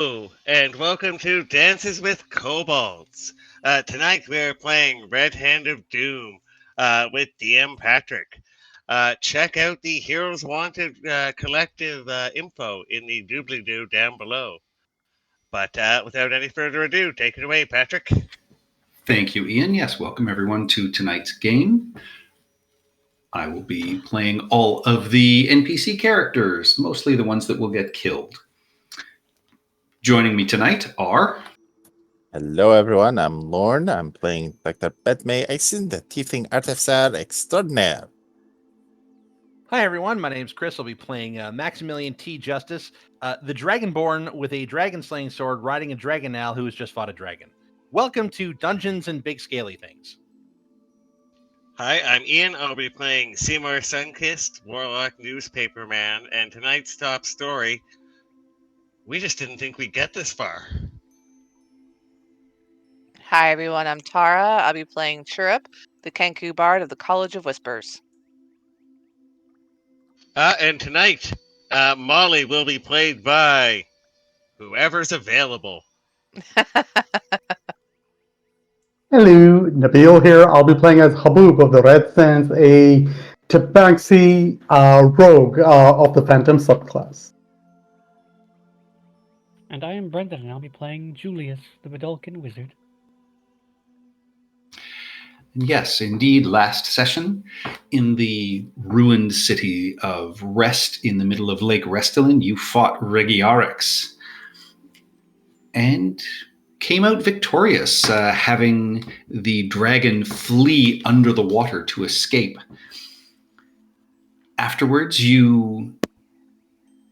Hello, and welcome to Dances with Kobolds. Tonight we're playing Red Hand of Doom with DM Patrick. Check out the Heroes Wanted collective info in the doobly doo down below. But without any further ado, take it away, Patrick. Thank you, Ian. Yes, welcome everyone to tonight's game. I will be playing all of the NPC characters, mostly the ones that will get killed. Joining me tonight are. Hello, everyone. I'm Lorne. I'm playing Dr. Petme Aisin, the Tiefling Artificer Extraordinaire. Hi, everyone. My name's Chris. I'll be playing Maximilian T. Justice, the Dragonborn with a dragon slaying sword riding a dragon owl who has just fought a dragon. Welcome to Dungeons and Big Scaly Things. Hi, I'm Ian. I'll be playing Seymour Sunkist, Warlock Newspaperman, and tonight's top story. We just didn't think we'd get this far. Hi everyone, I'm Tara. I'll be playing Chirrup, the Kenku Bard of the College of Whispers. And tonight, Molly will be played by whoever's available. Hello, Nabil here. I'll be playing as Habub of the Red Sands, a Tabaxi rogue of the Phantom subclass. And I am Brendan, and I'll be playing Julius, the Vidalcan Wizard. Yes, indeed, last session in the ruined city of Rest in the middle of Lake Restelin, you fought Regiarix and came out victorious, having the dragon flee under the water to escape. Afterwards, you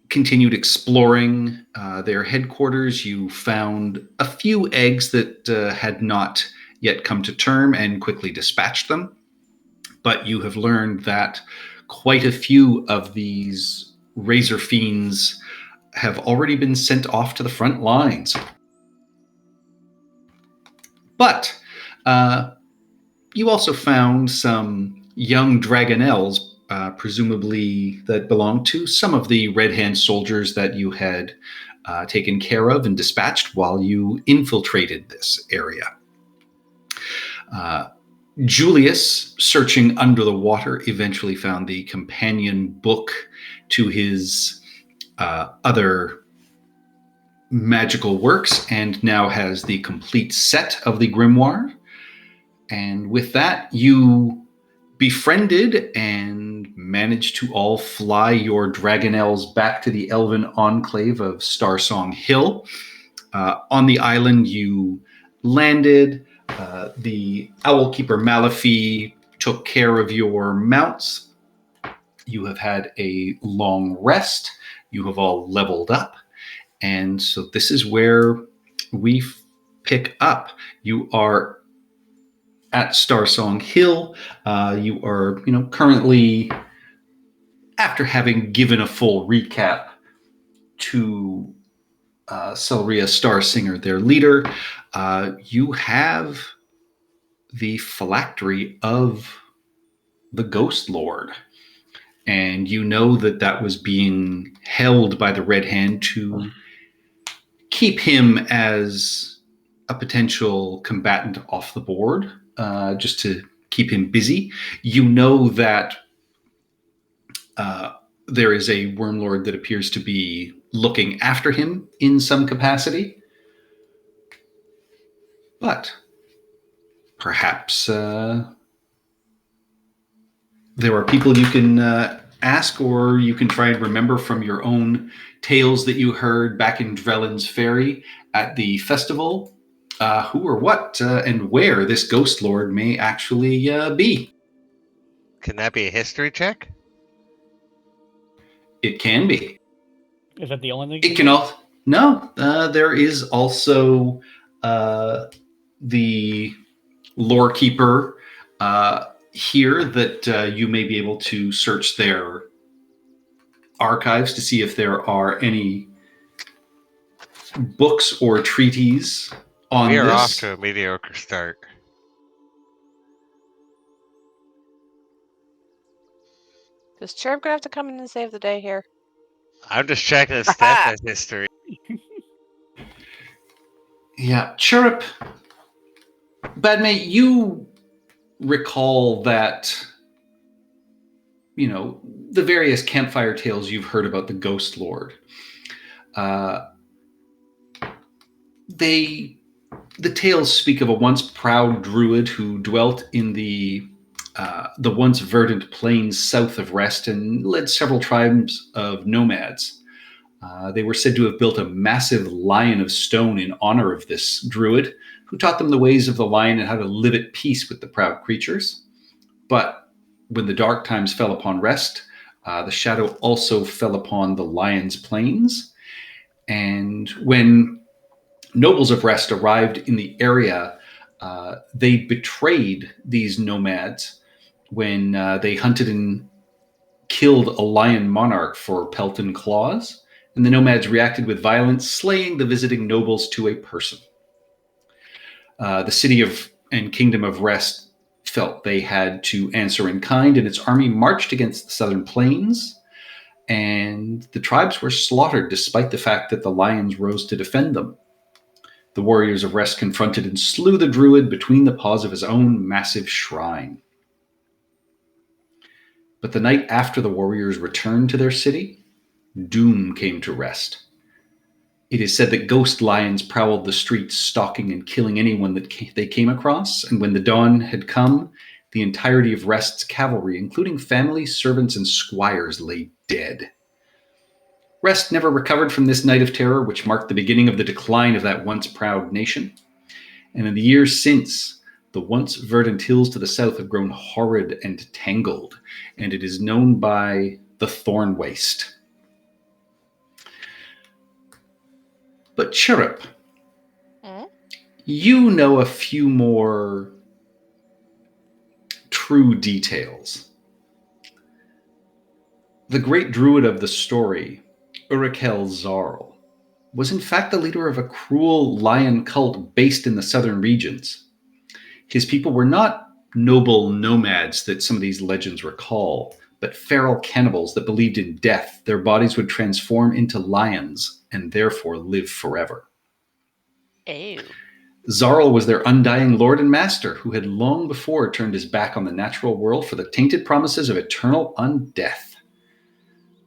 continued exploring their headquarters. You found a few eggs that had not yet come to term and quickly dispatched them. But you have learned that quite a few of these razor fiends have already been sent off to the front lines. But you also found some young dragonelles, presumably that belonged to some of the Red Hand soldiers that you had taken care of and dispatched while you infiltrated this area. Julius, searching under the water, eventually found the companion book to his other magical works and now has the complete set of the grimoire. And with that, you befriended and managed to all fly your dragonelles back to the elven enclave of Starsong Hill. On the island, you landed. The Owlkeeper Malafi took care of your mounts. You have had a long rest. You have all leveled up. And so this is where we pick up. You are at Starsong Hill. You are, currently, after having given a full recap to Selria Starsinger, their leader, you have the phylactery of the Ghost Lord. And you know that that was being held by the Red Hand to keep him as a potential combatant off the board, just to keep him busy. You know that there is a Wormlord that appears to be looking after him in some capacity. But perhaps there are people you can ask, or you can try and remember from your own tales that you heard back in Drellin's Ferry at the festival, who or what and where this Ghost Lord may actually be. Can that be a history check? It can be. Is that the only thing? It can also... No, there is also the lore keeper here that you may be able to search their archives to see if there are any books or treaties on We are this. off to a mediocre start. Is Chirrup gonna have to come in and save the day here? I'm just checking the Steph history. Yeah, Chirrup. Badmate, you recall that, the various campfire tales you've heard about the Ghost Lord. The tales speak of a once proud druid who dwelt in the once verdant plains south of Rest and led several tribes of nomads. They were said to have built a massive lion of stone in honor of this druid, who taught them the ways of the lion and how to live at peace with the proud creatures. But when the dark times fell upon Rest, the shadow also fell upon the lion's plains. And when nobles of Rest arrived in the area, they betrayed these nomads when they hunted and killed a lion monarch for pelt and claws, and the nomads reacted with violence, slaying the visiting nobles to a person. The city and kingdom of Rest felt they had to answer in kind, and its army marched against the southern plains, and the tribes were slaughtered despite the fact that the lions rose to defend them. The warriors of Rest confronted and slew the druid between the paws of his own massive shrine. But the night after the warriors returned to their city, doom came to Rest. It is said that ghost lions prowled the streets, stalking and killing anyone that they came across, and when the dawn had come, the entirety of Rest's cavalry, including families, servants, and squires, lay dead. Rest never recovered from this night of terror, which marked the beginning of the decline of that once proud nation. And in the years since, the once verdant hills to the south have grown horrid and tangled, and it is known by the Thorn Waste. But Chirrup, you know a few more true details. The great druid of the story, Urakel Zarl, was in fact the leader of a cruel lion cult based in the southern regions. His people were not noble nomads that some of these legends recall, but feral cannibals that believed in death. Their bodies would transform into lions and therefore live forever. Ew. Zarl was their undying lord and master, who had long before turned his back on the natural world for the tainted promises of eternal undeath.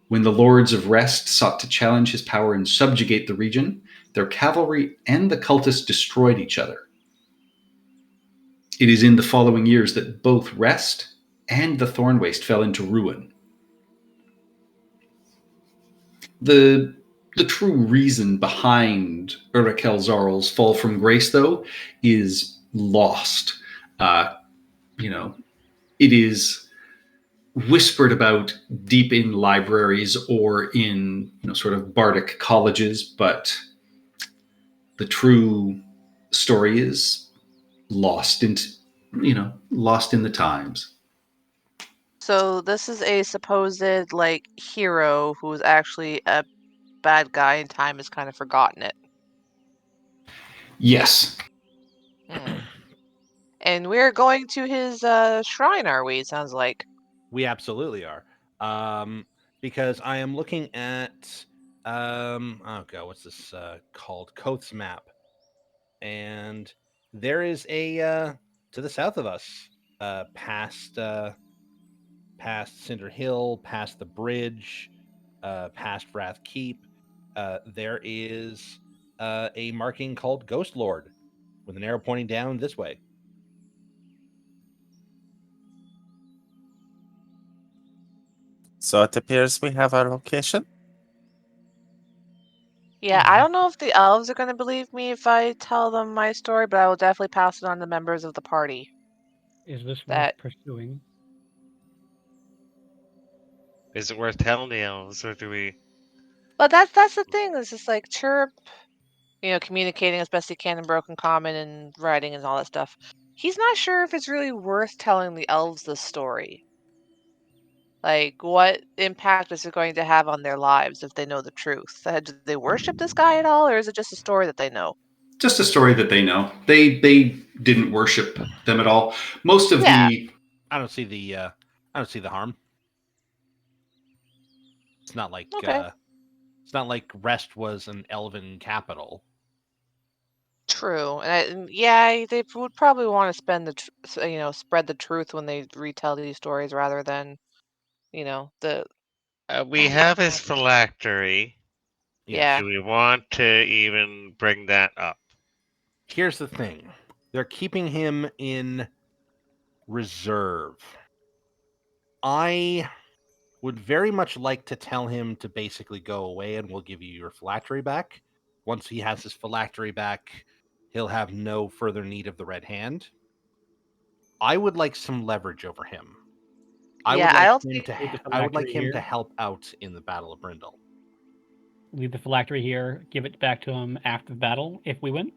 When the lords of Rest sought to challenge his power and subjugate the region, their cavalry and the cultists destroyed each other. It is in the following years that both Rest and the Thorn Waste fell into ruin. The true reason behind Urakel Zarl's fall from grace, though, is lost. It is whispered about deep in libraries or in sort of bardic colleges, but the true story is lost in the times. So this is a supposed hero who is actually a bad guy, and time has kind of forgotten it. Yes. And we're going to his shrine, are we? Sounds like. We absolutely are. Because I am looking at what's this called? Koth's map. And there is a to the south of us, past Cinder Hill, past the bridge, past Wrath Keep, there is a marking called Ghost Lord, with an arrow pointing down this way. So it appears we have our location. Yeah, I don't know if the elves are going to believe me if I tell them my story, but I will definitely pass it on to members of the party. Is this That- worth pursuing? Is it worth telling the elves, or do we? But that's the thing. It's just like Chirp, communicating as best he can in Broken Common and writing and all that stuff. He's not sure if it's really worth telling the elves this story. Like, what impact is it going to have on their lives if they know the truth? Do they worship this guy at all, or is it just a story that they know? Just a story that they know. They didn't worship them at all. Most of Yeah. I don't see the harm. It's not like Okay. Rest was an elven capital. True, and yeah, they would probably want to spend spread the truth when they retell these stories rather than the We have his phylactery. yeah. Do we want to even bring that up? Here's the thing. They're keeping him in reserve. I would very much like to tell him to basically go away and we'll give you your phylactery back. Once he has his phylactery back, he'll have no further need of the Red Hand. I would like some leverage over him. I Yeah, would I like don't him think to. Leave the I would like phylactery him to here. help out in the Battle of Brindle. Leave the phylactery here. Give it back to him after the battle if we win.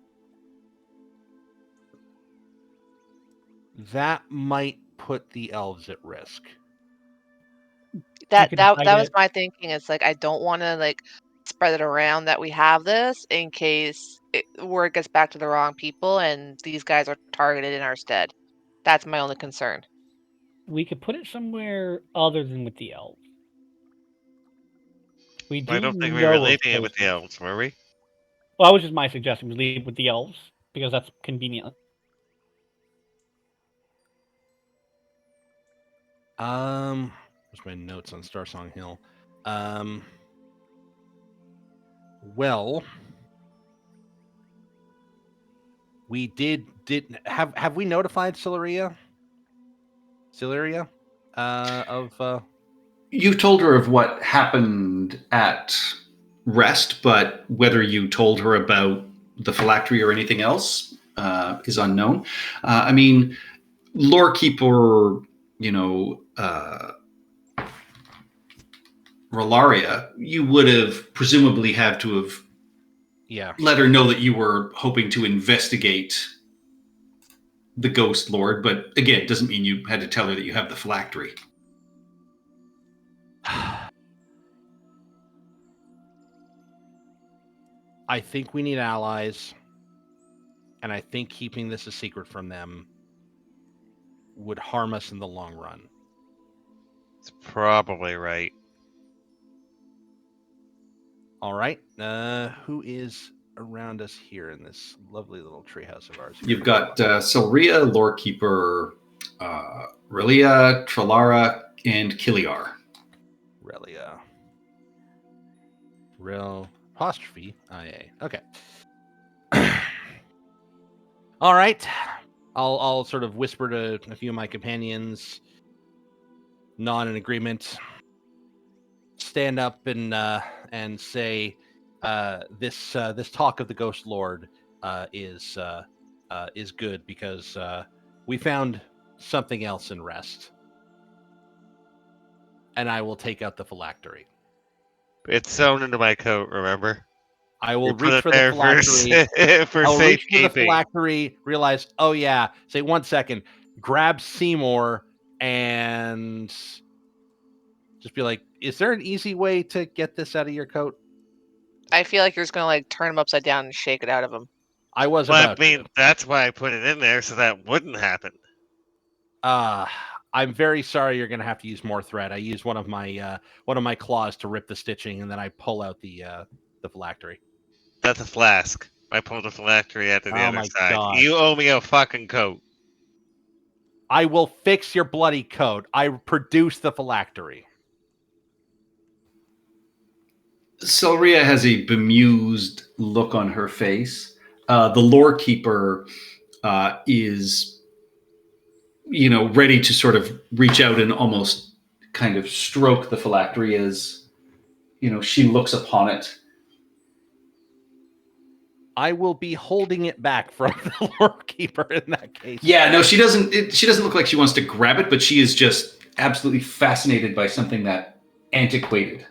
That might put the elves at risk. that could that hide that was it. my thinking. It's like I don't want to spread it around that we have this in case word gets back to the wrong people and these guys are targeted in our stead. That's my only concern. We could put it somewhere other than with the elves. We do I don't think we know were of leaving it with the places. elves, were we? Well, that was just my suggestion. We leave it with the elves because that's convenient. Where's my notes on Star Song Hill? Well, we did have we notified Celeria of You told her of what happened at Rest, but whether you told her about the phylactery or anything else is unknown. I mean, Lorekeeper, Rolaria, you would have presumably had to have let her know that you were hoping to investigate the Ghost Lord, but again, it doesn't mean you had to tell her that you have the phylactery. I think we need allies, and I think keeping this a secret from them would harm us in the long run. It's probably right. All right. Who is around us here in this lovely little treehouse of ours? You've got Silria, Lorekeeper, Relia, Tralara, and Kiliar. Relia. Rel apostrophe IA. Okay. All right. I'll sort of whisper to a few of my companions, nod in agreement, stand up and say, this talk of the Ghost Lord is good because we found something else in Rest, and I will take out the phylactery. It's sewn into my coat, remember? I will We put reach it for the there phylactery. for I'll reach for the safekeeping. phylactery, realize, oh yeah, say 1 second, grab Seymour and just be like, is there an easy way to get this out of your coat? I feel like you're just gonna turn him upside down and shake it out of him. I was Well, about I mean, to. that's why I put it in there so that wouldn't happen. I'm very sorry. You're gonna have to use more thread. I use one of my claws to rip the stitching, and then I pull out the phylactery. That's a flask. I pulled a phylactery out to the Oh other my side. God. You owe me a fucking coat. I will fix your bloody coat. I produce the phylactery. Silria has a bemused look on her face. The Lorekeeper is, ready to sort of reach out and almost kind of stroke the phylactery as, she looks upon it. I will be holding it back from the Lorekeeper in that case. Yeah, no, she doesn't. She doesn't look like she wants to grab it, but she is just absolutely fascinated by something that antiquated.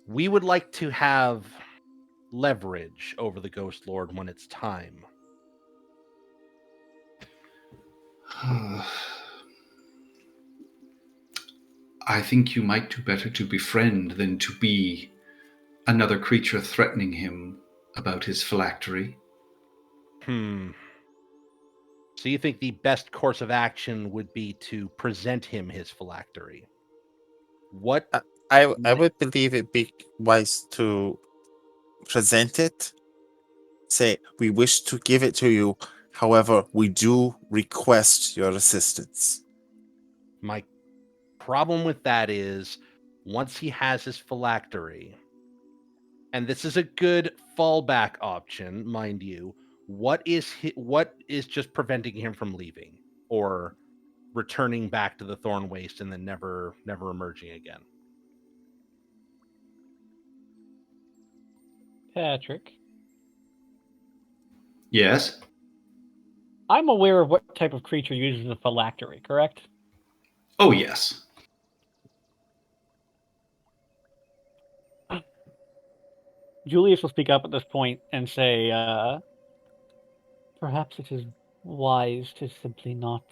We would like to have leverage over the Ghost Lord when it's time. I think you might do better to befriend than to be another creature threatening him about his phylactery. So you think the best course of action would be to present him his phylactery? What? I would believe it'd be wise to present it. Say, we wish to give it to you. However, we do request your assistance. My problem with that is once he has his phylactery, and this is a good fallback option, mind you, what is just preventing him from leaving or returning back to the Thorn Waste and then never emerging again? Patrick, Yes. I'm aware of what type of creature uses a phylactery, correct? Oh, yes. Julius will speak up at this point and say, perhaps it is wise to simply not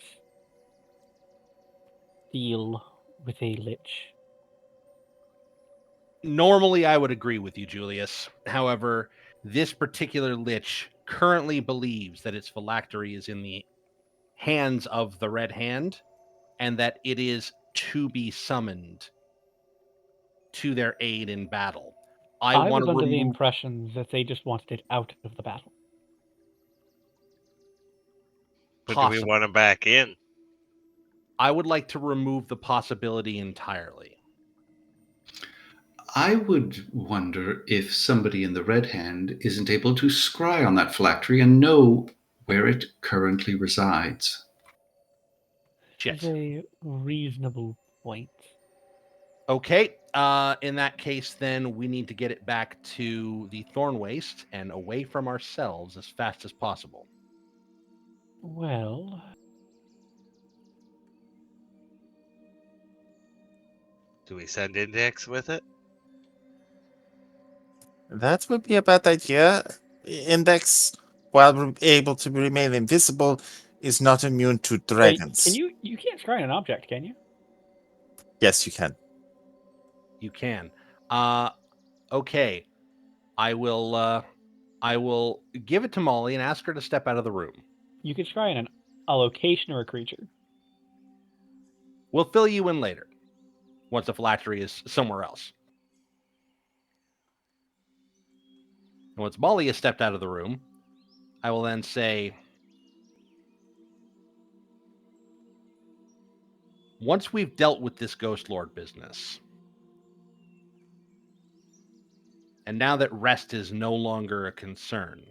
deal with a lich. Normally, I would agree with you, Julius. However, this particular lich currently believes that its phylactery is in the hands of the Red Hand and that it is to be summoned to their aid in battle. I want was to under the remove. impression that they just wanted it out of the battle. But do we Possible. want him back in? I would like to remove the possibility entirely. I would wonder if somebody in the Red Hand isn't able to scry on that phylactery and know where it currently resides. It's a reasonable point. Okay. In that case, then we need to get it back to the Thorn Waste and away from ourselves as fast as possible. Well, Do we send Index with it? That would be a bad idea. Index, while able to remain invisible, is not immune to dragons. Can you can't scry an object, can you? Yes, you can. You can. Okay. I will give it to Molly and ask her to step out of the room. You could scry in a location or a creature. We'll fill you in later once the phylactery is somewhere else. And once Molly has stepped out of the room, I will then say, once we've dealt with this Ghost Lord business, and now that rest is no longer a concern,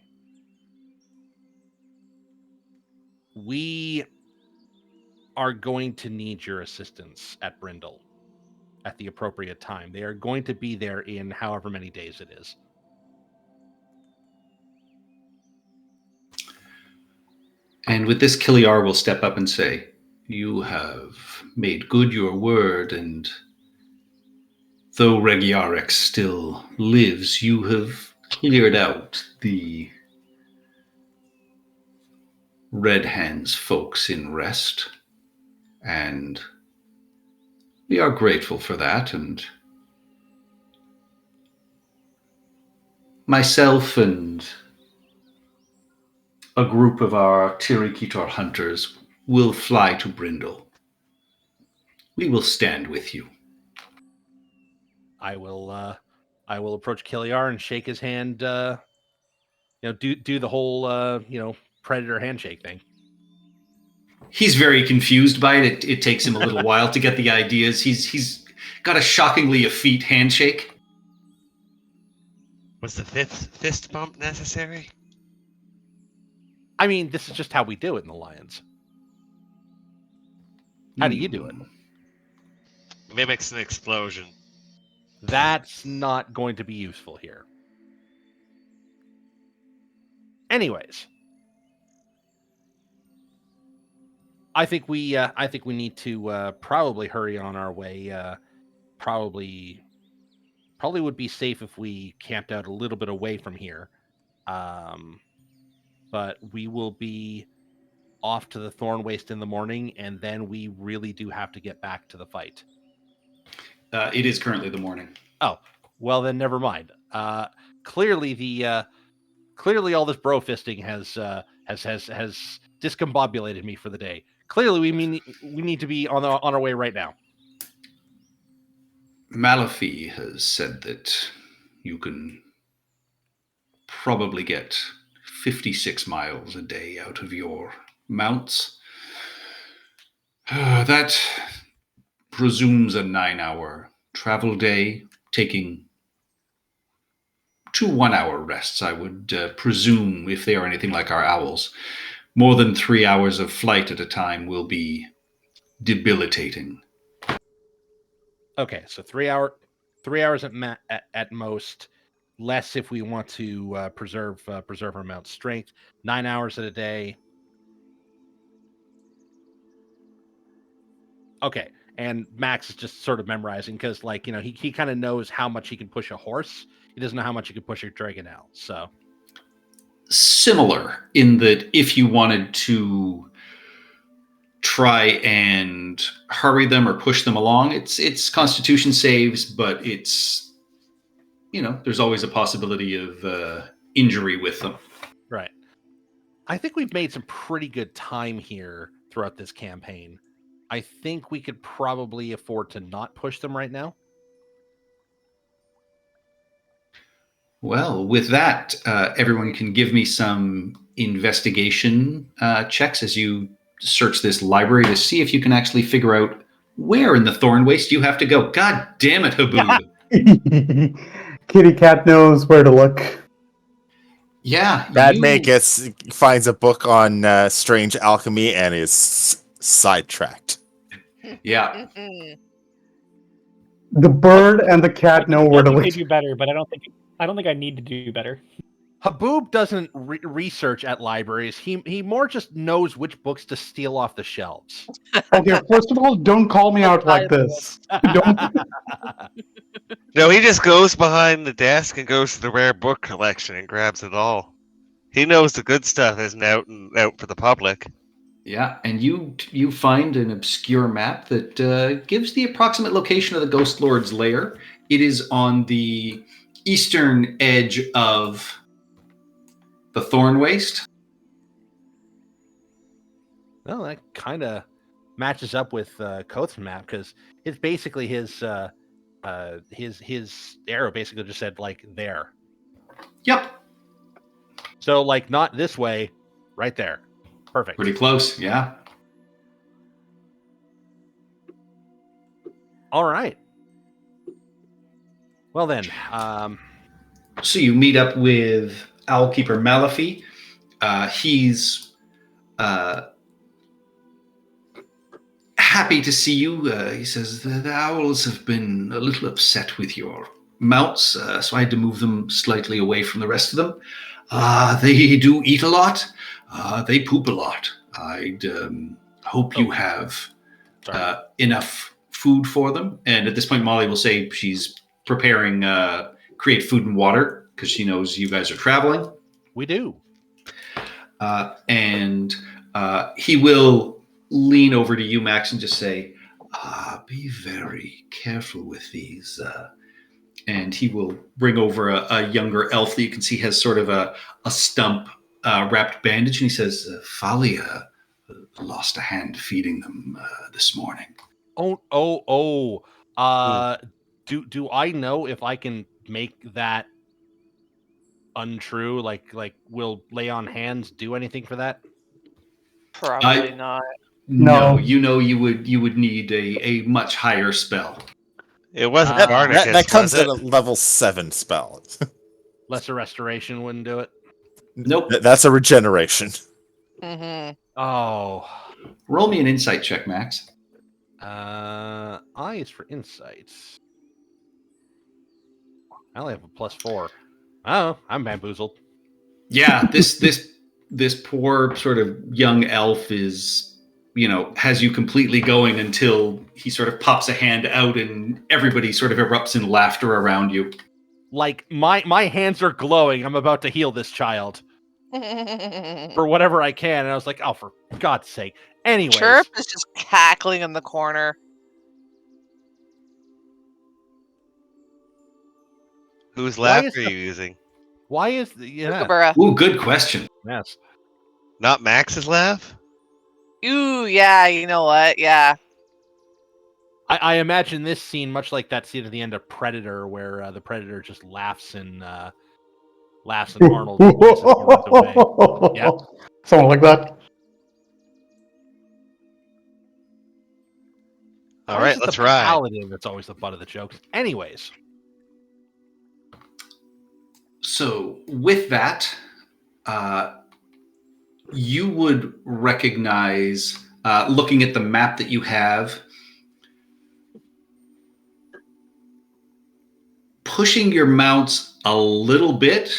we are going to need your assistance at Brindle at the appropriate time. They are going to be there in however many days it is. And with this, Kiliar will step up and say, "You have made good your word, and though Regiarex still lives, you have cleared out the Red Hands folks in rest, and we are grateful for that, and myself and a group of our Tirikitar hunters will fly to Brindle. We will stand with you." I will approach Kiliar and shake his hand. Do the whole predator handshake thing. He's very confused by it. It takes him a little while to get the ideas. He's got a shockingly effete handshake. Was the fist bump necessary? I mean, this is just how we do it in the Lions. How do you do it? Mimics an explosion. That's not going to be useful here. Anyways, I think we need to probably hurry on our way. Probably would be safe if we camped out a little bit away from here. But we will be off to the Thorn Waste in the morning, and then we really do have to get back to the fight. It is currently the morning. Oh, well then, never mind. Clearly all this bro fisting has discombobulated me for the day. Clearly, we need to be on our way right now. Malafi has said that you can probably get 56 miles a day out of your mounts. That presumes a 9-hour travel day, taking 2 1-hour rests, I would presume, if they are anything like our owls. More than 3 hours of flight at a time will be debilitating. Okay, so 3 hours at most, less if we want to preserve our mount strength. 9 hours at a day. Okay, and Max is just sort of memorizing because, like, he kind of knows how much he can push a horse. He doesn't know how much he can push a Dragonel. So similar in that if you wanted to try and hurry them or push them along, it's Constitution saves, but it's there's always a possibility of injury with them. right. I think we've made some pretty good time here throughout this campaign. I think we could probably afford to not push them right now. Well, with that, everyone can give me some investigation checks as you search this library to see if you can actually figure out where in the Thorn Waste you have to go. God damn it, Haboob. Kitty Cat knows where to look. Yeah. Finds a book on strange alchemy and is sidetracked. Yeah. The bird and the cat know where to I look. think they do better, but I don't think I need to do better. Haboob doesn't research at libraries. He more just knows which books to steal off the shelves. Okay, first of all, don't call me out like this. Don't. No, he just goes behind the desk and goes to the rare book collection and grabs it all. He knows the good stuff isn't out for the public. Yeah, and you find an obscure map that gives the approximate location of the Ghost Lord's lair. It is on the eastern edge of the Thorn Waste. Well, that kind of matches up with Koth's map because it's basically his arrow basically just said like there. Yep. So like not this way, right there. Perfect. Pretty close, yeah. All right. Well then, So you meet up with Owlkeeper Malafi. He's happy to see you. He says, the owls have been a little upset with your mounts, so I had to move them slightly away from the rest of them. They do eat a lot. They poop a lot. I'd hope you have enough food for them. And at this point, Molly will say she's preparing create food and water because she knows you guys are traveling. we do. And he will lean over to you, Max, and just say, be very careful with these. And he will bring over a younger elf that you can see has sort of a stump wrapped bandage. And he says, Falia lost a hand feeding them this morning. Do I know if I can make that untrue? Like will lay on hands do anything for that? Probably not. No. You would need a much higher spell. It wasn't That Barnacus, comes was at it? a level 7 spell. Lesser restoration wouldn't do it. Nope. That's a regeneration. Mm-hmm. Oh. Roll me an insight check, Max. I is for insights. I only have a +4. Oh, I'm bamboozled. Yeah, this poor sort of young elf is, has you completely going until he sort of pops a hand out and everybody sort of erupts in laughter around you. Like my hands are glowing. I'm about to heal this child for whatever I can. And I was like, oh, for God's sake. Anyways. Chirp is just cackling in the corner. Whose Why laugh is are the- you using? Why is yeah? Kookaburra. Ooh, good question. Yes. Not Max's laugh? Ooh, yeah, you know what? Yeah. I imagine this scene much like that scene at the end of Predator, where the Predator just laughs in laughs and Arnold faces and runs away. Yeah. Something like that. All right, let's ride. Paladin that's always the butt of the jokes. Anyways. So with that, you would recognize, looking at the map that you have, pushing your mounts a little bit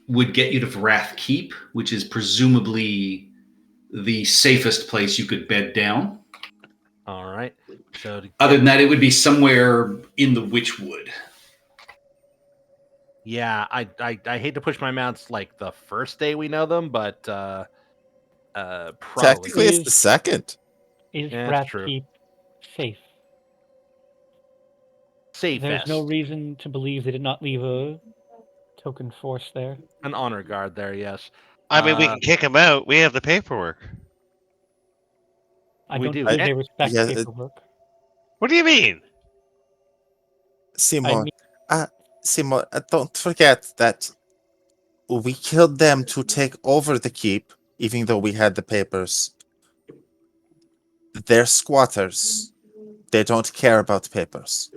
would get you to Vrath Keep, which is presumably the safest place you could bed down. All right. So Other than that, it would be somewhere in the Witchwood. yeah, I hate to push my mounts like the first day we know them, but probably Technically, it's the second. Is Yeah, that's Rat true. Keep safe? safe. There's no reason to believe they did not leave a token force there. An honor guard there. Yes. I mean, we can kick him out. We have the paperwork. I We don't do. believe I- they respect yeah, paperwork. What do you mean? Seymour, I mean, Seymour, don't forget that we killed them to take over the keep, even though we had the papers. They're squatters. They don't care about the papers.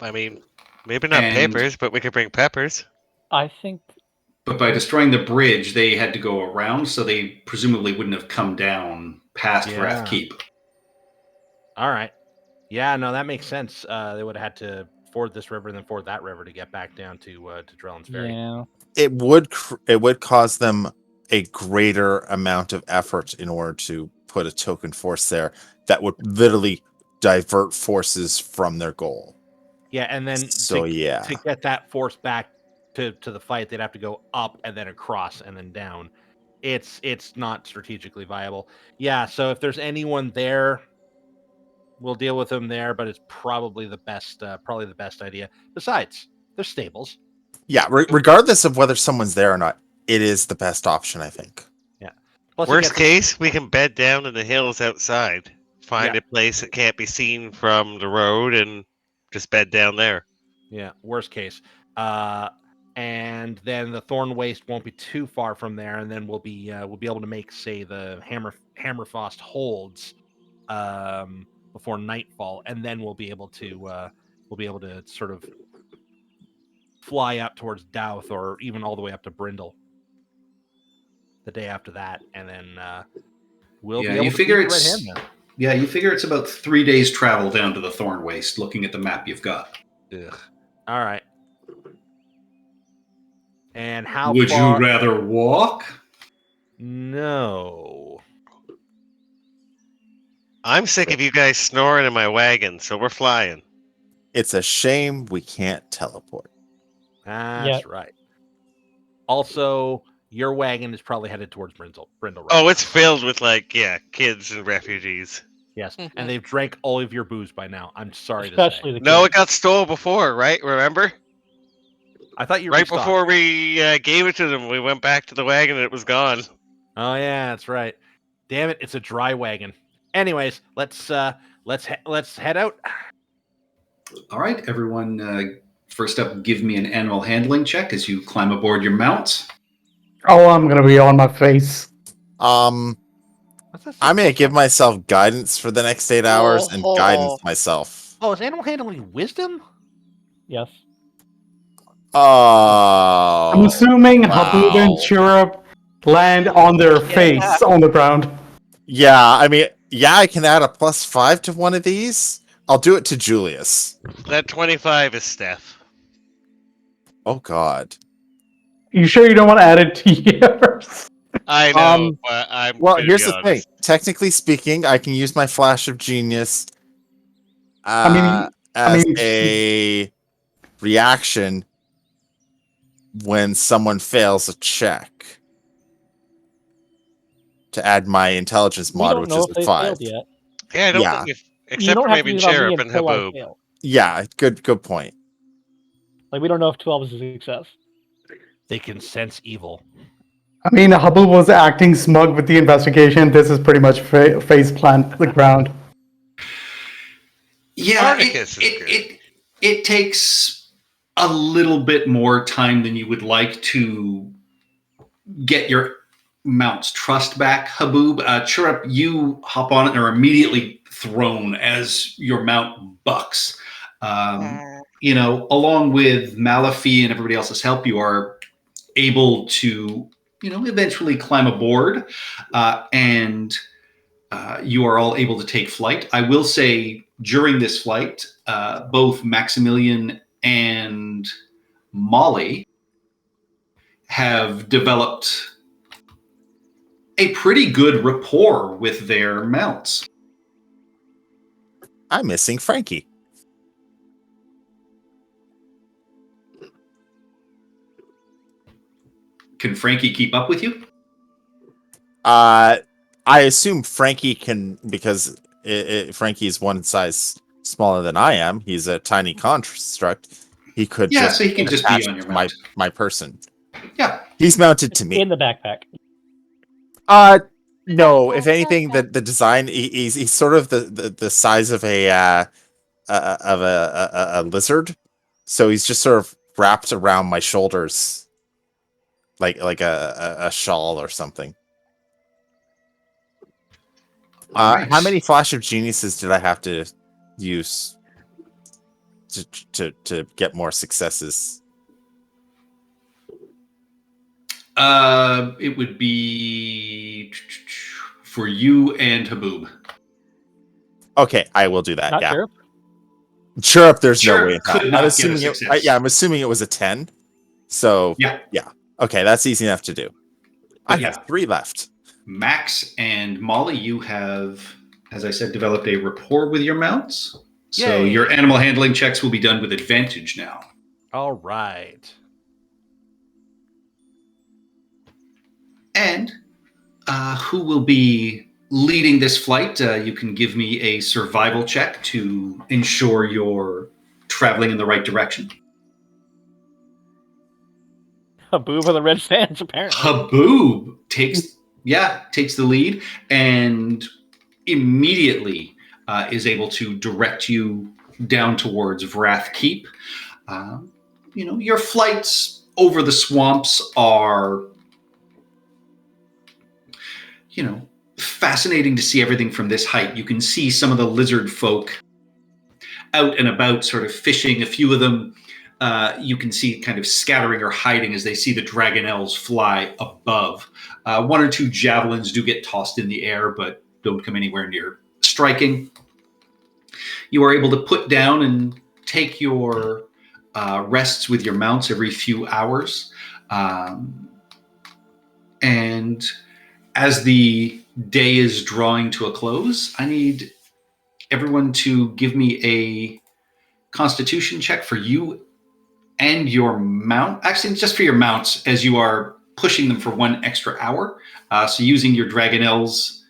I mean, maybe not And- papers, but we could bring peppers. I think But by destroying the bridge, they had to go around, so they presumably wouldn't have come down past Yeah. Vrath Keep. All right. Yeah, no, that makes sense. They would have had to ford this river and then ford that river to get back down to Drellin's Ferry. yeah. It would cause them a greater amount of effort in order to put a token force there that would literally divert forces from their goal. Yeah, and then So yeah, to get that force back to the fight, they'd have to go up and then across and then down. It's not strategically viable. Yeah, so if there's anyone there, we'll deal with them there, but it's probably the best idea. Besides, there's stables. yeah. Regardless of whether someone's there or not, it is the best option, I think. Plus, it Worst gets- case, we can bed down in the hills outside. Find Yeah. a place that can't be seen from the road and just bed down there. Yeah, worst case. And then the Thorn Waste won't be too far from there, and then we'll be able to make, say, the Hammerfrost holds before nightfall, and then we'll be able to sort of fly up towards Douth, or even all the way up to Brindle the day after that, and then we'll Yeah, be able you to figure beat the Red it's- Hand then. Yeah, you figure it's about 3 days travel down to the Thorn Waste, looking at the map you've got. Ugh. All right. And how Would far? you rather walk? No. I'm sick of you guys snoring in my wagon, so we're flying. It's a shame we can't teleport. That's right. Also, your wagon is probably headed towards Brindle. Right Oh, now. it's filled with kids and refugees. Yes, Mhm. and they've drank all of your booze by now. I'm sorry Especially to say. the No, kids. it got stole before, right? Remember? I thought you Right restocked. before we gave it to them, we went back to the wagon and it was gone. Oh yeah, that's right. Damn it, it's a dry wagon. Anyways, let's head out. All right, everyone. First up, give me an animal handling check as you climb aboard your mounts. Oh, I'm gonna be on my face. I'm gonna give myself guidance for the next 8 hours and guidance myself. Oh, is animal handling wisdom? Yes. Oh, I'm assuming wow. Habub and Chirrup land on their face on the ground. Yeah, I mean, yeah, I can add a +5 to one of these. I'll do it to Julius. That 25 is Steph. Oh God. You sure you don't want to add it to yours? I know, but I'm. Well, gonna here's be the honest. thing. Technically speaking, I can use my flash of genius I as mean- a reaction when someone fails a check to add my intelligence We mod, don't which know is if a they 5. failed yet. Yeah, I don't Yeah. think if, You except don't for have to maybe leave on me Cherub and until I Haboob. fail. Yeah, good point. Like we don't know if 12 is a success. They can sense evil. I mean, Habub was acting smug with the investigation. This is pretty much face plant to the ground. Yeah, Spartacus is good. It takes a little bit more time than you would like to get your mount's trust back, Haboob. Chirrup, you hop on it and are immediately thrown as your mount bucks. Along with Malafi and everybody else's help, you are able to, eventually climb aboard, and you are all able to take flight. I will say during this flight, both Maximilian and Molly have developed a pretty good rapport with their mounts. I'm missing Frankie. Can Frankie keep up with you? I assume Frankie can, because Frankie's one size smaller than I am. He's a tiny construct. He could so he can just be attach on your to mount. my person. Yeah. He's mounted to me. In the backpack. No. If anything, the design he's sort of the size of a lizard, so he's just sort of wrapped around my shoulders, like a shawl or something. Nice. How many Flash of Geniuses did I have to use to get more successes? It would be for you and Haboob. Okay, I will do that. Not yeah, Chirrup? Chirrup. There's no Chirrup way. could I'm not get a assuming success. I'm assuming it was a 10. So Yeah. Okay, that's easy enough to do. I Yeah. have 3 left. Max and Molly, you have, as I said, developed a rapport with your mounts. So Yay. your animal handling checks will be done with advantage now. All right. And who will be leading this flight? You can give me a survival check to ensure you're traveling in the right direction. Haboob of the Red Sands, apparently. Haboob takes the lead and immediately is able to direct you down towards Vrath Keep. Your flights over the swamps are, fascinating to see everything from this height. You can see some of the lizard folk out and about, sort of fishing. A few of them you can see kind of scattering or hiding as they see the dragonelles fly above. 1 or 2 javelins do get tossed in the air, but don't come anywhere near striking. You are able to put down and take your rests with your mounts every few hours. And as the day is drawing to a close, I need everyone to give me a constitution check for you and your mount. Actually, just for your mounts, as you are pushing them for 1 extra hour. So using your Dragonelle's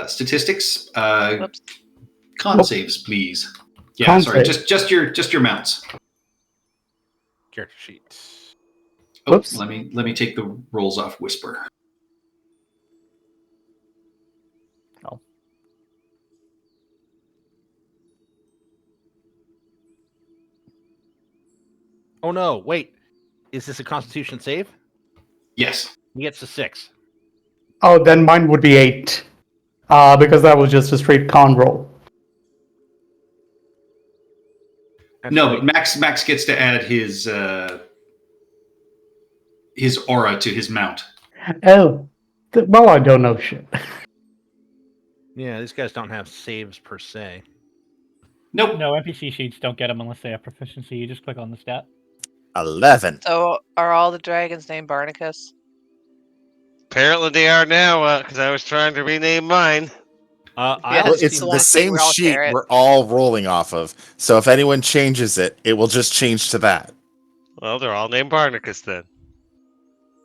statistics, con saves, please. Yeah, Con sorry, save. just your mounts. Character sheet. Oh, Whoops. let me take the rolls off Whisper. Oh no! Wait, is this a Constitution save? Yes. He gets a 6. Oh, then mine would be 8. Because that was just a straight con roll. That's No, right. but Max gets to add his aura to his mount. Oh, well, I don't know shit. Yeah, these guys don't have saves per se. Nope. No, NPC sheets don't get them unless they have proficiency. You just click on the stat. 11. So are all the dragons named Barnacus? Apparently they are now, because I was trying to rename mine. I Yeah, Well, also it's the the one same we're all sheet share it. we're all rolling off of. So if anyone changes it, it will just change to that. Well, they're all named Barnacus then.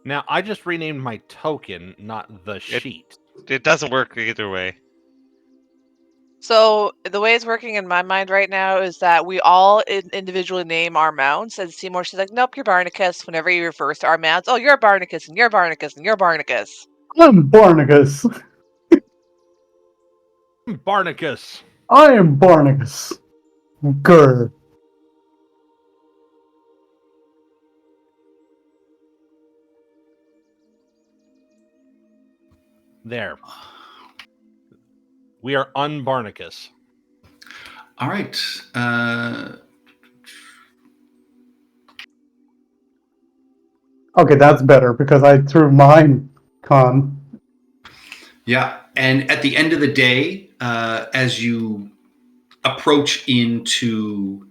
Now I just renamed my token, not the sheet. It doesn't work either way. So the way it's working in my mind right now is that we all individually name our mounts, and Seymour, she's like, "Nope, you're Barnacus." Whenever he refers to our mounts, "Oh, you're Barnacus, and you're Barnacus, and you're Barnacus." I'm Barnacus. Barnacus. I am Barnacus. Grr. There. We are unbarnacus. All right. Okay, that's better because I threw mine con. Yeah, and at the end of the day, as you approach into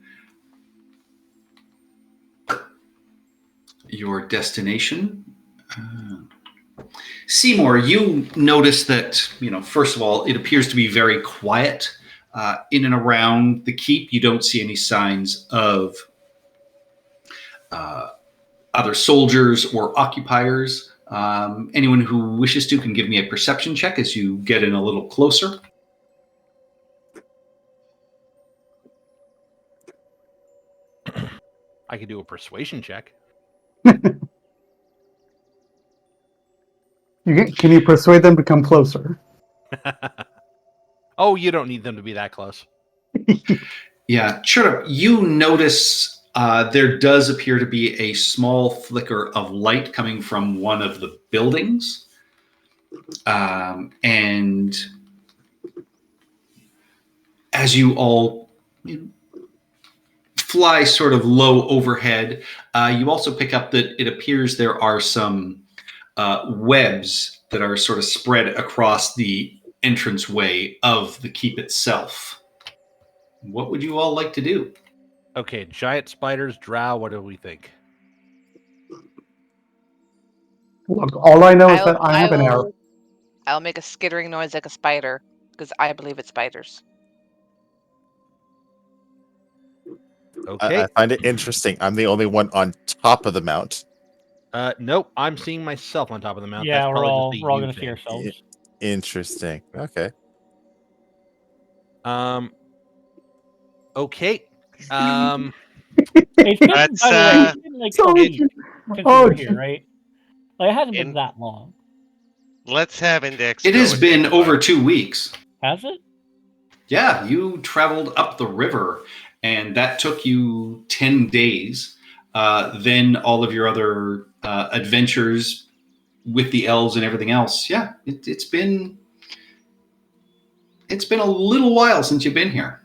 your destination, Seymour, you notice that, first of all, it appears to be very quiet in and around the keep. You don't see any signs of other soldiers or occupiers. Anyone who wishes to can give me a perception check as you get in a little closer. I could do a persuasion check. Can you persuade them to come closer? Oh, you don't need them to be that close. Yeah, sure. You notice there does appear to be a small flicker of light coming from one of the buildings. And as you all fly sort of low overhead, you also pick up that it appears there are some webs that are sort of spread across the entranceway of the keep itself. What would you all like to do? Okay, giant spiders, drow, what do we think? Look, all I know is that I have an arrow. I'll make a skittering noise like a spider because I believe it's spiders. Okay. I find it interesting. I'm the only one on top of the mount. Nope, I'm seeing myself on top of the mountain. Yeah, That's we're all probably just a going you to see thing. ourselves. Interesting. Okay. Okay. It's been, That's, by the way, it's been like a Sorry. week since we Oh, were here, right? Like, it hasn't been In- that long. Let's have Index. It go has with been it. over 2 weeks. Has it? Yeah, you traveled up the river, and that took you 10 days. Then all of your other adventures with the elves and everything else. Yeah, it's been a little while since you've been here.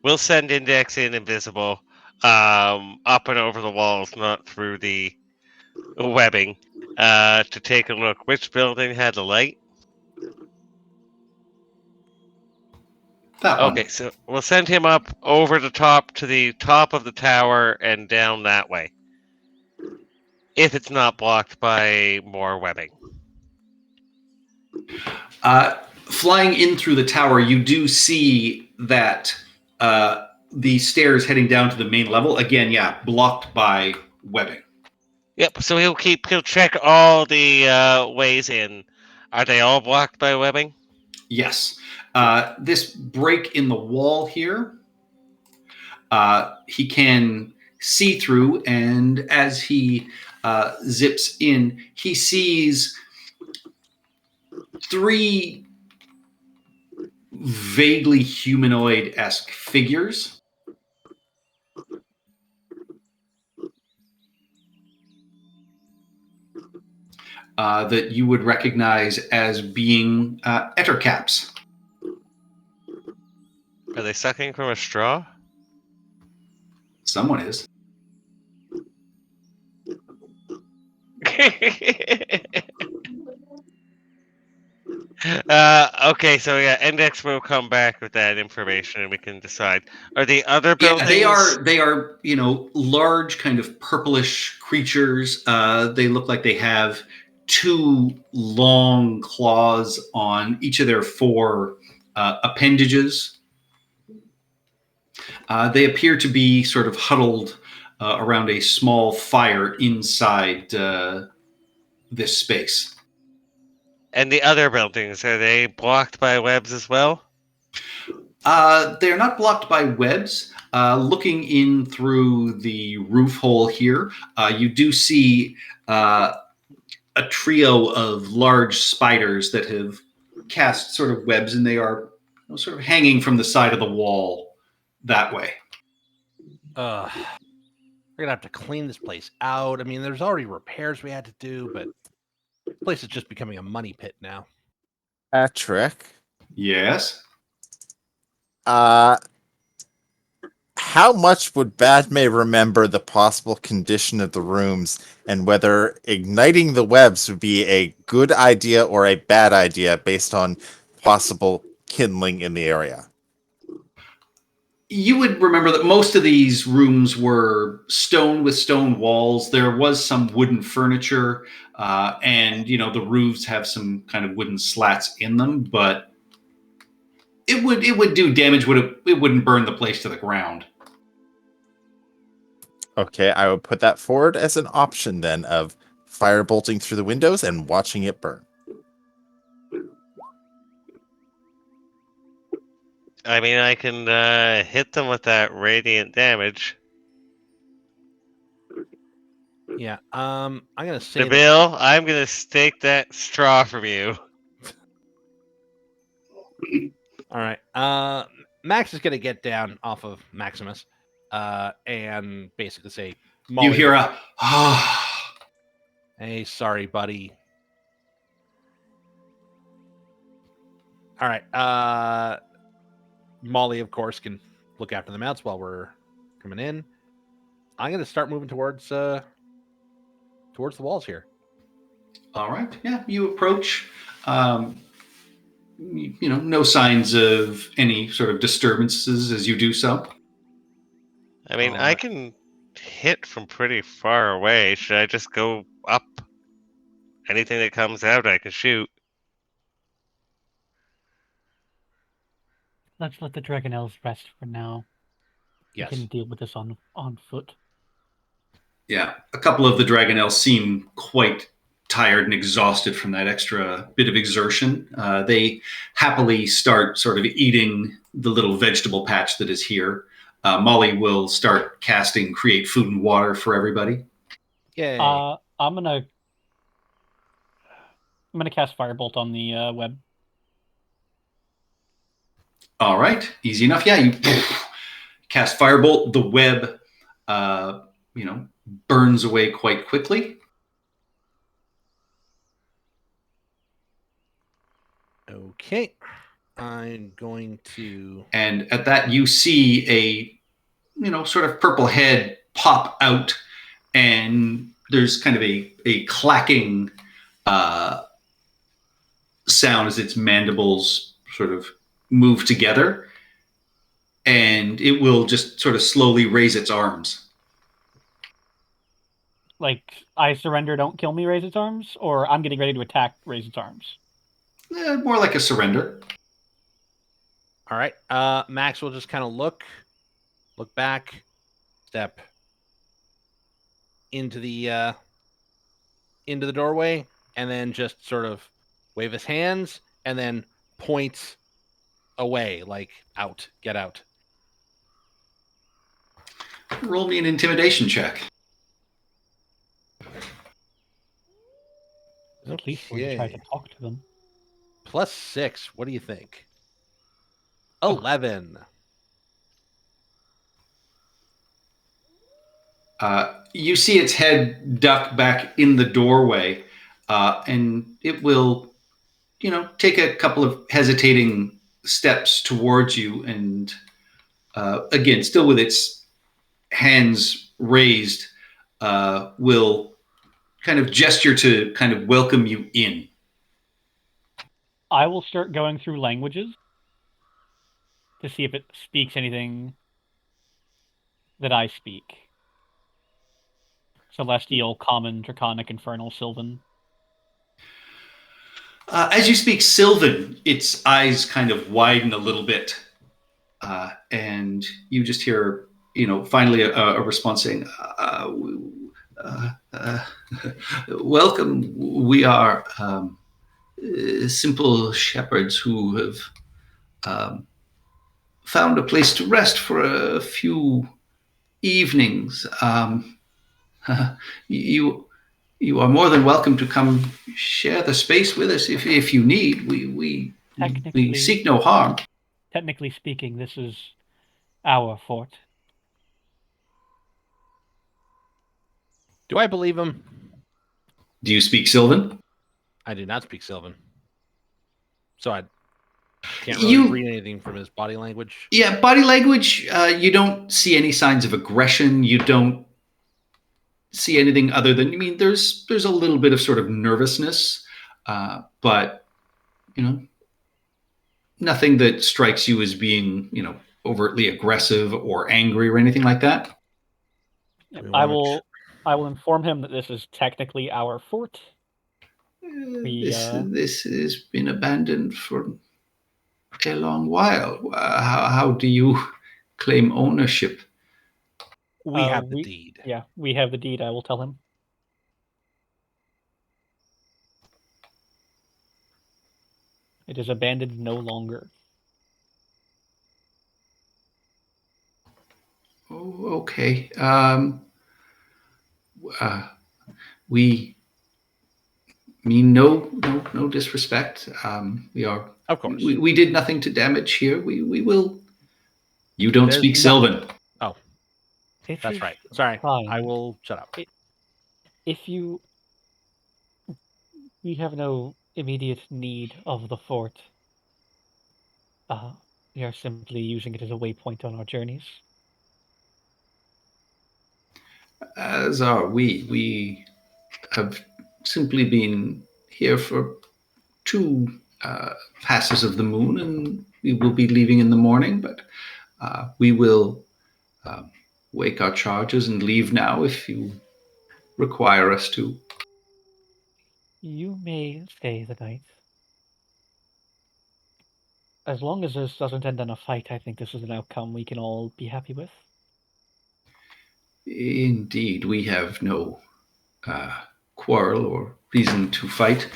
We'll send Index in invisible, up and over the walls, not through the webbing, to take a look. Which building had the light? That one. Okay, so we'll send him up over the top to the top of the tower and down that way. If it's not blocked by more webbing. Flying in through the tower, you do see that the stairs heading down to the main level, again, blocked by webbing. Yep, so he'll check all the ways in. Are they all blocked by webbing? Yes. This break in the wall here, he can see through, and as he zips in, he sees 3 vaguely humanoid-esque figures. That you would recognize as being ettercaps. Are they sucking from a straw? Someone is. Okay, so Index will come back with that information, and we can decide. Are the other Yeah, buildings? they are, large, kind of purplish creatures. They look like they have 2 long claws on each of their 4 appendages. They appear to be sort of huddled around a small fire inside this space. And the other buildings, are they blocked by webs as well? They're not blocked by webs. Looking in through the roof hole here, you do see a trio of large spiders that have cast sort of webs, and they are sort of hanging from the side of the wall that way. We're gonna have to clean this place out. I mean, there's already repairs we had to do, but this place is just becoming a money pit now. Patrick, Yes. how much would Badme remember the possible condition of the rooms and whether igniting the webs would be a good idea or a bad idea based on possible kindling in the area? You would remember that most of these rooms were stone with stone walls. There was some wooden furniture, and the roofs have some kind of wooden slats in them, but it would do damage. It wouldn't burn the place to the ground. Okay, I would put that forward as an option then of firebolting through the windows and watching it burn. I mean, I can hit them with that radiant damage. Yeah. I'm gonna say Nabil, I'm gonna stake that straw from you. All right. Max is gonna get down off of Maximus, and basically say, Molly, You hear a ah. "Hey, sorry, buddy." All right. Molly, of course, can look after the mounts while we're coming in. I'm gonna start moving towards the walls here. All right. Yeah, you approach. No signs of any sort of disturbances as you do so. I mean, I can hit from pretty far away. Should I just go up? Anything that comes out, I can shoot. Let's let the Dragon Elves rest for now. Yes. We can deal with this on foot. Yeah, a couple of the Dragonels seem quite tired and exhausted from that extra bit of exertion. They happily start sort of eating the little vegetable patch that is here. Molly will start casting Create Food and Water for everybody. Yay. I'm gonna cast Firebolt on the web. All right, easy enough. Yeah, you cast Firebolt. The web, burns away quite quickly. Okay. I'm going to. And at that, you see a, sort of purple head pop out, and there's kind of a clacking sound as its mandibles sort of move together, and it will just sort of slowly raise its arms. Like, I surrender, don't kill me, raise its arms? Or I'm getting ready to attack, raise its arms? More like a surrender. All right. Max will just kind of look back, step into the doorway, and then just sort of wave his hands and then point away, like out, get out. Roll me an intimidation check. At least we can try to talk to them. +6. What do you think? 11. You see its head duck back in the doorway, and it will, take a couple of hesitating steps towards you, and again, still with its hands raised, will kind of gesture to kind of welcome you in. I will start going through languages to see if it speaks anything that I speak. Celestial, Common, Draconic, Infernal, Sylvan. As you speak Sylvan, its eyes kind of widen a little bit, and you just hear, finally a response saying, welcome. We are simple shepherds who have found a place to rest for a few evenings. You are more than welcome to come share the space with us if you need. We seek no harm. Technically speaking, this is our fort. Do I believe him? Do you speak Sylvan? I do not speak Sylvan. So I can't really You- read anything from his body language. Yeah, body language, you don't see any signs of aggression. You don't see anything other than, I mean, there's a little bit of sort of nervousness, but, nothing that strikes you as being, overtly aggressive or angry or anything like that. We I wanna will inform him that this is technically our fort. This has been abandoned for a long while. How do you claim ownership? We have the deed. Yeah, we have the deed. I will tell him. It is abandoned no longer. Oh, okay. We mean no disrespect. We are. Of course. We did nothing to damage here. We will. You don't There's speak no- Sylvan. Oh, It that's is right. Sorry. fine. I will shut up. We have no immediate need of the fort. We are simply using it as a waypoint on our journeys. As are we. We have simply been here for 2 passes of the moon, and we will be leaving in the morning. But we will wake our charges and leave now if you require us to. You may stay the night. As long as this doesn't end in a fight, I think this is an outcome we can all be happy with. Indeed, we have no quarrel or reason to fight.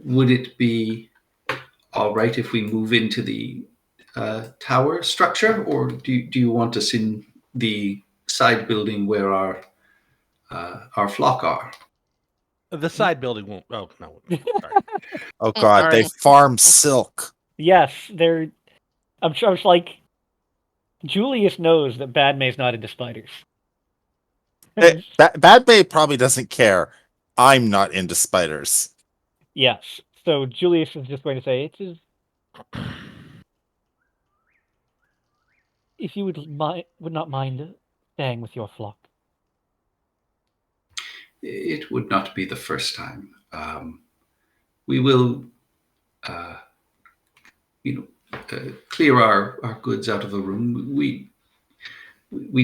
Would it be all right if we move into the tower structure, or do you want us in the side building where our flock are? The side building won't. Oh no. Sorry. Oh god, they Sorry. farm silk. Yes, they're. I'm sure. It's like Julius knows that Bad May's not into spiders. Bad Bay probably doesn't care. I'm not into spiders. Yes. So Julius is just going to say, "It is." If you would not mind staying with your flock. It would not be the first time. We will, clear our goods out of the room. We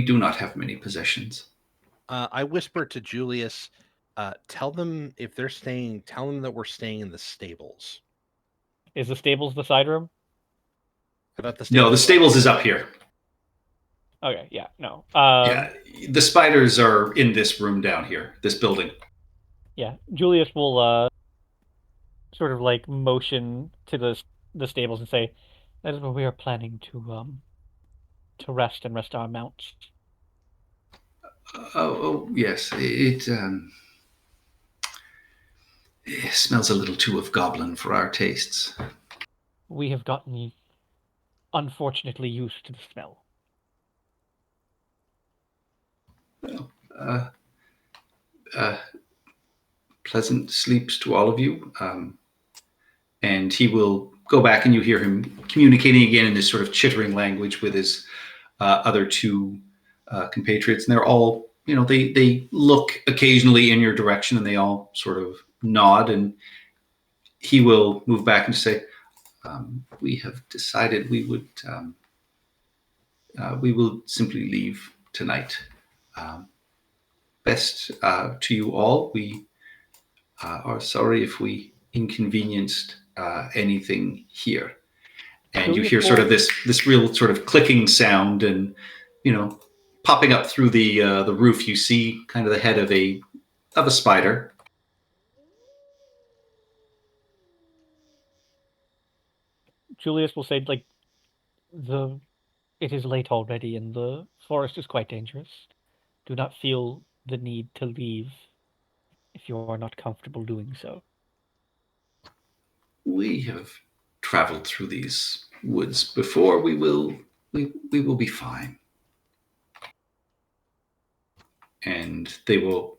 do not have many possessions. I whisper to Julius, tell them if they're staying, tell them that we're staying in the stables. Is the stables the side room? I thought the No, the stables is up here. Okay, yeah, no. Yeah, the spiders are in this room down here, this building. Yeah, Julius will sort of like motion to the stables and say, "That is where we are planning to rest and rest our mounts." Oh yes, it smells a little too of goblin for our tastes. We have gotten unfortunately used to the smell. Well, pleasant sleeps to all of you. And he will go back, and you hear him communicating again in this sort of chittering language with his other 2 compatriots. And they're all, they look occasionally in your direction, and they all sort of nod. And he will move back and say, we have decided we will simply leave tonight. Best to you all. We are sorry if we inconvenienced anything here. And you hear sort of this real sort of clicking sound, and popping up through the roof, you see kind of the head of a spider. Julius will say, like, it is late already, and the forest is quite dangerous. Do not feel the need to leave if you are not comfortable doing so. We have traveled through these woods before. We will be fine. and they will,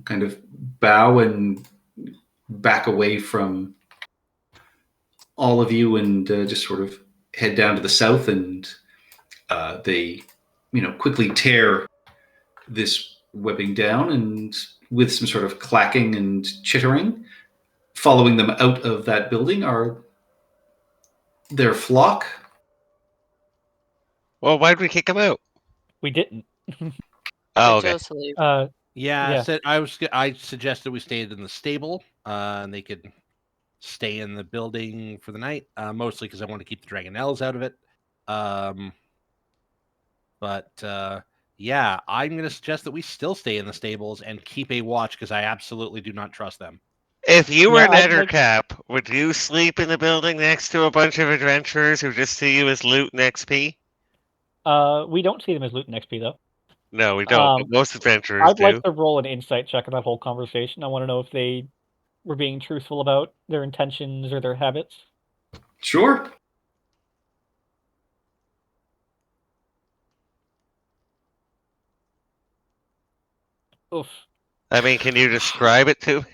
kind of bow and back away from all of you and just sort of head down to the south, and they, quickly tear this webbing down, and with some sort of clacking and chittering, following them out of that building are their flock. Well, why'd we kick him out? We didn't. Oh, They okay. chose to leave. Yeah, Yeah. I suggested we stayed in the stable, and they could stay in the building for the night. Mostly because I want to keep the Dragonelles out of it. But yeah, I'm going to suggest that we still stay in the stables and keep a watch because I absolutely do not trust them. If you were Yeah, I'd like- Nethercap, would you sleep in the building next to a bunch of adventurers who just see you as loot and XP? We don't see them as loot and XP though. No, we don't. But most adventurers I'd do. like to roll an insight check on that whole conversation. I want to know if they were being truthful about their intentions or their habits. Sure. Oof. I mean, can you describe it to?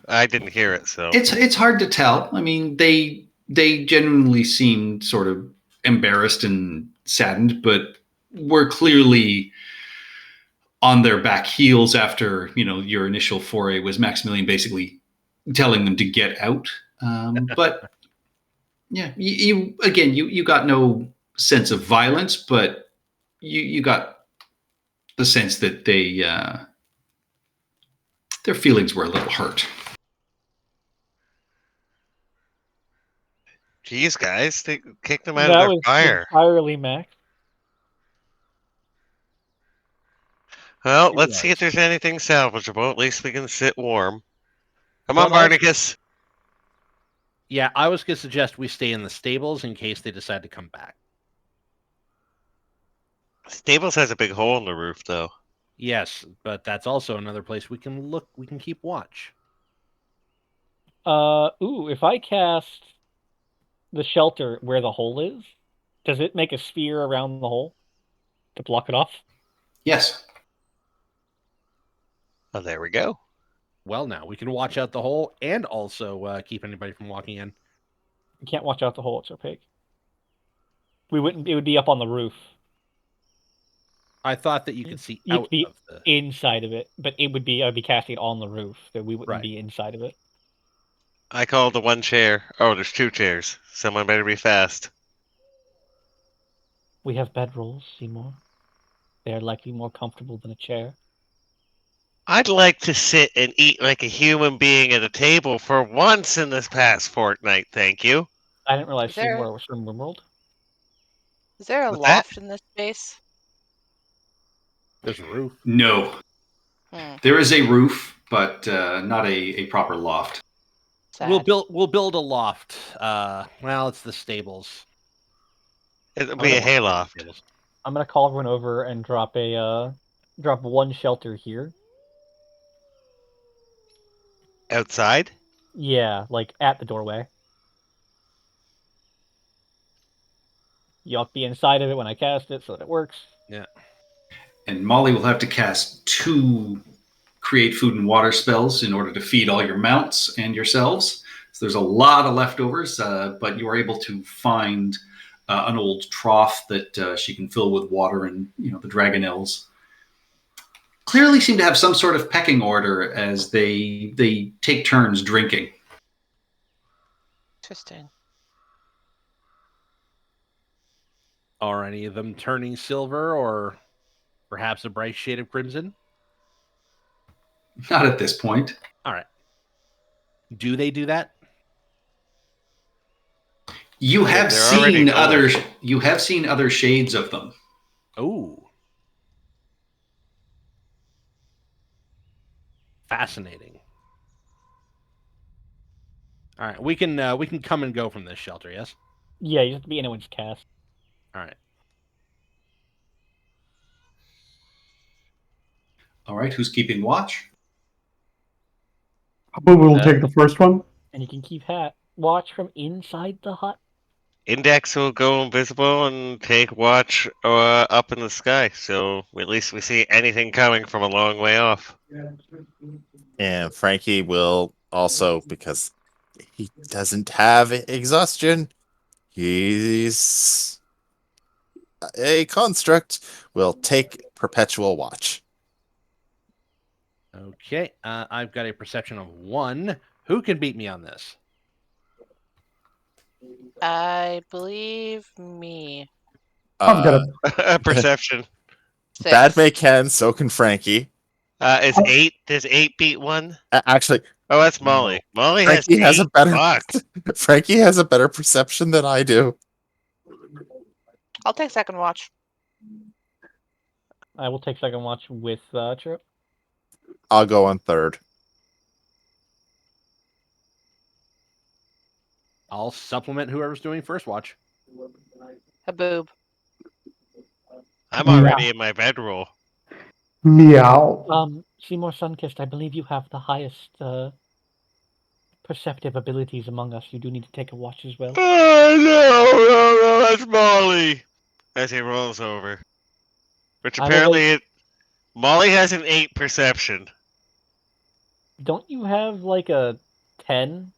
I didn't hear it, so It's hard to tell. I mean, they genuinely seemed sort of embarrassed and saddened, but were clearly on their back heels after, your initial foray was Maximilian basically telling them to get out. But yeah, you got no sense of violence, but you got the sense that their feelings were a little hurt. Jeez, guys, they kicked them out That of their was fire. entirely Max. Well, It let's see if was. there's anything salvageable. At least we can sit warm. Come Well, on, Barnacus. Yeah, I was going to suggest we stay in the stables in case they decide to come back. Stables has a big hole in the roof, though. Yes, but that's also another place we can look. We can keep watch. If I cast the shelter where the hole is, does it make a sphere around the hole to block it off? Yes. Oh, there we go. Well, now we can watch out the hole and also keep anybody from walking in. You can't watch out the hole; it's opaque. We wouldn't. It would be up on the roof, I thought that you could see You out could be of the. inside of it, but it would be. I'd be casting it on the roof, so we wouldn't Right. be inside of it. I called the one chair. Oh, there's two chairs. Someone better be fast. We have bedrolls, Seymour. They are likely more comfortable than a chair. I'd like to sit and eat like a human being at a table for once in this past fortnight, thank you. I didn't realize Is there- Seymour was from Rimworld. Is there a What's that? loft in this space? There's a roof. No. Hmm. There is a roof, but not a proper loft. Sad. We'll build a loft. Well, it's the stables. It'll I'm be gonna a walk around the hayloft. stables. I'm gonna call everyone over and drop one shelter here. Outside? Yeah, like at the doorway. Y'all be inside of it when I cast it so that it works. And Molly will have to cast 2 create food and water spells in order to feed all your mounts and yourselves. So there's a lot of leftovers, but you are able to find an old trough that she can fill with water, and the Dragonelles clearly seem to have some sort of pecking order as they take turns drinking. Interesting. Are any of them turning silver or perhaps a bright shade of crimson? Not at this point. All right. Do they do that? You have They're already seen other shades of them. Oh. Fascinating. All right, we can come and go from this shelter, yes? Yeah, you have to be anyone's cast. All right. All right, who's keeping watch? Habu will take the first one. And you can keep watch from inside the hut. Index will go invisible and take watch up in the sky, so at least we see anything coming from a long way off. And Frankie will also, because he doesn't have exhaustion, he's a construct, will take perpetual watch. Okay, I've got a perception of 1. Who can beat me on this? I believe me. I've got Uh, Perception. 6. Bad May can, so can Frankie. Is 8? Does 8 beat 1? Actually, Oh, that's Molly. Molly Frankie has a 8. better Fuck. Frankie has a better perception than I do. I'll take second watch. I will take second watch with Chirp. I'll go on third. I'll supplement whoever's doing first watch. Haboob. I'm already in my bedroll. meow. Seymour Sunkist, I believe you have the highest perceptive abilities among us. You do need to take a watch as well. Oh, no, that's Molly. As he rolls over. Which I will apparently Molly has an 8 perception. Don't you have like a 10?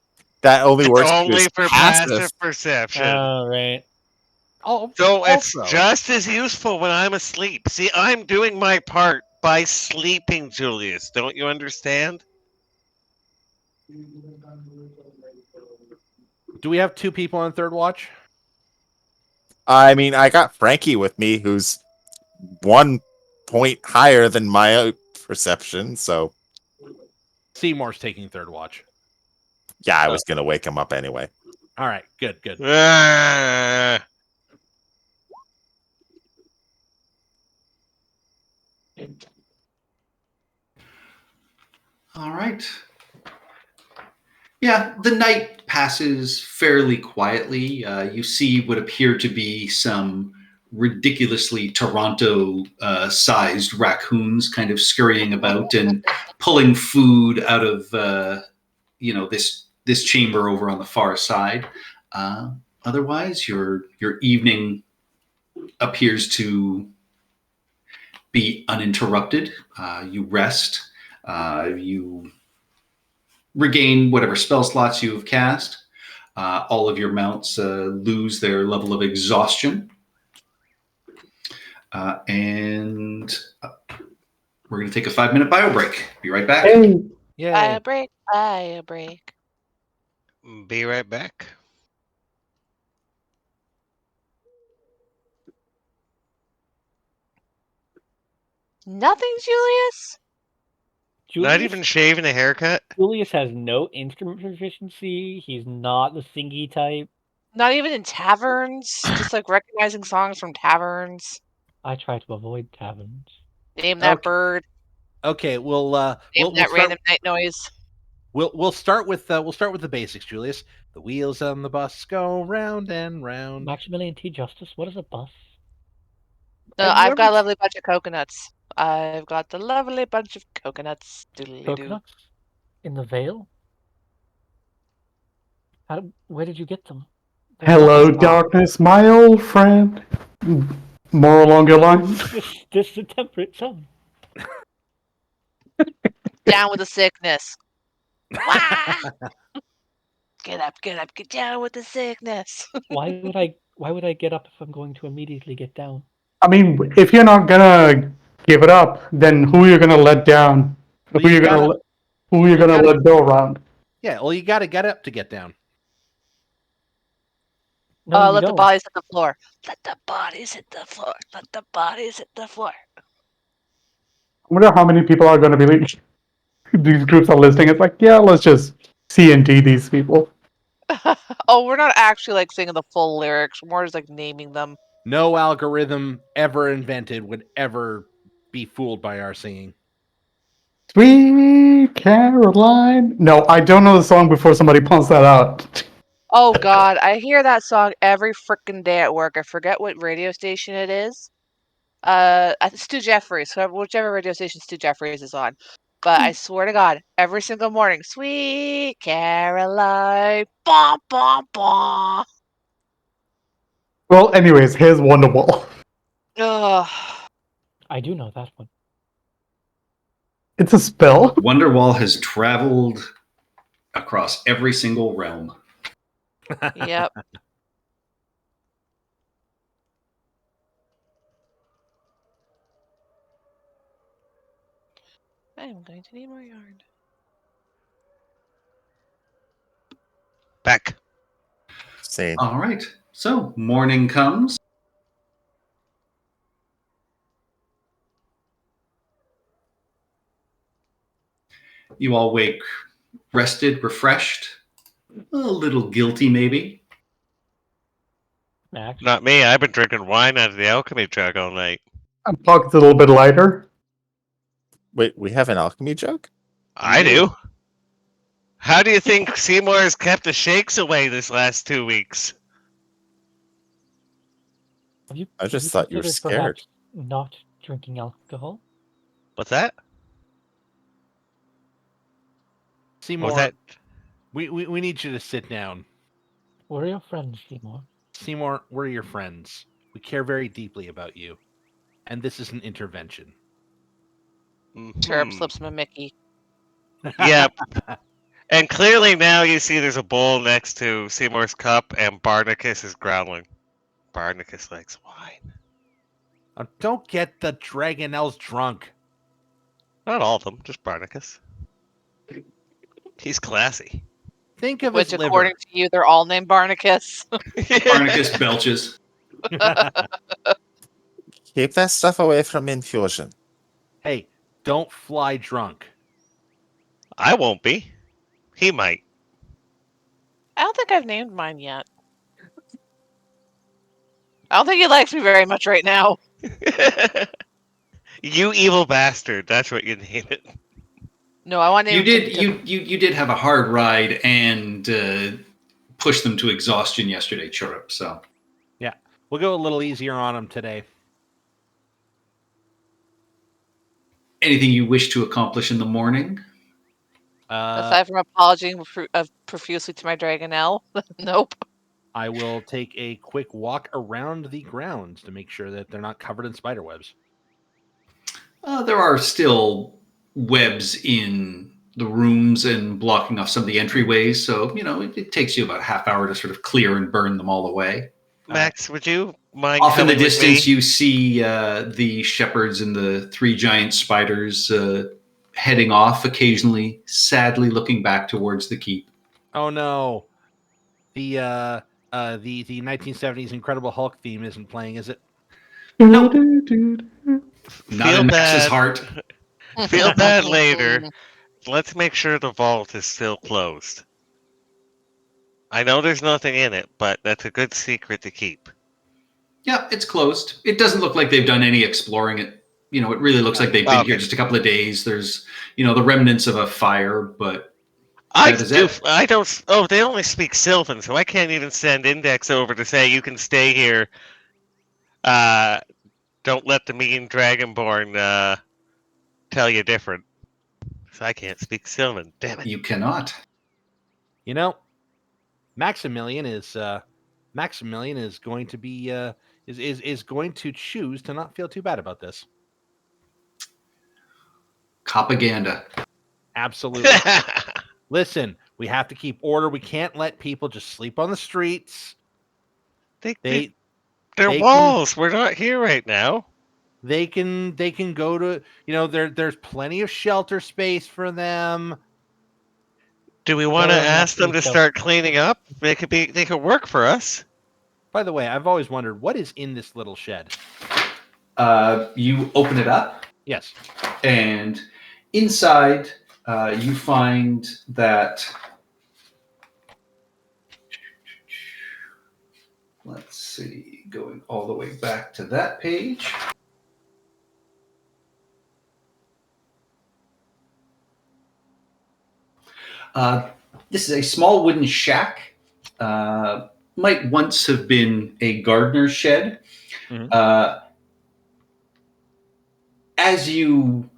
That only It's works only because for passive perception. Oh, right. Oh, So it's also- just as useful when I'm asleep. See, I'm doing my part by sleeping, Julius. Don't you understand? Do we have 2 people on third watch? I mean, I got Frankie with me, who's 1 point higher than my perception, so Seymour's taking third watch. yeah, I was gonna wake him up anyway. All right, good. Ah. All right. Yeah, the night passes fairly quietly. You see what appear to be some ridiculously Toronto-sized raccoons kind of scurrying about and pulling food out of this chamber over on the far side. Otherwise, your evening appears to be uninterrupted. You rest. You regain whatever spell slots you have cast. All of your mounts lose their level of exhaustion. And we're going to take a 5-minute bio break. Be right back. Hey, Yeah. Buy a break. Buy a break. Be right back. Nothing, Julius? Not even shaving a haircut? Julius has no instrument proficiency. He's not the thingy type. Not even in taverns? Just like recognizing songs from taverns. I try to avoid taverns. Name that Okay. bird. Okay, we'll Name that random night noise. We'll start with the basics, Julius. The wheels on the bus go round and round. Maximilian T. Justice, what is a bus? No, Have you I've got a ever- lovely bunch of coconuts. I've got the lovely bunch of coconuts. Doodly-doo. Coconuts? In the Vale? Where did you get them? They're hello, not- darkness, my old friend. More along your lines. This is the temperate sun. Down with the sickness. Wah! Get up, get down with the sickness. Why would I get up if I'm going to immediately get down? I mean, if you're not gonna give it up, then who are you gonna let down? Well, who you you gonna gotta- let, who are you gonna gotta- let go around? Yeah, well, you got to get up to get down. No, you Let the don't. bodies hit the floor. Let the bodies hit the floor. Let the bodies hit the floor. I wonder how many people are gonna be like, these groups are listening. It's like, yeah, let's just CNT these people. Oh, we're not actually like singing the full lyrics. We're more just like naming them. No algorithm ever invented would ever be fooled by our singing. Sweet Caroline. No, I don't know the song before somebody pumps that out. Oh God, I hear that song every freaking day at work. I forget what radio station it is. Stu Jeffries, whichever radio station Stu Jeffries is on. But I swear to God, every single morning, Sweet Caroline, bah bah bah. Well, anyways, here's Wonderwall. Ugh. I do know that one. It's a spell. Wonderwall has traveled across every single realm. Yep. I'm going to need more yarn. Back. Same. All right. So morning comes. You all wake rested, refreshed, a little guilty maybe. Max. Not me. I've been drinking wine out of the alchemy jug all night. Pocket's a little bit lighter. Wait, we have an alchemy joke? I do. How do you think Seymour has kept the shakes away this last 2 weeks? Have you, I have just thought you were considered scared. perhaps not drinking alcohol? What's that? Seymour, What's that? we need you to sit down. We're your friends, Seymour. Seymour, we're your friends. We care very deeply about you. And this is an intervention. Chirp Mhm. slips him a Mickey. Yep. And clearly now you see there's a bowl next to Seymour's cup, and Barnacus is growling. Barnacus likes wine. Don't get the Dragonels drunk. Not all of them, just Barnacus. He's classy. Think of Which, his liver. according to you, they're all named Barnacus. Barnacus belches. Keep that stuff away from infusion. Hey, don't fly drunk. I won't be. He might. I don't think I've named mine yet. I don't think he likes me very much right now. You evil bastard. That's what you name it. No, I want to name You him did you did have a hard ride and push them to exhaustion yesterday, Chirrup. So We'll go a little easier on him today. anything you wish to accomplish in the morning? aside from apologizing profusely to my Dragonelle. Nope. I will take a quick walk around the grounds to make sure that they're not covered in spider webs. There are still webs in the rooms and blocking off some of the entryways, so it takes you about a half hour to sort of clear and burn them all away. Max, would you mind Off in the coming with distance, me? you see the shepherds and the three giant spiders heading off, occasionally sadly looking back towards the keep. Oh no. The 1970s Incredible Hulk theme isn't playing, is it? No. Not Feel in Max's bad. heart. Feel bad later. Let's make sure the vault is still closed. I know there's nothing in it, but that's a good secret to keep. Yeah, it's closed. It doesn't look like they've done any exploring it. It really looks like they've been here Okay. just a couple of days. There's, the remnants of a fire, but I That is do. it. I don't. Oh, they only speak Sylvan, so I can't even send Index over to say you can stay here. Don't let the mean Dragonborn tell you different. So I can't speak Sylvan. Damn it. you cannot. Maximilian is going to be is going to choose to not feel too bad about this. Propaganda. Absolutely. Listen, we have to keep order. We can't let people just sleep on the streets. They're They can- walls. We're not here right now. they can go to there's plenty of shelter space for them. Do we want to Well, ask them to naturally so. start cleaning up? They could work for us. By the way, I've always wondered what is in this little shed. You open it up, Yes. and inside you find that. Let's see, going all the way back to that page. This is a small wooden shack. Might once have been a gardener's shed. Mhm. As you,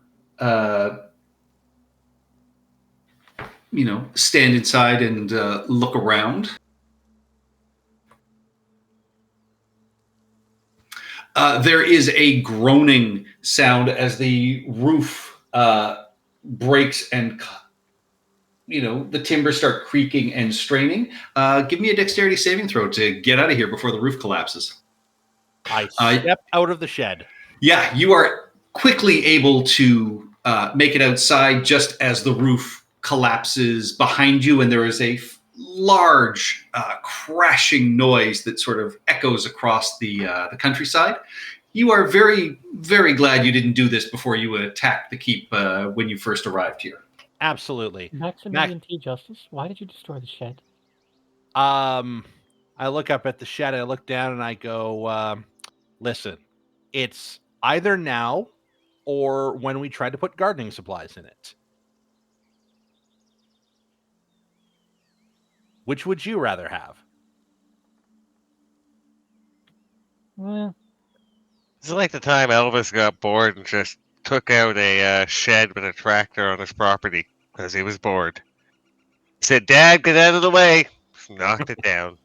stand inside and look around, There is a groaning sound as the roof breaks and the timbers start creaking and straining. Give me a dexterity saving throw to get out of here before the roof collapses. I step out of the shed. Yeah, you are quickly able to make it outside just as the roof collapses behind you, and there is a large crashing noise that sort of echoes across the countryside. You are very, very glad you didn't do this before you attacked the keep when you first arrived here. Absolutely. Maximilian T. Justice, why did you destroy the shed? I look up at the shed, I look down, and I go, listen, it's either now or when we tried to put gardening supplies in it. Which would you rather have? Well, It's like the time Elvis got bored and just took out a shed with a tractor on his property because he was bored. He said, "Dad, get out of the way." Just knocked it down.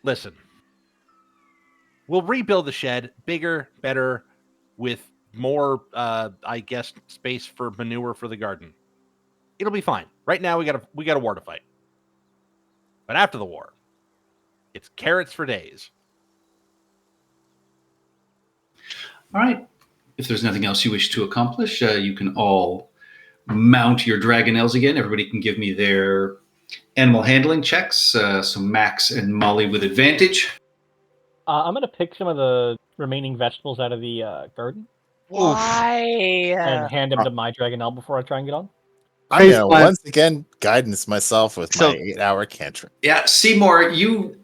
Listen, we'll rebuild the shed, bigger, better, with more, I guess, space for manure for the garden. It'll be fine. Right now, we got a war to fight. But after the war, it's carrots for days. All right. If there's nothing else you wish to accomplish, you can all mount your dragonels again. Everybody can give me their animal handling checks. So Max and Molly with advantage. I'm going to pick some of the remaining vegetables out of the garden Why? and hand them to my Dragonel before I try and get on. I'm gonna Baseline. once again guidance myself with So- my 8-hour cantrip. Yeah, Seymour, you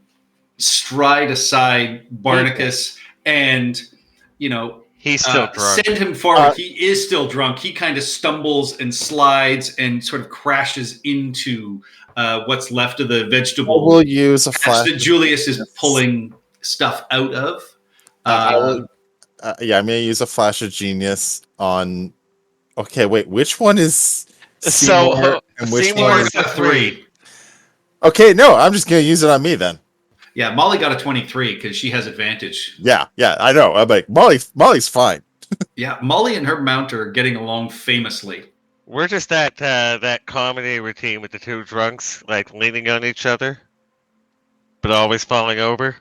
stride aside Barnacus and, He's still drunk. send him forward. He is still drunk. He kind of stumbles and slides and sort of crashes into what's left of the vegetable We'll use a patch flash. that Julius is pulling stuff out of. I will- yeah, I'm gonna use a flash of genius on. Okay, wait. Which one is Seymour So and which Seymour one Seymour's is? a 3. Okay, no, I'm just gonna use it on me then. Yeah, Molly got a 23 because she has advantage. Yeah, I know. I'm like Molly's fine. Yeah, Molly and her mount are getting along famously. We're just that comedy routine with the two drunks, like leaning on each other, but always falling over.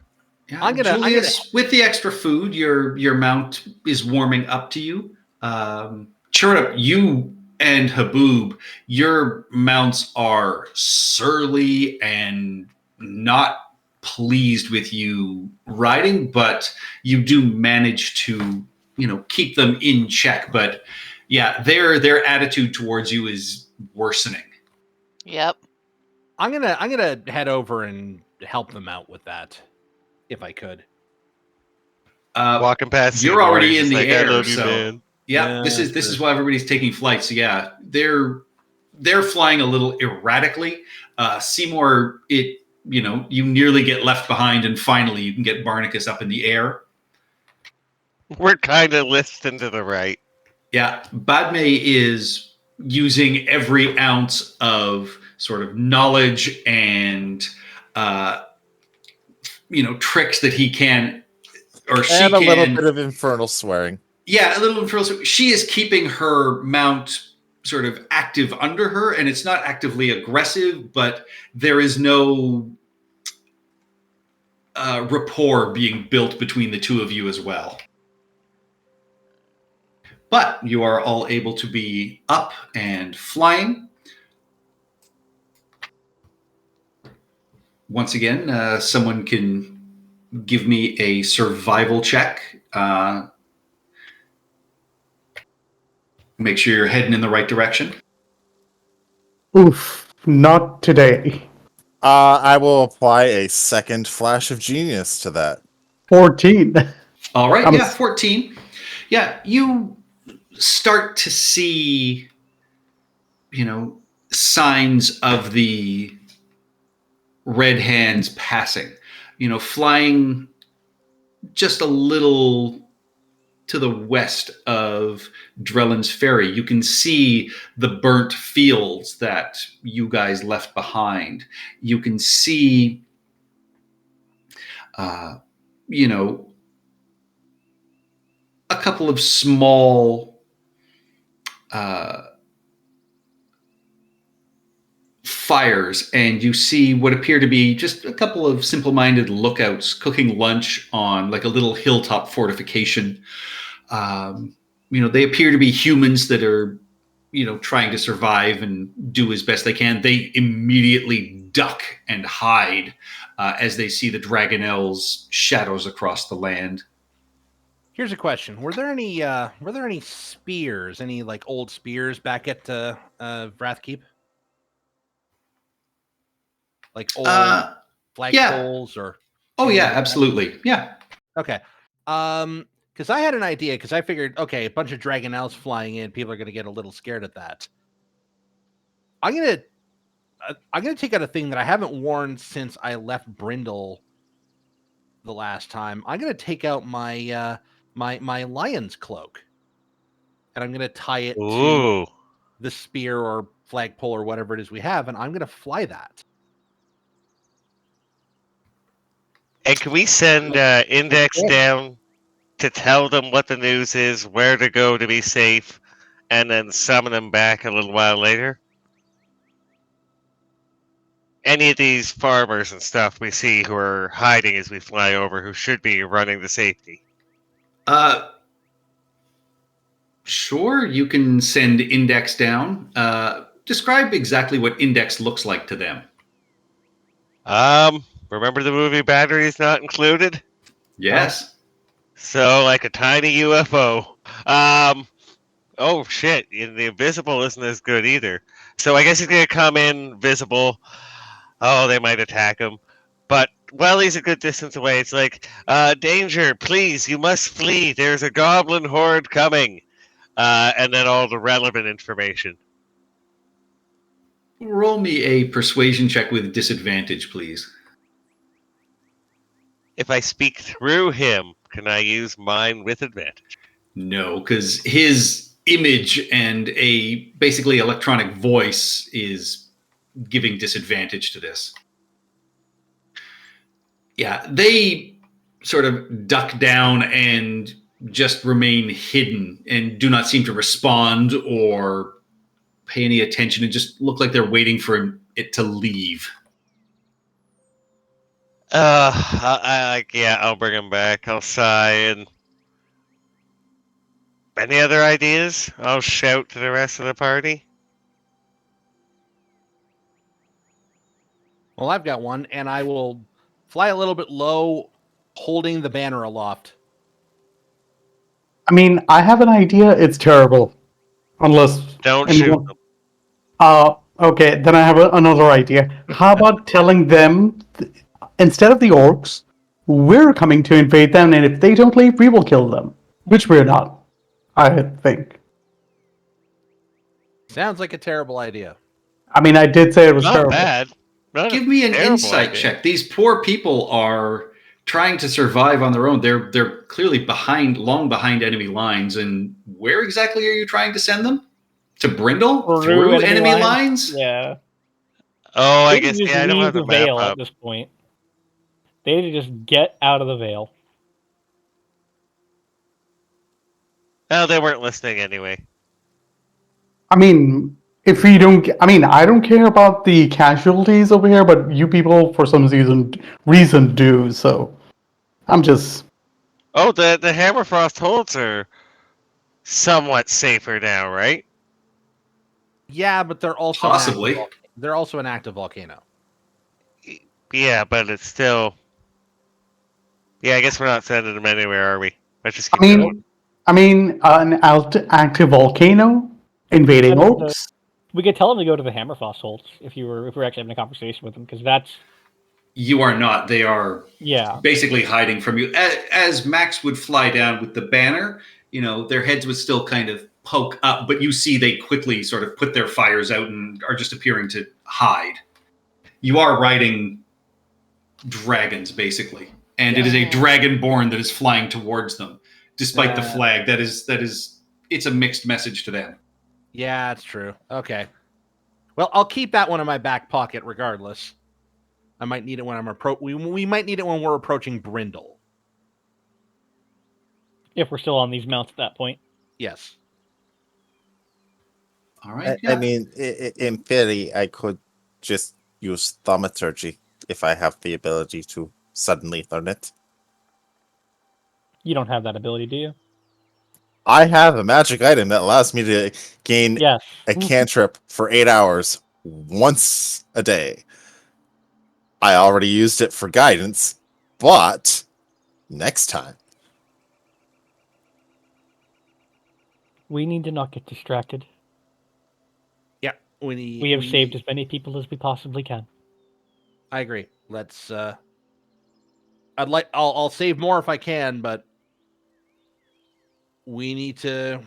Yeah, I'm gonna- Julius, with the extra food, your mount is warming up to you. Chirrup, you and Haboob, your mounts are surly and not pleased with you riding, but you do manage to, keep them in check. But yeah, their attitude towards you is worsening. Yep. I'm gonna head over and help them out with that, if I could. Walking past, you're Seymour, already he's in the like, air, I love you, so- man. Yeah, Yeah, this is sure. why everybody's taking flight. So yeah, they're flying a little erratically. Seymour, you nearly get left behind, and finally you can get Barnacus up in the air. We're kind of listing to the right. Yeah, Badme is using every ounce of sort of knowledge and tricks that he can, or she And a can. little bit of infernal swearing. Yeah, a little infernal. She is keeping her mount sort of active under her, and it's not actively aggressive, but there is no rapport being built between the two of you as well. But you are all able to be up and flying. Once again, someone can give me a survival check. Make sure you're heading in the right direction. Oof, not today. I will apply a second flash of genius to that. 14. All right, I'm- yeah, 14. Yeah, you start to see, signs of the red hands passing, flying just a little to the west of Drellin's Ferry. You can see the burnt fields that you guys left behind. You can see you know, a couple of small fires, and you see what appear to be just a couple of simple-minded lookouts cooking lunch on like a little hilltop fortification. They appear to be humans that are, trying to survive and do as best they can. They immediately duck and hide as they see the Dragonel's shadows across the land. Here's a question: Were there any spears, any like old spears back at Wrathkeep? Like old flagpoles or? Oh yeah, absolutely. Yeah. Okay. Because I had an idea. Because I figured, okay, a bunch of Dragonels flying in, people are going to get a little scared at that. I'm gonna take out a thing that I haven't worn since I left Brindle the last time. I'm gonna take out my my lion's cloak, and I'm gonna tie it to the spear or flagpole or whatever it is we have, and I'm gonna fly that. And can we send Index down to tell them what the news is, where to go to be safe, and then summon them back a little while later? Any of these farmers and stuff we see who are hiding as we fly over, who should be running to safety? Sure, you can send Index down. Describe exactly what Index looks like to them. Remember the movie Batteries Not Included? Yes. So, like a tiny UFO. Oh shit, the invisible isn't as good either. So I guess he's gonna come in visible. Oh, they might attack him. But while he's a good distance away, it's like, danger, please, you must flee. There's a goblin horde coming. And then all the relevant information. Roll me a persuasion check with disadvantage, please. If I speak through him, can I use mine with advantage? No, because his image and a basically electronic voice is giving disadvantage to this. Yeah, they sort of duck down and just remain hidden and do not seem to respond or pay any attention and just look like they're waiting for it to leave. I'll bring him back. I'll sigh. And any other ideas? I'll shout to the rest of the party. Well, I've got one, and I will fly a little bit low, holding the banner aloft. I mean, I have an idea. It's terrible. Unless Don't shoot them. Okay, then I have another idea. How about telling them, instead of the orcs, we're coming to invade them, and if they don't leave, we will kill them. Which we're not, I think. Sounds like a terrible idea. I mean, I did say it was Not terrible. bad. Give me an insight check. These poor people are trying to survive on their own. They're clearly long behind enemy lines. And where exactly are you trying to send them? To Brindle? Through enemy lines? Yeah. Oh, I They guess, just I don't leave have the the map veil up. at this point. They need to just get out of the veil. Oh, they weren't listening anyway. I mean, if we don't, I don't care about the casualties over here, but you people, for some reason do. So, I'm just. Oh, the Hammerfrost holds are somewhat safer now, right? Yeah, but they're also Possibly. They're also an active volcano. Yeah, but it's still. Yeah, I guess we're not sending them anywhere, are we? Let's just keep going. An active volcano invading orcs. We could tell them to go to the Hammerfrost holds if we're actually having a conversation with them, because that's. You are not. They are basically hiding from you. As Max would fly down with the banner, their heads would still kind of poke up, but you see they quickly sort of put their fires out and are just appearing to hide. You are riding dragons, basically. And it is a dragonborn that is flying towards them, despite the flag. That is, it's a mixed message to them. Yeah, that's true. Okay. Well, I'll keep that one in my back pocket regardless. I might need it when we might need it when we're approaching Brindle. If we're still on these mounts at that point. Yes. All right. I mean, in theory, I could just use thaumaturgy if I have the ability to suddenly learn it. You don't have that ability, do you? I have a magic item that allows me to gain Yes. a cantrip for 8 hours once a day. I already used it for guidance, but next time. We need to not get distracted. Yeah. We have saved as many people as we possibly can. I agree. Let's. I'll save more if I can, but we need to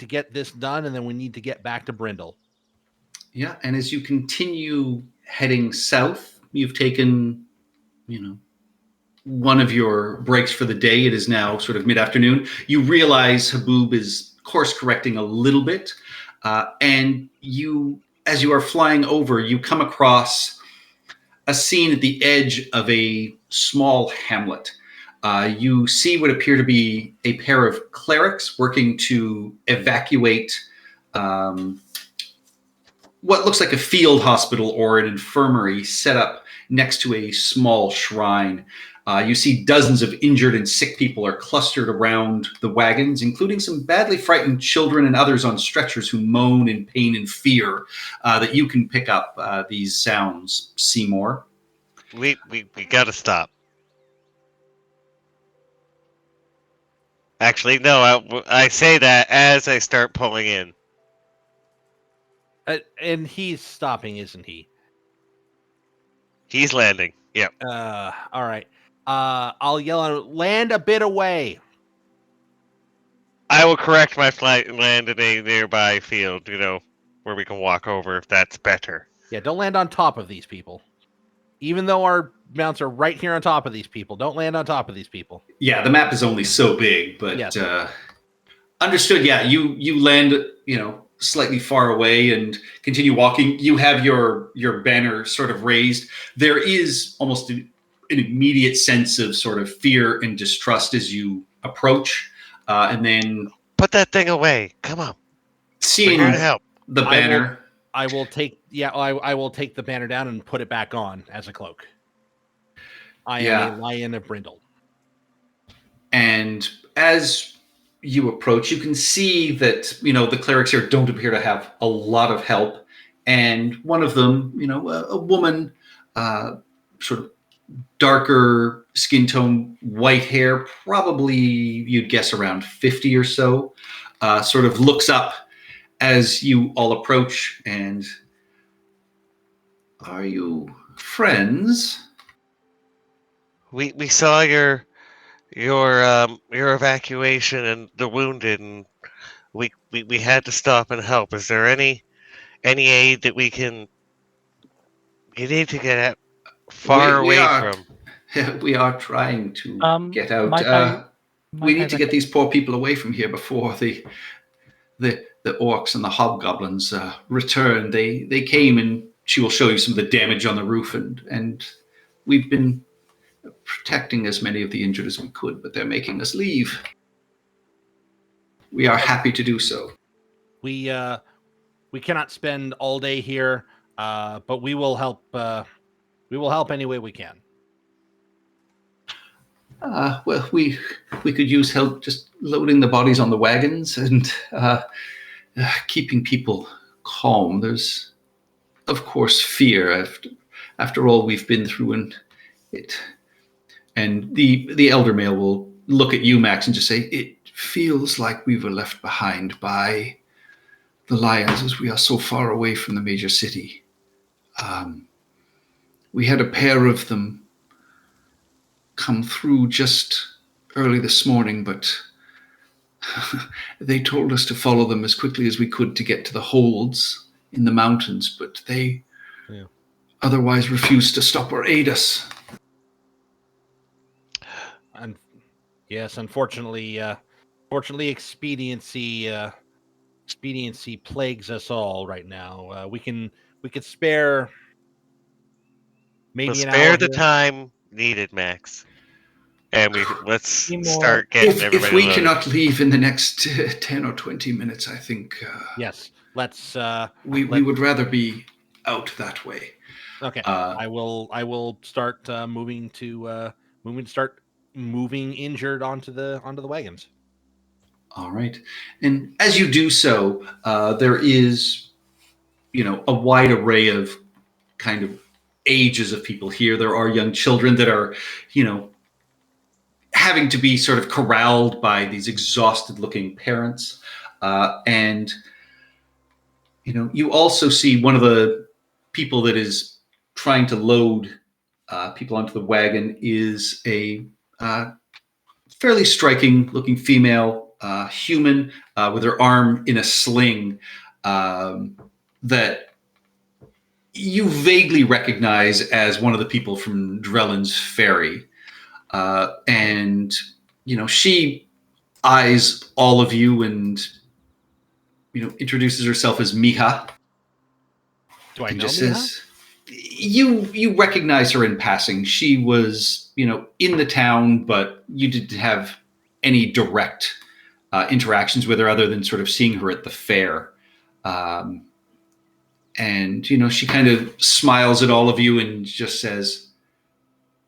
get this done, and then we need to get back to Brindle. Yeah, and as you continue heading south, you've taken, one of your breaks for the day. It is now sort of mid-afternoon. You realize Haboob is course correcting a little bit, and as you are flying over, you come across a scene at the edge of a small hamlet. You see what appear to be a pair of clerics working to evacuate what looks like a field hospital or an infirmary set up next to a small shrine. You see dozens of injured and sick people are clustered around the wagons, including some badly frightened children and others on stretchers who moan in pain and fear. That you can pick up these sounds, Seymour. We gotta stop. Actually, no. I say that as I start pulling in. And he's stopping, isn't he? He's landing. Yep. All right. I'll yell out, "Land a bit away." I will correct my flight and land in a nearby field, where we can walk over if that's better. Yeah, don't land on top of these people. Even though our mounts are right here on top of these people, don't land on top of these people. Yeah, the map is only so big, but Yes. Understood. Yeah, you land, slightly far away and continue walking. You have your banner sort of raised. There is almost an immediate sense of sort of fear and distrust as you approach, and then Put that thing away. Come on. seeing We're here to help. the banner. I will take the banner down and put it back on as a cloak. I am a Lion of Brindle. And as you approach, you can see that, the clerics here don't appear to have a lot of help. And one of them, a woman, sort of darker skin tone, white hair, probably you'd guess around 50 or so, sort of looks up as you all approach and, "Are you friends?" We saw your evacuation and the wounded, and we had to stop and help. Is there any aid that we can? You need to get far We away are- from. We are trying to get out. We need to get these poor people away from here before the orcs and the hobgoblins return. They came, and she will show you some of the damage on the roof, and we've been protecting as many of the injured as we could, but they're making us leave. We are happy to do so. We cannot spend all day here, but we will help. We will help any way we can. Well, we could use help just loading the bodies on the wagons and keeping people calm. There's, of course, fear after all we've been through, and the elder male will look at you, Max, and just say, "It feels like we were left behind by the lions as we are so far away from the major city. We had a pair of them come through just early this morning, but they told us to follow them as quickly as we could to get to the holds in the mountains, but they otherwise refused to stop or aid us." And yes, unfortunately, expediency plagues us all right now. We could spare maybe We'll an spare hour the here. time needed, Max. And let's Be more- start getting everybody If we loaded. cannot leave in the next 10 or 20 minutes, I think Yes, let's. we let- would rather be out that way. Okay, Uh, I will start moving injured onto the wagons. All right. And as you do so, there is, a wide array of kind of ages of people here. There are young children that are, having to be sort of corralled by these exhausted looking parents. And, you also see one of the people that is trying to load people onto the wagon is a fairly striking looking female human with her arm in a sling that you vaguely recognize as one of the people from Drellin's Ferry. And, she eyes all of you and, introduces herself as Miha. Do I And know just Miha? says, you recognize her in passing. She was, in the town, but you didn't have any direct interactions with her other than sort of seeing her at the fair. And, she kind of smiles at all of you and just says,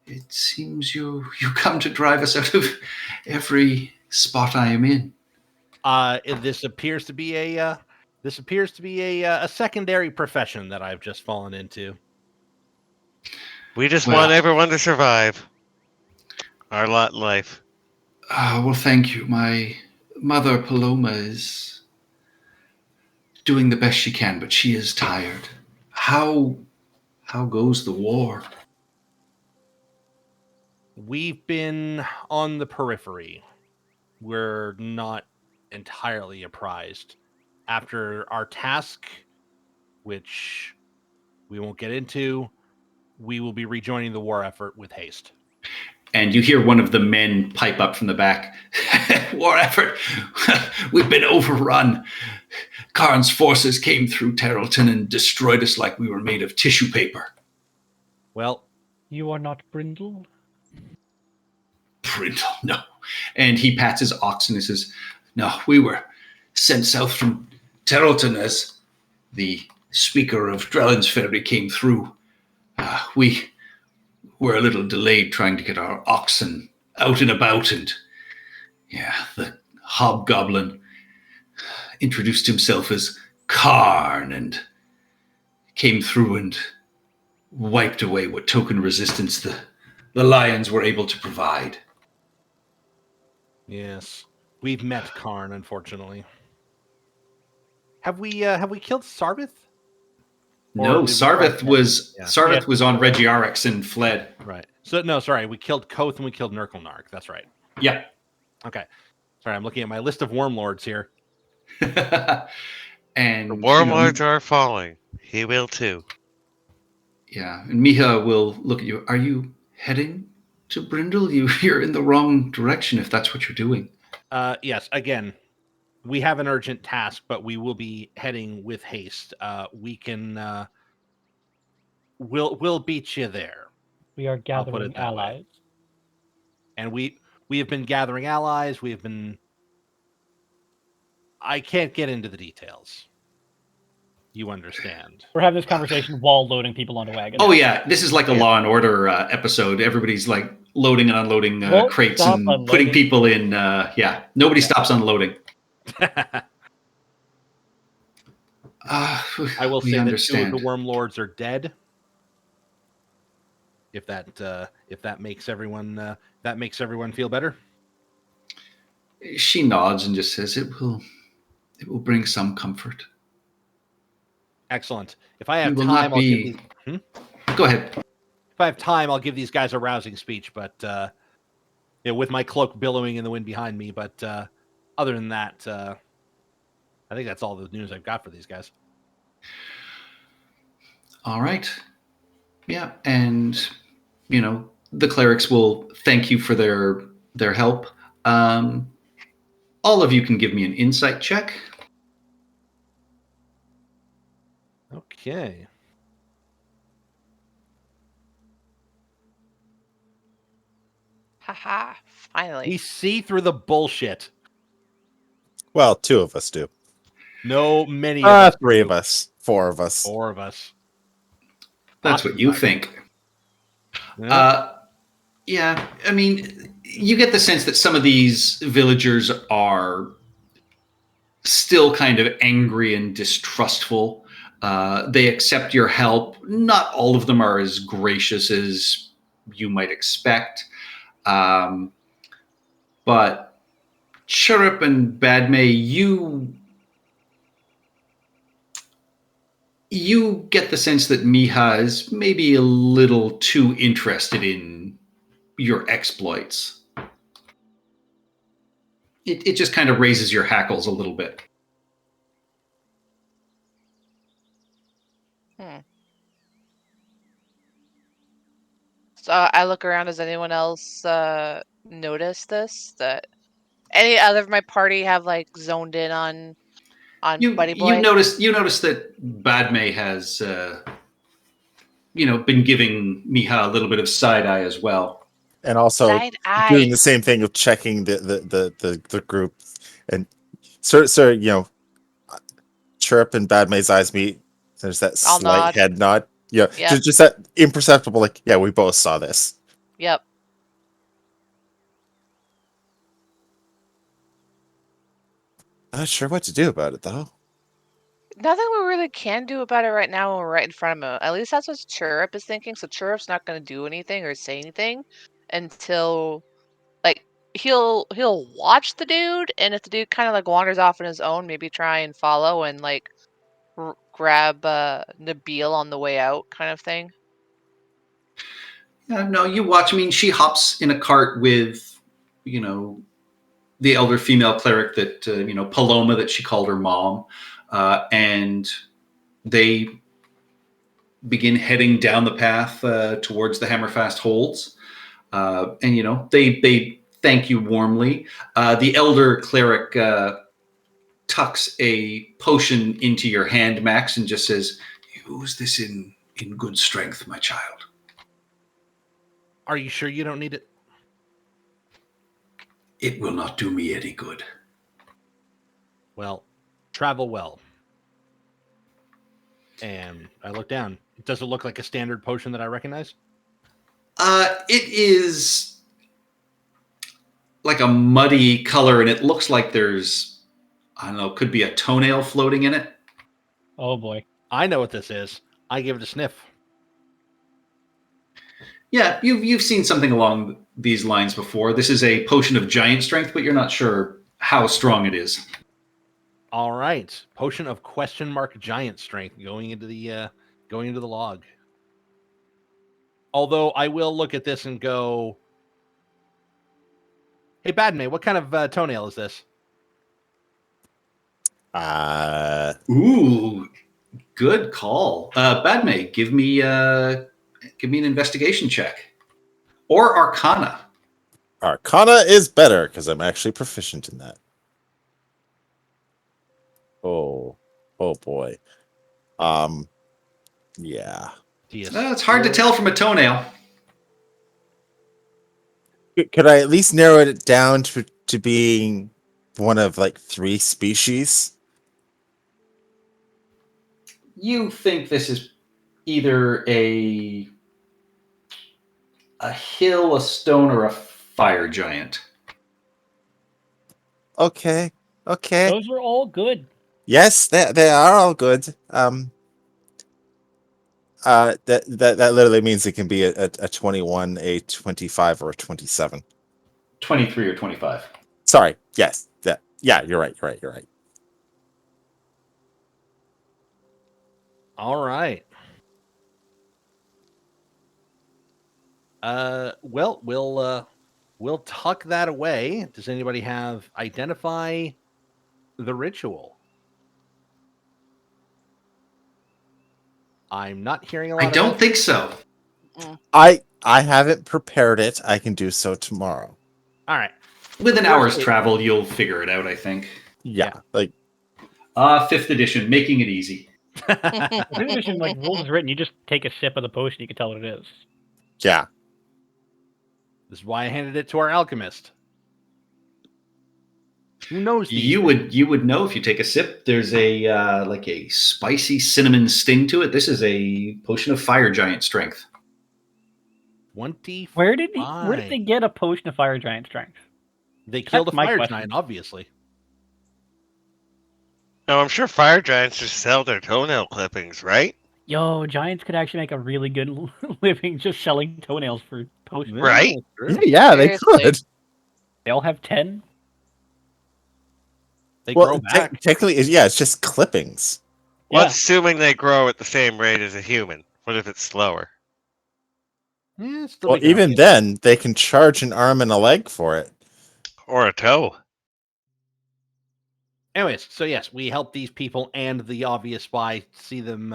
"It seems you come to drive us out of every spot I am in." This appears to be a secondary profession that I've just fallen into. We just Well- want everyone to survive. Our lot in life. Well, thank you. My mother, Paloma, is doing the best she can, but she is tired. How goes the war? We've been on the periphery. We're not entirely apprised. After our task, which we won't get into, we will be rejoining the war effort with haste. And you hear one of the men pipe up from the back. "War effort. We've been overrun. Karn's forces came through Terrelton and destroyed us like we were made of tissue paper." Well, You are not Brindle? Brindle, no. And he pats his oxen and says, "No, we were sent south from Terrelton as the speaker of Drellin's Ferry came through. We were a little delayed trying to get our oxen out and about, and the hobgoblin introduced himself as Karn and came through and wiped away what token resistance the lions were able to provide." yes, we've met Karn, unfortunately. Have we killed Sarvith? No, Or did we Sarvith try- was Yeah. Sarvith was on Regiarix and fled. Right. So no, sorry, we killed Koth and we killed Nurkelnark. That's right. Yeah. Okay. Sorry, I'm looking at my list of Wormlords here. And The Warlords are falling. He will too. yeah, and Miha will look at you. "Are you heading to Brindle? You're in the wrong direction if that's what you're doing." Yes, again, we have an urgent task, but we will be heading with haste. We can we'll beat you there. We are I'll put gathering it that way. allies. And we have been gathering allies. We have been I can't get into the details. You understand. We're having this conversation while loading people onto wagons. Oh yeah, this is like a Law and Order episode. Everybody's like loading and unloading Won't crates stop and unloading. putting people in. Nobody stops unloading. I will we say that two understand. of the Wormlords are dead. If that makes everyone feel better. She nods and just says, "It will bring some comfort." Excellent. If I have will time, not I'll be- give these, Go ahead. if I have time, I'll give these guys a rousing speech. But with my cloak billowing in the wind behind me. But other than that, I think that's all the news I've got for these guys. All right. Yeah, and the clerics will thank you for their help. All of you can give me an insight check. Okay. Haha, finally. We see through the bullshit. Well, 2 of us do. No, many of us. 3 do. of us. 4 of us. 4 of us. That's what you think. Yeah. Yeah, I mean, you get the sense that some of these villagers are still kind of angry and distrustful. They accept your help. Not all of them are as gracious as you might expect. But Chirrup and Badmay, you get the sense that Miha is maybe a little too interested in your exploits. It just kind of raises your hackles a little bit. So I look around. Does anyone else notice this? That any other of my party have like zoned in on Buddy Boy? You notice that Badmay has been giving Miha a little bit of side eye as well. And also Side eye. doing the same thing of checking the group. And so Chirp and Badmay's eyes meet. There's that I'll slight nod. head nod. Yeah, Yep. just that imperceptible, like, yeah, we both saw this. Yep. Not sure what to do about it, though. Nothing we really can do about it right now when we're right in front of him. At least that's what Chirrup is thinking. So Chirrup's not going to do anything or say anything until, like, he'll watch the dude, and if the dude kind of like wanders off on his own, maybe try and follow and like grab Nabil on the way out, kind of thing. No, you watch. I mean, she hops in a cart with, the elder female cleric that, Paloma, that she called her mom. And they begin heading down the path towards the Hammerfast Holds. And, they thank you warmly. The elder cleric tucks a potion into your hand, Max, and just says, "Use this in good strength, my child." Are you sure you don't need it? It will not do me any good. Well, travel well. And I look down. Does it look like a standard potion that I recognize? It is like a muddy color, and it looks like there's, I don't know, could be a toenail floating in it. Oh boy. I know what this is. I give it a sniff. Yeah, you've seen something along these lines before. This is a potion of giant strength, but you're not sure how strong it is. All right. Potion of giant strength going into the log. Although I will look at this and go, "Hey, Badmay, what kind of toenail is this?" Ooh, good call. Badmay, give me an investigation check. Or Arcana. Arcana is better because I'm actually proficient in that. Oh boy. Yeah. It's hard to tell from a toenail. Could I at least narrow it down to being one of like 3 species? You think this is either a hill, a stone, or a fire giant. Okay. Those are all good. Yes, they are all good. That literally means it can be a 21, a 25, or a 27. 23 or 25. Sorry. Yes. Yeah, you're right. All right. Well, we'll tuck that away. Does anybody have identify the ritual? I'm not hearing a lot. I don't think so. I haven't prepared it. I can do so tomorrow. All right. With an hour's travel, you'll figure it out, I think. Yeah. Like 5th edition, making it easy. Fifth edition, like rules is written, you just take a sip of the potion, you can tell what it is. Yeah. This is why I handed it to our alchemist. Who knows these You things? would know if you take a sip. There's a like a spicy cinnamon sting to it. This is a potion of fire giant strength. 25. Where did they get a potion of fire giant strength? They killed That's a my fire question. giant, obviously. No, I'm sure fire giants just sell their toenail clippings, right? Yo, giants could actually make a really good living just selling toenails for potions. Right? True. Yeah, they Seriously. could. They all have 10. They Well, grow back. technically, it's just clippings. Well, Yeah. assuming they grow at the same rate as a human. What if it's slower? Yeah, still Well, be even good. then, they can charge an arm and a leg for it. Or a toe? Anyways, so yes, we help these people and the obvious spy see them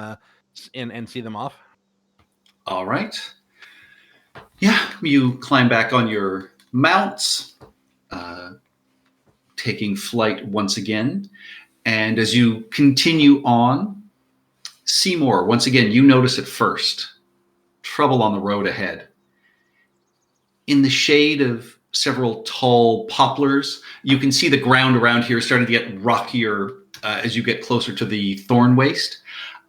and see them off. All right. Yeah, you climb back on your mounts, taking flight once again. And as you continue on, Seymour, once again, you notice it first. Trouble on the road ahead. In the shade of several tall poplars, you can see the ground around here starting to get rockier as you get closer to the thorn waste.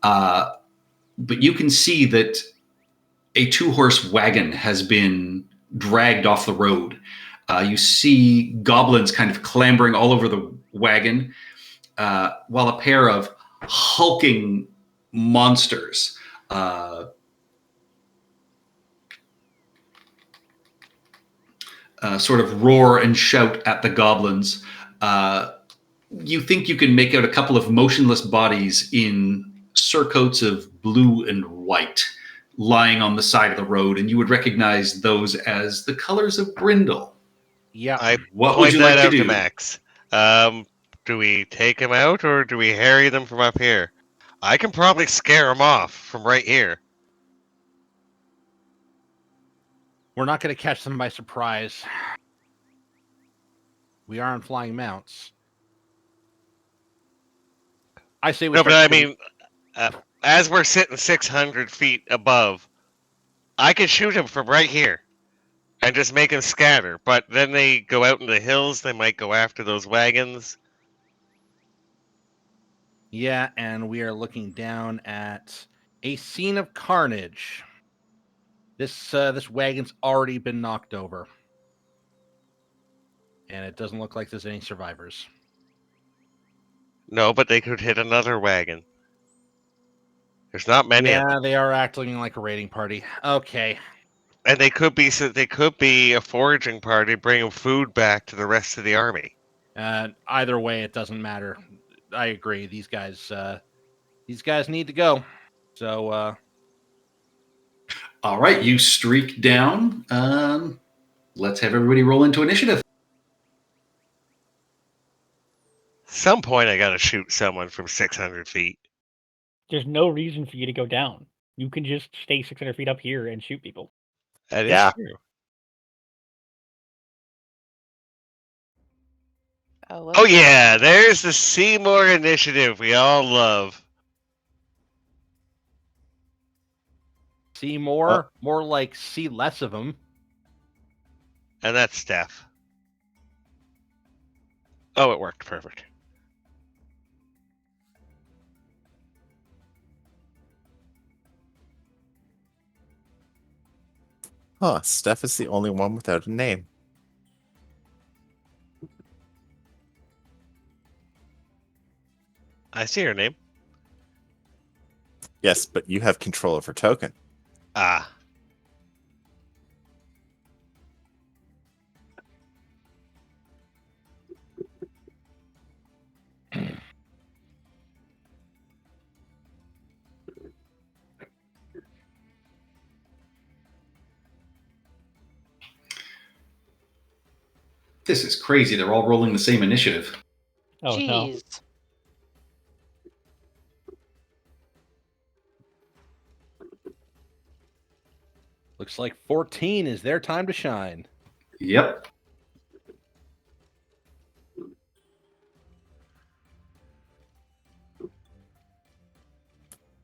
But you can see that a 2-horse wagon has been dragged off the road. You see goblins kind of clambering all over the wagon, while a pair of hulking monsters sort of roar and shout at the goblins. You think you can make out a couple of motionless bodies in surcoats of blue and white lying on the side of the road, and you would recognize those as the colors of Brindle. Yeah. I What would point you that like to out do? to Max. Do we take them out or do we harry them from up here? I can probably scare them off from right here. We're not going to catch them by surprise. We are on flying mounts. I say we No, start but I shooting- mean, as we're sitting 600 feet above, I can shoot them from right here and just make them scatter. But then they go out in the hills. They might go after those wagons. Yeah, and we are looking down at a scene of carnage. This wagon's already been knocked over. And it doesn't look like there's any survivors. No, but they could hit another wagon. There's not many of them. Yeah, they are acting like a raiding party. Okay. And they could be a foraging party bringing food back to the rest of the army. Either way, it doesn't matter. I agree. These guys need to go. So All right, you streak down. Let's have everybody roll into initiative. Some point I gotta shoot someone from 600 feet. There's no reason for you to go down. You can just stay 600 feet up here and shoot people. That is Yeah. true. Oh, Yeah, there's the Seymour initiative we all love. see more, more like see less of them. And that's Steph. Oh, it worked. Perfect. Huh, Steph is the only one without a name. I see her name. Yes, but you have control of her token. Ah. This is crazy. They're all rolling the same initiative. Oh no. jeez. Looks like 14 is their time to shine. Yep.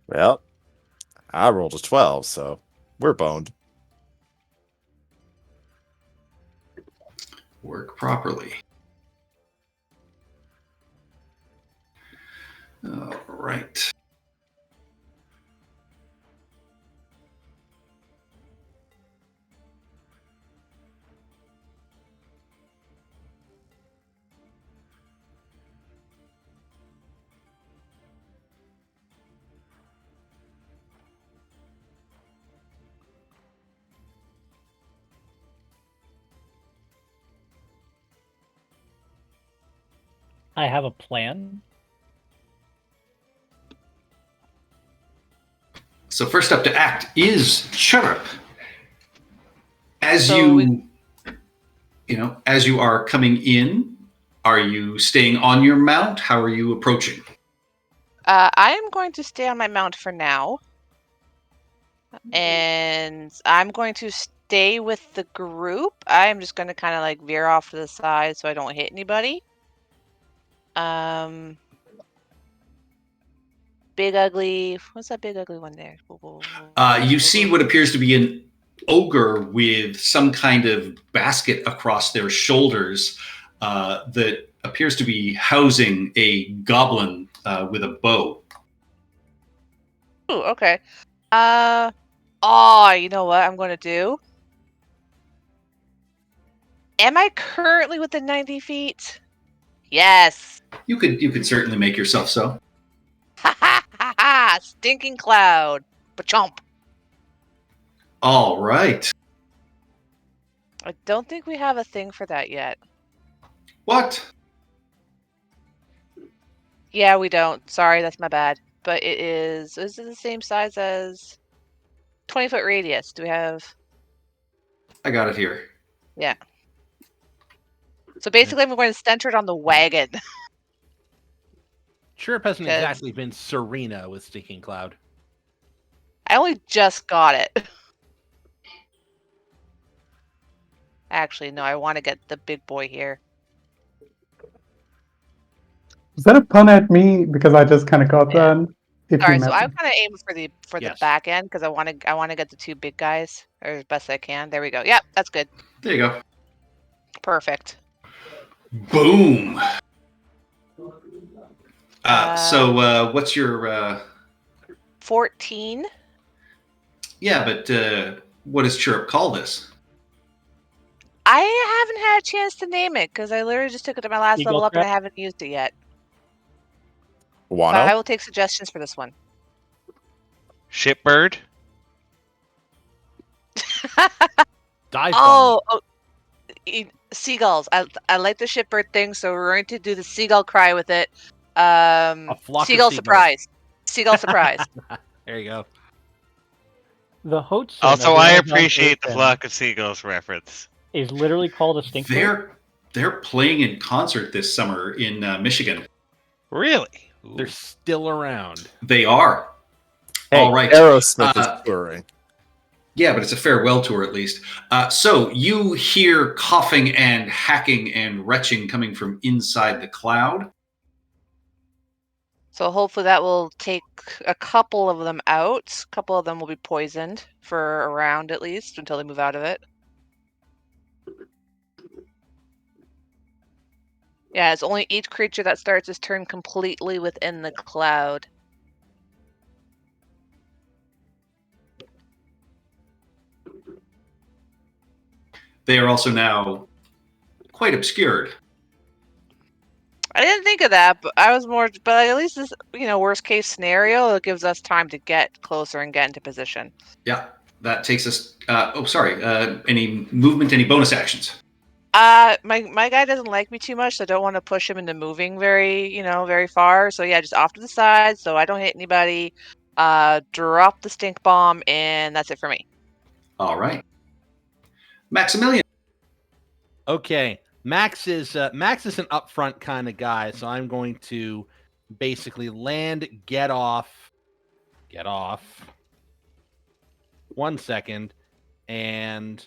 Well, I rolled a 12, so we're boned. work properly. All right. I have a plan. So first up to act is Chirrup. As So as you are coming in, are you staying on your mount? How are you approaching? I am going to stay on my mount for now. And I'm going to stay with the group. I'm just going to kind of like veer off to the side so I don't hit anybody. Big ugly. What's that big ugly one there? You see what appears to be an ogre with some kind of basket across their shoulders that appears to be housing a goblin with a bow. Ooh, okay. You know what I'm going to do? Am I currently within 90 feet? Yes. You could certainly make yourself so. Ha ha ha ha! Stinking cloud. Pachomp. All right. I don't think we have a thing for that yet. What? Yeah, we don't. Sorry, that's my bad. But is it the same size as 20-foot radius? Do we have? I got it here. Yeah. So basically, I'm going to center it on the wagon. Chirp hasn't 'Cause- exactly been Serena with Stinking Cloud. I only just got it. Actually, no, I want to get the big boy here. Is that a pun at me? Because I just kind of got Yeah. that. If Sorry, you so meant I'm kind of aiming for the Yes. back end because I want to get the two big guys or as best I can. There we go. Yep, that's good. There you go. Perfect. Boom. So what's your 14. yeah, but what does Chirrup call this? I haven't had a chance to name it because I literally just took it to my last Eagle level up and I trap? haven't used it yet. But Wano? I will take suggestions for this one. Shipbird. Dive bomb. Oh, seagulls. I like the shipbird thing, so we're going to do the seagull cry with it. A flock of Seagull seagulls. surprise. Seagull surprise. There you go. The Hotsun. Also, of I Amazon appreciate the Ocean flock of seagulls reference. Is literally called a stink bird. They're playing in concert this summer in Michigan. Really? Ooh. They're still around. They are. Hey, All right. Aerosmith is touring. Yeah, but it's a farewell tour at least. So you hear coughing and hacking and retching coming from inside the cloud. So hopefully that will take a couple of them out. A couple of them will be poisoned for a round at least until they move out of it. Yeah, it's only each creature that starts its turn completely within the cloud. They are also now quite obscured. I didn't think of that, but I was more. But at least this, worst case scenario, it gives us time to get closer and get into position. Yeah, that takes us. Any movement, any bonus actions? My guy doesn't like me too much, so I don't want to push him into moving very far. So yeah, just off to the side, so I don't hit anybody. Drop the stink bomb, and that's it for me. All right, Maximilian. Okay. Max is an upfront kind of guy, so I'm going to basically land, get off. 1 second, and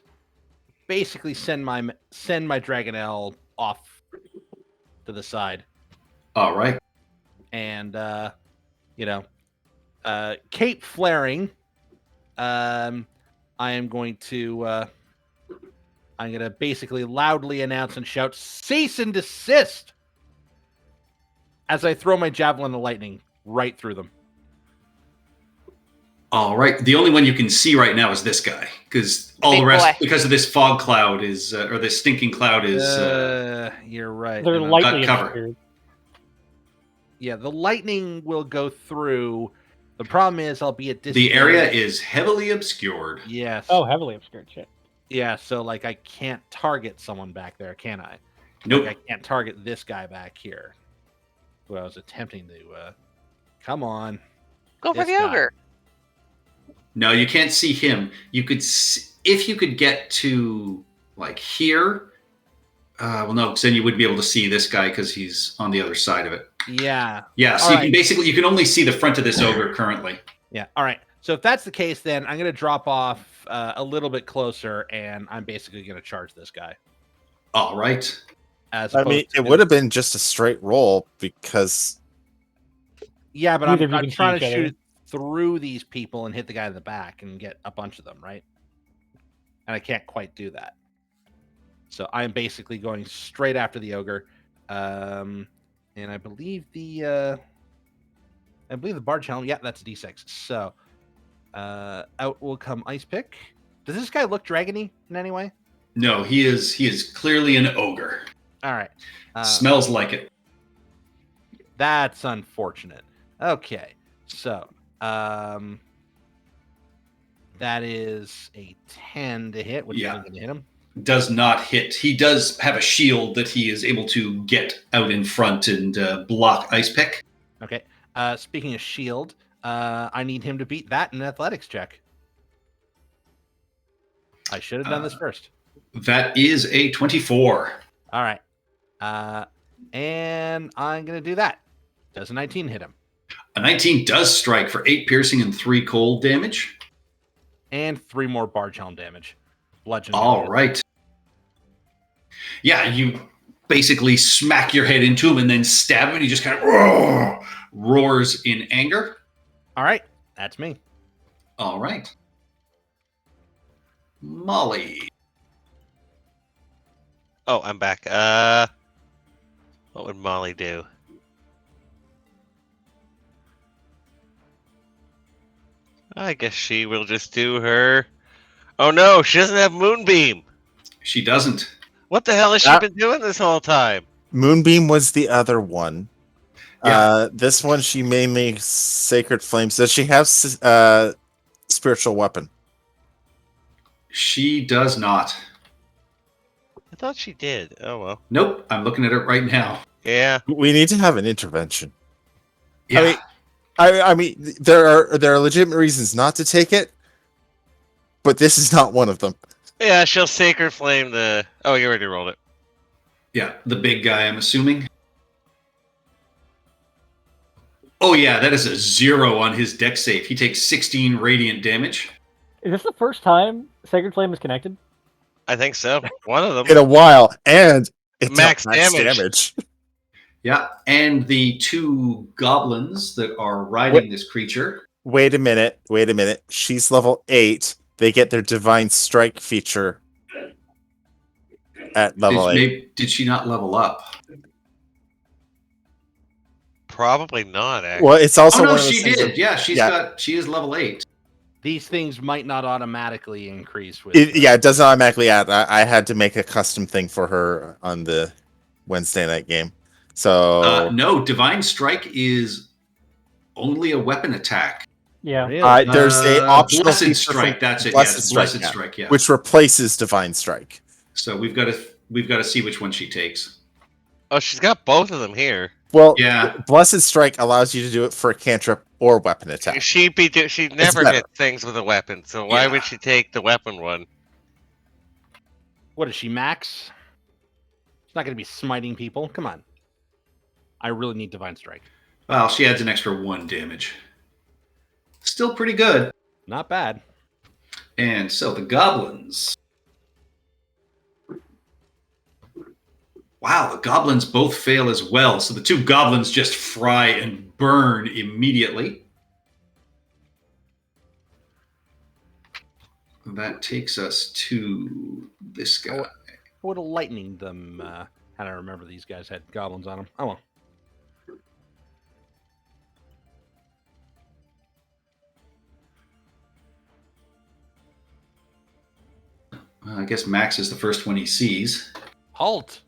basically send my Dragonelle off to the side. All right. And cape flaring. I am going to I'm going to basically loudly announce and shout, cease and desist, as I throw my javelin of lightning right through them. All right. The only one you can see right now is this guy, because all Big the rest, boy. because of this fog cloud or this stinking cloud is. You're right. They're And I'm- lightly cover. obscured. Yeah, the lightning will go through. The problem is I'll be at The area disadvantage. is heavily obscured. Yes. Oh, heavily obscured. Shit. Yeah, so like I can't target someone back there, can I? Nope. Like I can't target this guy back here, who I was attempting to. Come on. Go for This the guy. ogre. No, you can't see him. You could, if you could get to like here. Well, no, because then you wouldn't be able to see this guy because he's on the other side of it. Yeah. Yeah, so All you right. can basically, you can only see the front of this ogre currently. Yeah. All right. So if that's the case, then I'm going to drop off a little bit closer, and I'm basically going to charge this guy. All right. As I opposed mean, to it would have been just a straight roll because Yeah, but Neither of you I'm can see trying to each other. shoot through these people and hit the guy in the back and get a bunch of them, right? And I can't quite do that. So I'm basically going straight after the ogre. And I believe the barge helm, yeah, that's a D6. So out will come Ice Pick. Does this guy look dragony in any way? No, he is clearly an ogre. All right. Smells like it. That's unfortunate. Okay. So that is a 10 to hit, which Yeah. isn't going to hit him. Does not hit. He does have a shield that he is able to get out in front and block Ice Pick. Okay. Speaking of shield, I need him to beat that in an athletics check. I should have done this first. That is a 24. All right. And I'm going to do that. Does a 19 hit him? A 19 does strike for 8 piercing and 3 cold damage. And 3 more barge helm damage. Bludgeon. All damage. right. Yeah, you basically smack your head into him and then stab him, and he just kind of roars in anger. All right. That's me. All right. Molly. Oh, I'm back. What would Molly do? I guess she will just do her. Oh no, she doesn't have Moonbeam. She doesn't. What the hell has she Ah. been doing this whole time? Moonbeam was the other one. Yeah. This one, she mainly Sacred Flames. Does she have spiritual weapon? She does not. I thought she did. Oh well. Nope, I'm looking at it right now. Yeah. We need to have an intervention. Yeah. I mean, there are legitimate reasons not to take it, but this is not one of them. Yeah, she'll Sacred Flame the... Oh, you already rolled it. Yeah, the big guy, I'm assuming. Oh yeah, that is a 0 on his deck save. He takes 16 radiant damage. Is this the first time Sacred Flame is connected? I think so. One of them. In a while, and it's Max max damage. damage. Yeah, and the 2 goblins that are riding this creature. Wait a minute. She's level 8. They get their Divine Strike feature at level 8. Did she not level up? Probably not, actually. Well, it's also Oh no, one of those she things did. of- Yeah, Yeah. she is level 8. These things might not automatically increase with. It does not automatically add. I had to make a custom thing for her on the Wednesday night game. So No, Divine Strike is only a weapon attack. Yeah. Really? there's a optional Blessed feature Strike. for That's it. Blessed Yes, Strike, Blessed yeah. Strike. Yeah. which replaces Divine Strike. So we've got to see which one she takes. Oh, she's got both of them here. Well, Yeah. Blessed Strike allows you to do it for a cantrip or weapon attack. She never better. hit things with a weapon, so why Yeah. would she take the weapon one? What is she, max? She's not going to be smiting people. Come on. I really need Divine Strike. Well, she adds an extra 1 damage. Still pretty good. Not bad. And so the goblins. Wow, the goblins both fail as well. So the 2 goblins just fry and burn immediately. That takes us to this guy. What a lightning them. How do I remember these guys had goblins on them? Oh well. I guess Max is the first one he sees. Halt.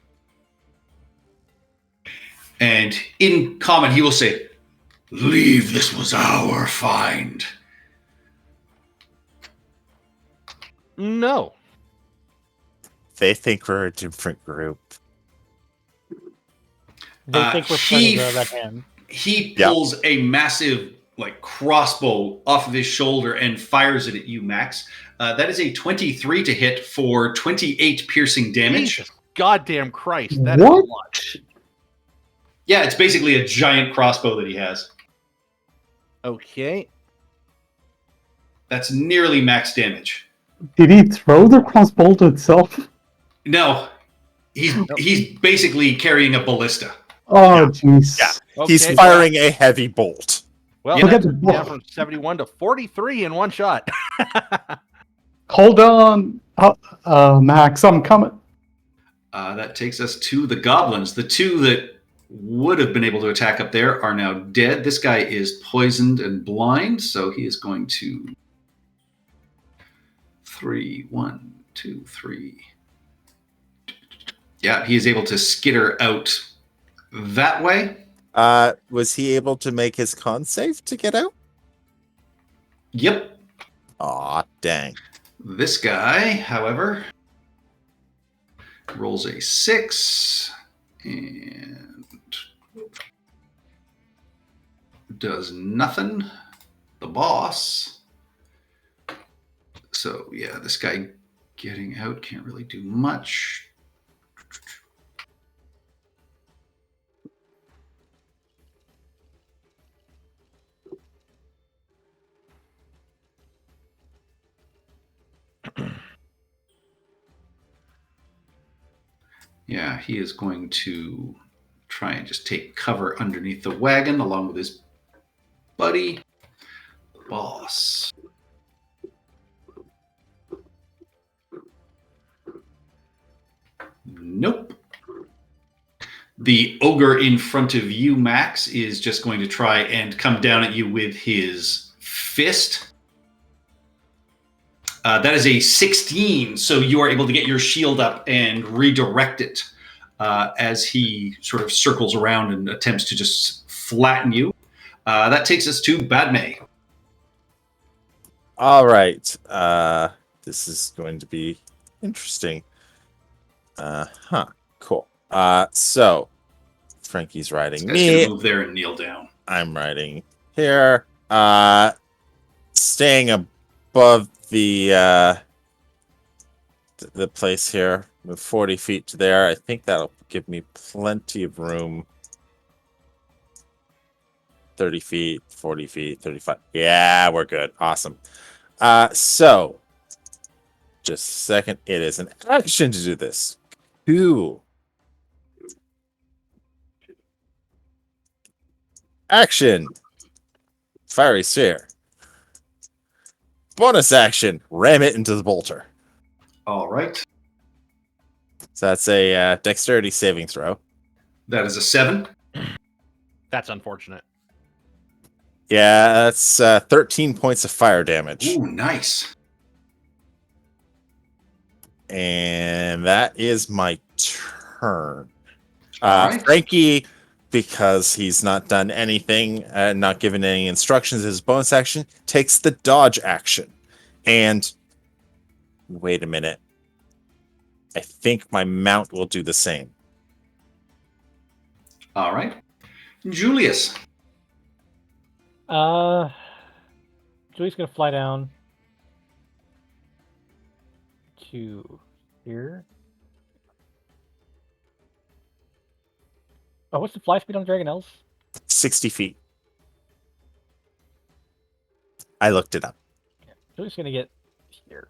And in common, he will say, "Leave, this was our find." No. They think we're a different group. They think we're part of the Red Hand. He Yep. pulls a massive crossbow off of his shoulder and fires it at you, Max. That is a 23 to hit for 28 piercing damage. Jesus goddamn Christ. That is What? a lot. Yeah, it's basically a giant crossbow that he has. Okay. That's nearly max damage. Did he throw the crossbow to itself? No, he's basically carrying a ballista. Oh, jeez. Yeah. Okay. He's firing a heavy bolt. Well, Look that's at the- down from 71 to 43 in one shot. Hold on. Max, I'm coming. That takes us to the goblins. The two that would have been able to attack up there are now dead. This guy is poisoned and blind, so he is going to 3, 1, 2, 3. Yeah, he is able to skitter out that way. Was he able to make his con save to get out? Yep. Aw, dang. This guy, however, rolls a 6 and does nothing. The boss. So, yeah, this guy getting out can't really do much. Yeah, he is going to try and just take cover underneath the wagon along with his buddy, the boss. Nope. The ogre in front of you, Max, is just going to try and come down at you with his fist. That is a 16, so you are able to get your shield up and redirect it as he sort of circles around and attempts to just flatten you. That takes us to Badme. All right. This is going to be interesting. Cool. So Frankie's riding This guy's me. gonna move there and kneel down. I'm riding here. Staying above the place here. Move 40 feet to there. I think that'll give me plenty of room. 30 feet, 40 feet, 35. Yeah, we're good. Awesome. So just a second. It is an action to do this. Cool. Action. Fiery sphere. Bonus action. Ram it into the bolter. All right. So that's a dexterity saving throw. That is a 7. That's unfortunate. Yeah, that's 13 points of fire damage. Ooh, nice. And that is my turn. All right. Frankie, because he's not done anything, not given any instructions as his bonus action, takes the dodge action. And wait a minute. I think my mount will do the same. All right. Julius. Julie's gonna fly down to here. Oh, what's the fly speed on Dragon Elves? 60 feet. I looked it up. Julie's gonna get here.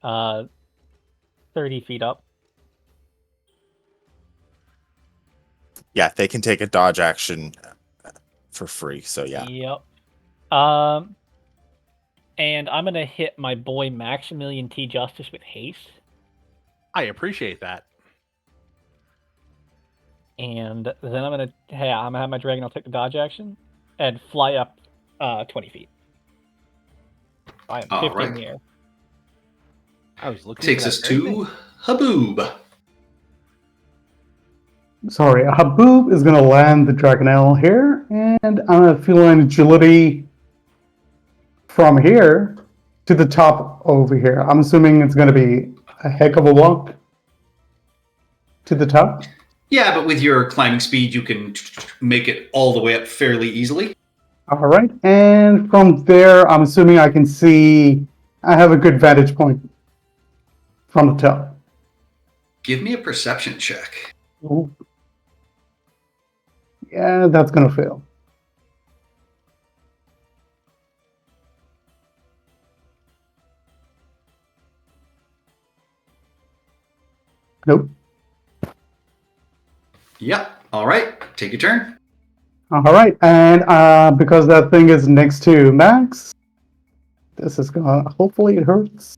30 feet up. Yeah, they can take a dodge action for free. So yeah. Yep. And I'm gonna hit my boy Maximilian T. Justice with haste. I appreciate that. And then I'm gonna have my dragon. I'll take the dodge action and fly up 20 feet. I am 50 in the air. I was looking. Takes for us that very to thing. Haboob. Sorry, Haboob is going to land the Dragonelle here, and I'm going to feel an agility from here to the top over here. I'm assuming it's going to be a heck of a walk to the top. Yeah, but with your climbing speed, you can make it all the way up fairly easily. All right, and from there, I'm assuming I can see. I have a good vantage point from the top. Give me a perception check. Ooh. Yeah, that's going to fail. Nope. Yep. All right. Take your turn. All right, and because that thing is next to Max, this is gonna. Hopefully, it hurts.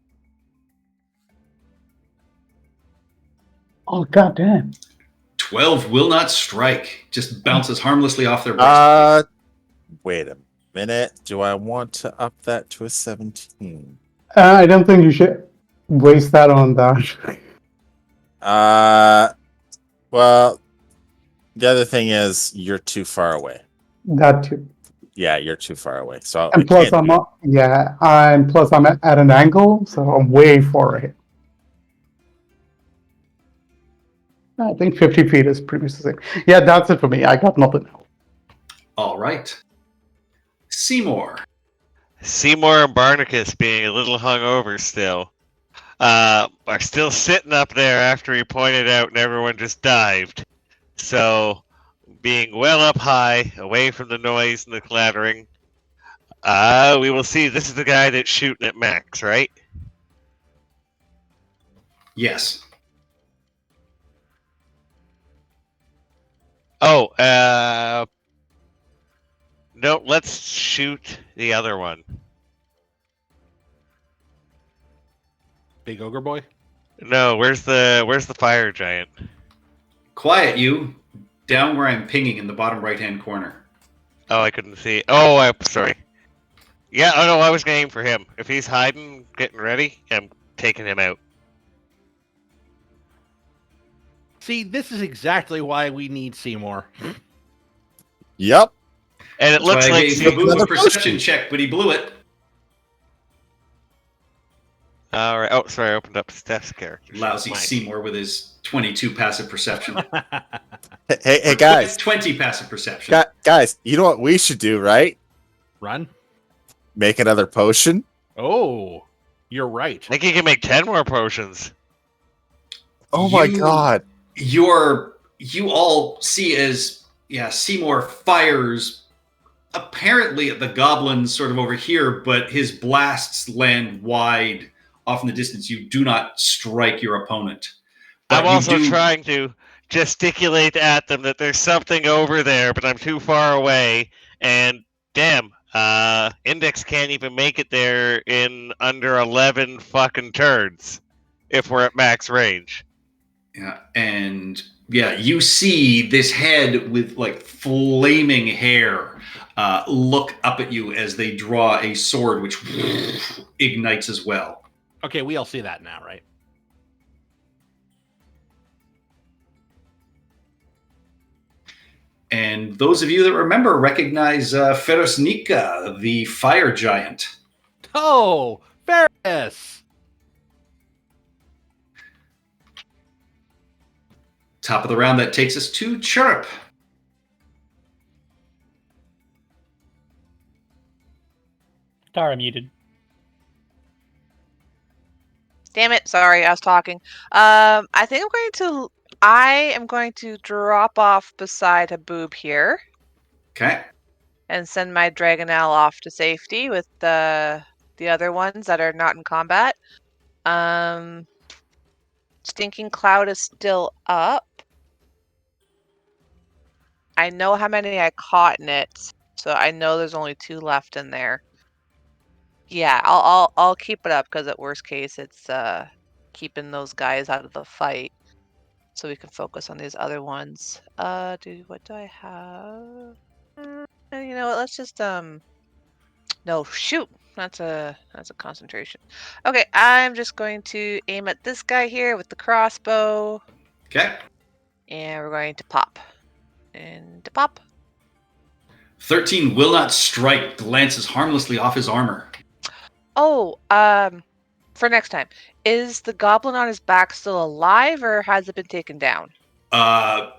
Oh goddamn! 12 will not strike. Just bounces harmlessly off their wrist. Wait a minute. Do I want to up that to a 17? I don't think you should waste that on that. Well, the other thing is you're too far away. That too. Yeah, you're too far away. So And plus, I'm at an angle, so I'm way far ahead. I think 50 feet is pretty safe. Yeah, that's it for me. I got nothing else. All right. Seymour. Seymour and Barnacus, being a little hungover still, are still sitting up there after he pointed out and everyone just dived. So, being well up high, away from the noise and the clattering, we will see. This is the guy that's shooting at Max, right? Yes. Oh, no, let's shoot the other one. Big ogre boy. No, where's the fire giant? Quiet, you. Down where I'm pinging in the bottom right-hand corner. Oh, I couldn't see. Oh, I'm sorry. Yeah, oh no, I was gonna aim for him. If he's hiding, getting ready, I'm taking him out. See, this is exactly why we need Seymour. Yep. And it That's looks why I like gave Seymour. Haboob a perception check, but he blew it. All right. Oh, sorry, I opened up Steph's character. Lousy Mine. Seymour with his 22 passive perception. Hey, guys. 20 passive perception. Guys, you know what we should do, right? Run. Make another potion. Oh, you're right. I think you can make 10 more potions. Oh my You- god. You all see as Seymour fires apparently at the goblins sort of over here, but his blasts land wide off in the distance. You do not strike your opponent. But I'm you also do- trying to gesticulate at them that there's something over there, but I'm too far away. And damn, Index can't even make it there in under 11 fucking turns if we're at max range. Yeah, and you see this head with like flaming hair look up at you as they draw a sword, which ignites as well. Okay, we all see that now, right? And those of you that remember recognize Ferosnika, the fire giant. Oh, Ferris! Top of the round, that takes us to Chirp. Tara muted. Damn it! Sorry, I was talking. I am going to drop off beside Haboob here Okay. and send my Dragonelle off to safety with the other ones that are not in combat. Stinking Cloud is still up. I know how many I caught in it, so I know there's only 2 left in there. Yeah, I'll keep it up because at worst case, it's keeping those guys out of the fight, so we can focus on these other ones. What do I have? You know what? Let's just No, shoot. That's a concentration. Okay, I'm just going to aim at this guy here with the crossbow, Okay. and we're going to pop. And to pop. 13 will not strike, glances harmlessly off his armor. Oh, for next time, is the goblin on his back still alive, or has it been taken down?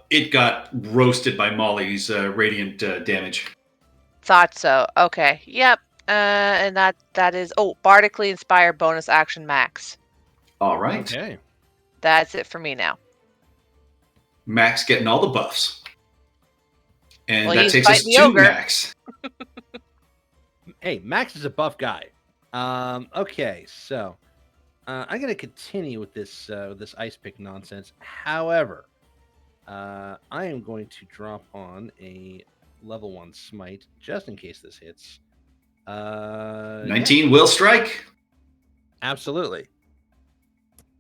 It got roasted by Molly's radiant damage. Thought so. Okay. Yep. And that is bardically inspired bonus action max. All right. Okay. That's it for me now. Max getting all the buffs. And Well, that he's takes us fighting the to ogre. Max. Hey, Max is a buff guy. Okay, so I'm gonna continue with this ice pick nonsense. However, I am going to drop on a level 1 smite just in case this hits. 19 will strike. Absolutely.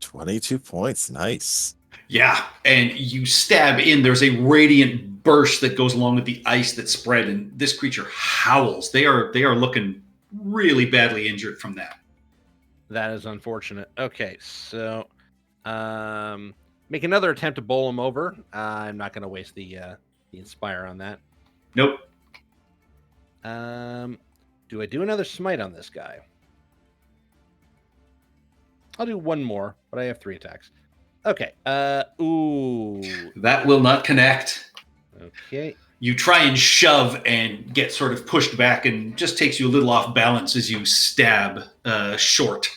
22 points. Nice. Yeah, and you stab in. There's a radiant burst that goes along with the ice that spread, and this creature howls. They are looking really badly injured from that. That is unfortunate. Okay, so make another attempt to bowl him over. I'm not going to waste the inspire on that. Nope. Do I do another smite on this guy? I'll do one more, but I have 3 attacks. Okay. Ooh. That will not connect. Okay. You try and shove and get sort of pushed back, and just takes you a little off balance as you stab short.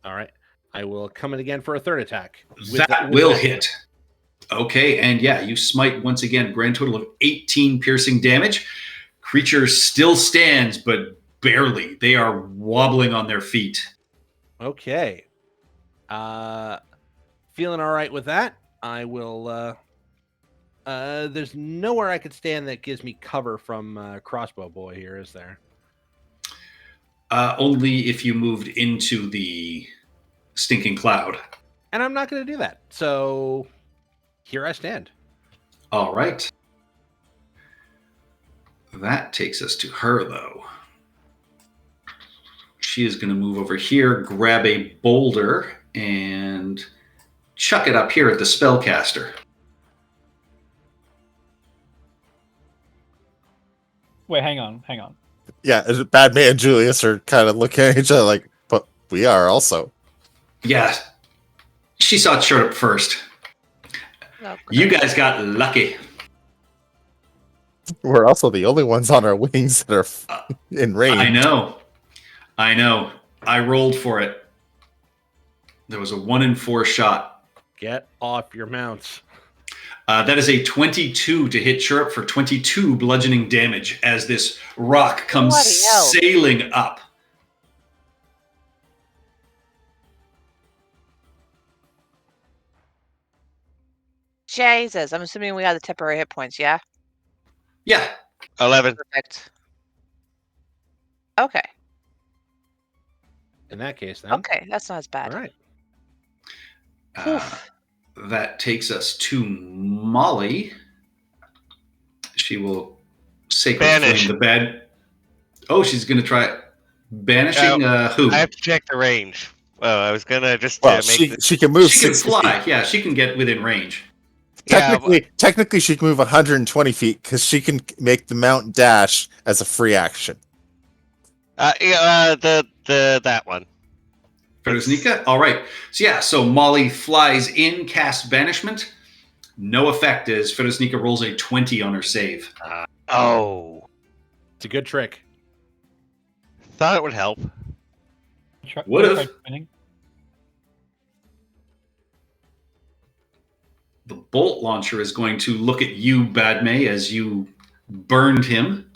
All right. I will come in again for a 3rd attack. That will hit. Okay, and yeah, you smite once again. Grand total of 18 piercing damage. Creature still stands, but barely. They are wobbling on their feet. Okay. Feeling all right with that. I will. There's nowhere I could stand that gives me cover from Crossbow Boy here, is there? Only if you moved into the stinking cloud. And I'm not going to do that. So here I stand. All right. That takes us to her, though. She is going to move over here, grab a boulder, and chuck it up here at the spellcaster. Wait, hang on. Yeah, Bad Man and Julius are kind of looking at each other like, but we are also. Yeah, she saw it showed up first. Oh, You guys got lucky. We're also the only ones on our wings that are in range. I know. I rolled for it. There was a 1 in 4 shot. Get off your mounts. That is a 22 to hit Chirrup for 22 bludgeoning damage as this rock comes Bloody hell. sailing up. Jesus, I'm assuming we got the temporary hit points, yeah? Yeah. 11. Perfect. Okay. In that case, then. Okay, that's not as bad. All right. That takes us to Molly. She will sacred Banish. flame the bad. Oh, she's going to try banishing who? I have to check the range. Oh, I was gonna just Well, make she can move. She can 60 fly. feet. Yeah, she can get within range. Technically, she can move 120 feet because she can make the mount dash as a free action. that one. Fedosnika? All right. So Molly flies in, casts banishment. No effect as Fedosnika rolls a 20 on her save. Oh, It's a good trick. thought it would help. Would've. Try spinning. The bolt launcher is going to look at you, Badme, as you burned him.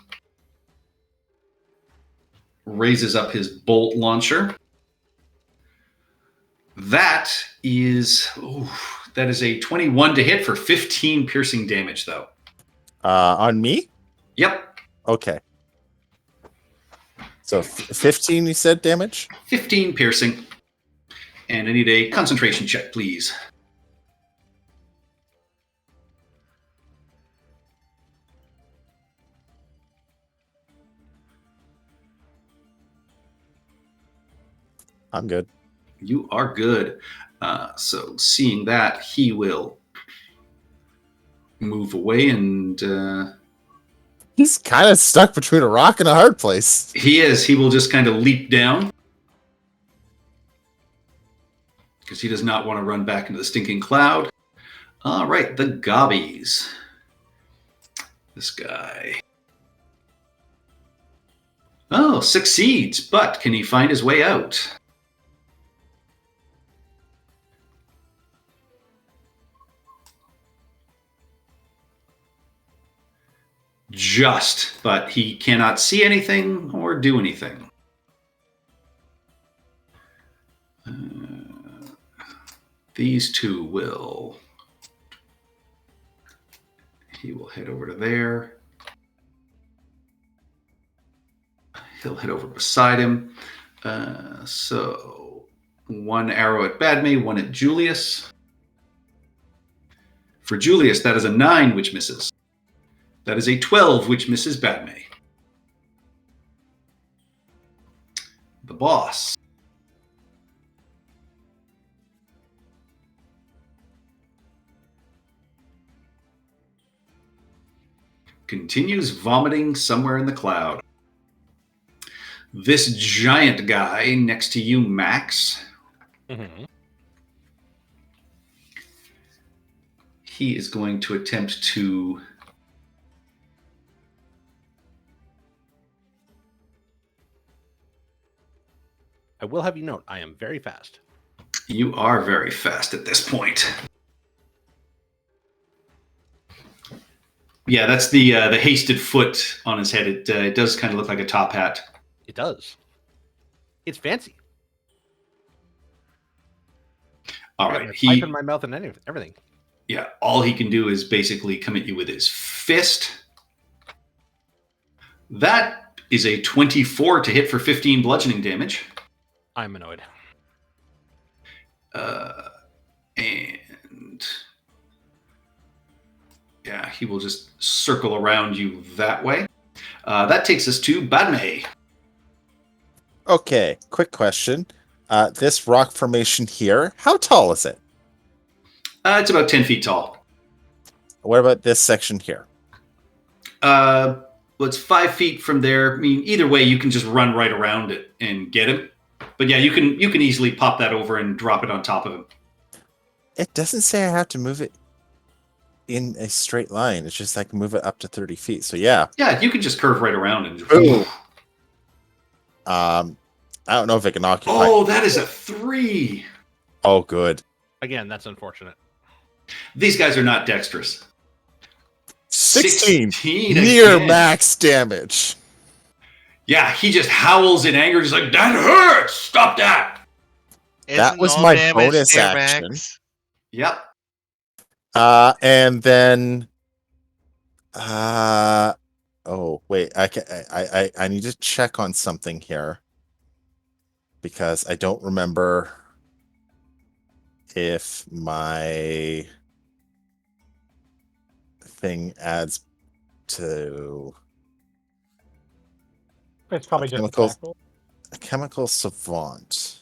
Raises up his bolt launcher. That is a 21 to hit for 15 piercing damage, though. On me? Yep. Okay. So 15, you said damage? 15 piercing. And I need a concentration check, please. I'm good. You are good. So seeing that, he will move away and He's kind of stuck between a rock and a hard place. he will just kind of leap down because he does not want to run back into the stinking cloud. All right, the gobbies. This guy. Oh, succeeds, but can he find his way out? Just, but he cannot see anything or do anything. These two will. He will head over to there. He'll head over beside him. So one arrow at Badme, one at Julius. For Julius, that is a 9, which misses. That is a 12, which misses Badme. The boss. Continues vomiting somewhere in the cloud. This giant guy next to you, Max. Mm-hmm. He is going to attempt to I will have you note, I am very fast. You are very fast at this point. Yeah, that's the hasted foot on his head. It does kind of look like a top hat. It does. It's fancy. All I got right, my pipe in my mouth and everything. Yeah, all he can do is basically come at you with his fist. That is a 24 to hit for 15 bludgeoning damage. I'm annoyed. And yeah, he will just circle around you that way. That takes us to Badme. Okay, quick question. This rock formation here, how tall is it? It's about 10 feet tall. What about this section here? Well, it's 5 feet from there. I mean, either way, you can just run right around it and get him. But yeah, you can easily pop that over and drop it on top of him. It doesn't say I have to move it in a straight line. It's just I can move it up to 30 feet. So yeah. Yeah, you can just curve right around and. Ooh. I don't know if it can occupy. Oh, that is a 3. Oh, good. Again, that's unfortunate. These guys are not dexterous. 16 16 near again. max damage. Yeah, he just howls in anger. He's like, "That hurts! Stop that!" That Isn't was all my damage bonus near action. max? Yep. And then, oh wait, I need to check on something here because I don't remember if my thing adds to It's probably just chemical- attack roll. a chemical savant.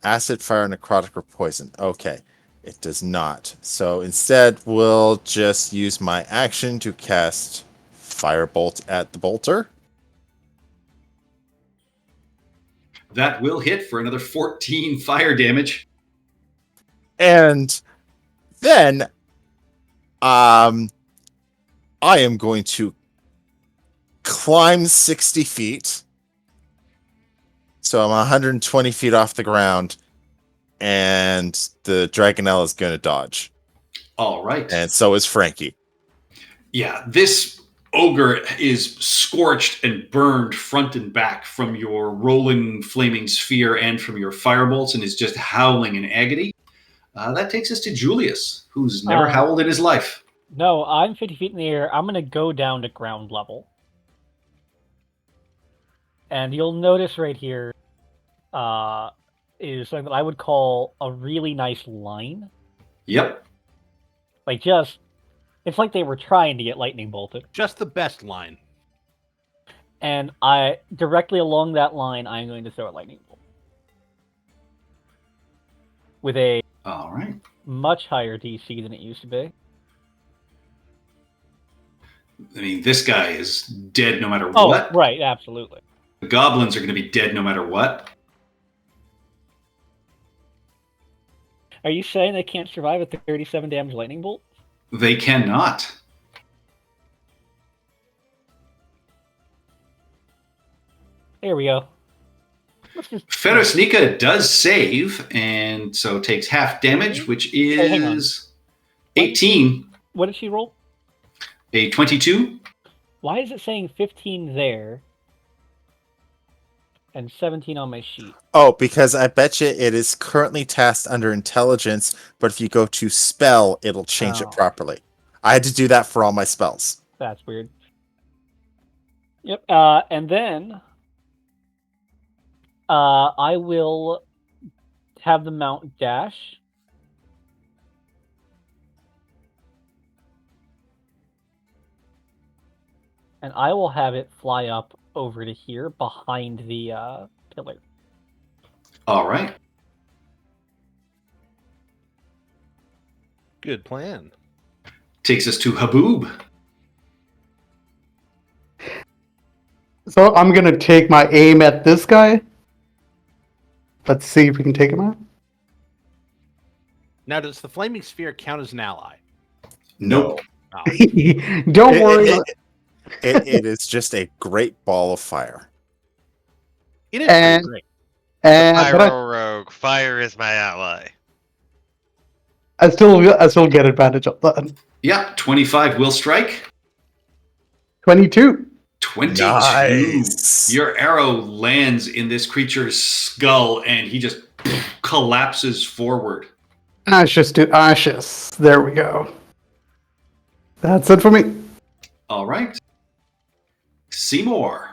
Acid, fire, necrotic, or poison. Okay. It does not. So instead, we'll just use my action to cast Firebolt at the bolter. That will hit for another 14 fire damage. And then I am going to climb 60 feet. So I'm 120 feet off the ground. And the Dragonelle is going to dodge. All right. And so is Frankie. Yeah, this ogre is scorched and burned front and back from your rolling flaming sphere and from your firebolts and is just howling in agony. That takes us to Julius, who's never howled in his life. No, I'm 50 feet in the air. I'm going to go down to ground level. And you'll notice right here is something that I would call a really nice line. Yep. Like it's like they were trying to get lightning bolted. Just the best line. And directly along that line, I'm going to throw a lightning bolt. With a All right. much higher DC than it used to be. I mean, this guy is dead no matter Oh, what. right, absolutely. The goblins are going to be dead no matter what. Are you saying they can't survive a 37 damage lightning bolt? They cannot. There we go. Ferusnika does save, and so takes half damage, which hang on. is 18. What did she roll? A 22. Why is it saying 15 there and 17 on my sheet? Oh, because I bet you it is currently tasked under intelligence, but if you go to spell, it'll change Oh. it properly. I had to do that for all my spells. That's weird. Yep. And then I will have the mount dash. And I will have it fly up over to here behind the pillar. All right. Good plan. Takes us to Haboob. So I'm gonna take my aim at this guy. Let's see if we can take him out. Now, does the flaming sphere count as an ally? Nope. Oh. Don't worry. It is just a great ball of fire. It is And- great. And but Pyro Rogue. Fire is my ally. I still get advantage of that. Yeah, 25 will strike. 22. 22. Nice. Your arrow lands in this creature's skull, and he just collapses forward. Ashes to ashes. There we go. That's it for me. All right. Seymour.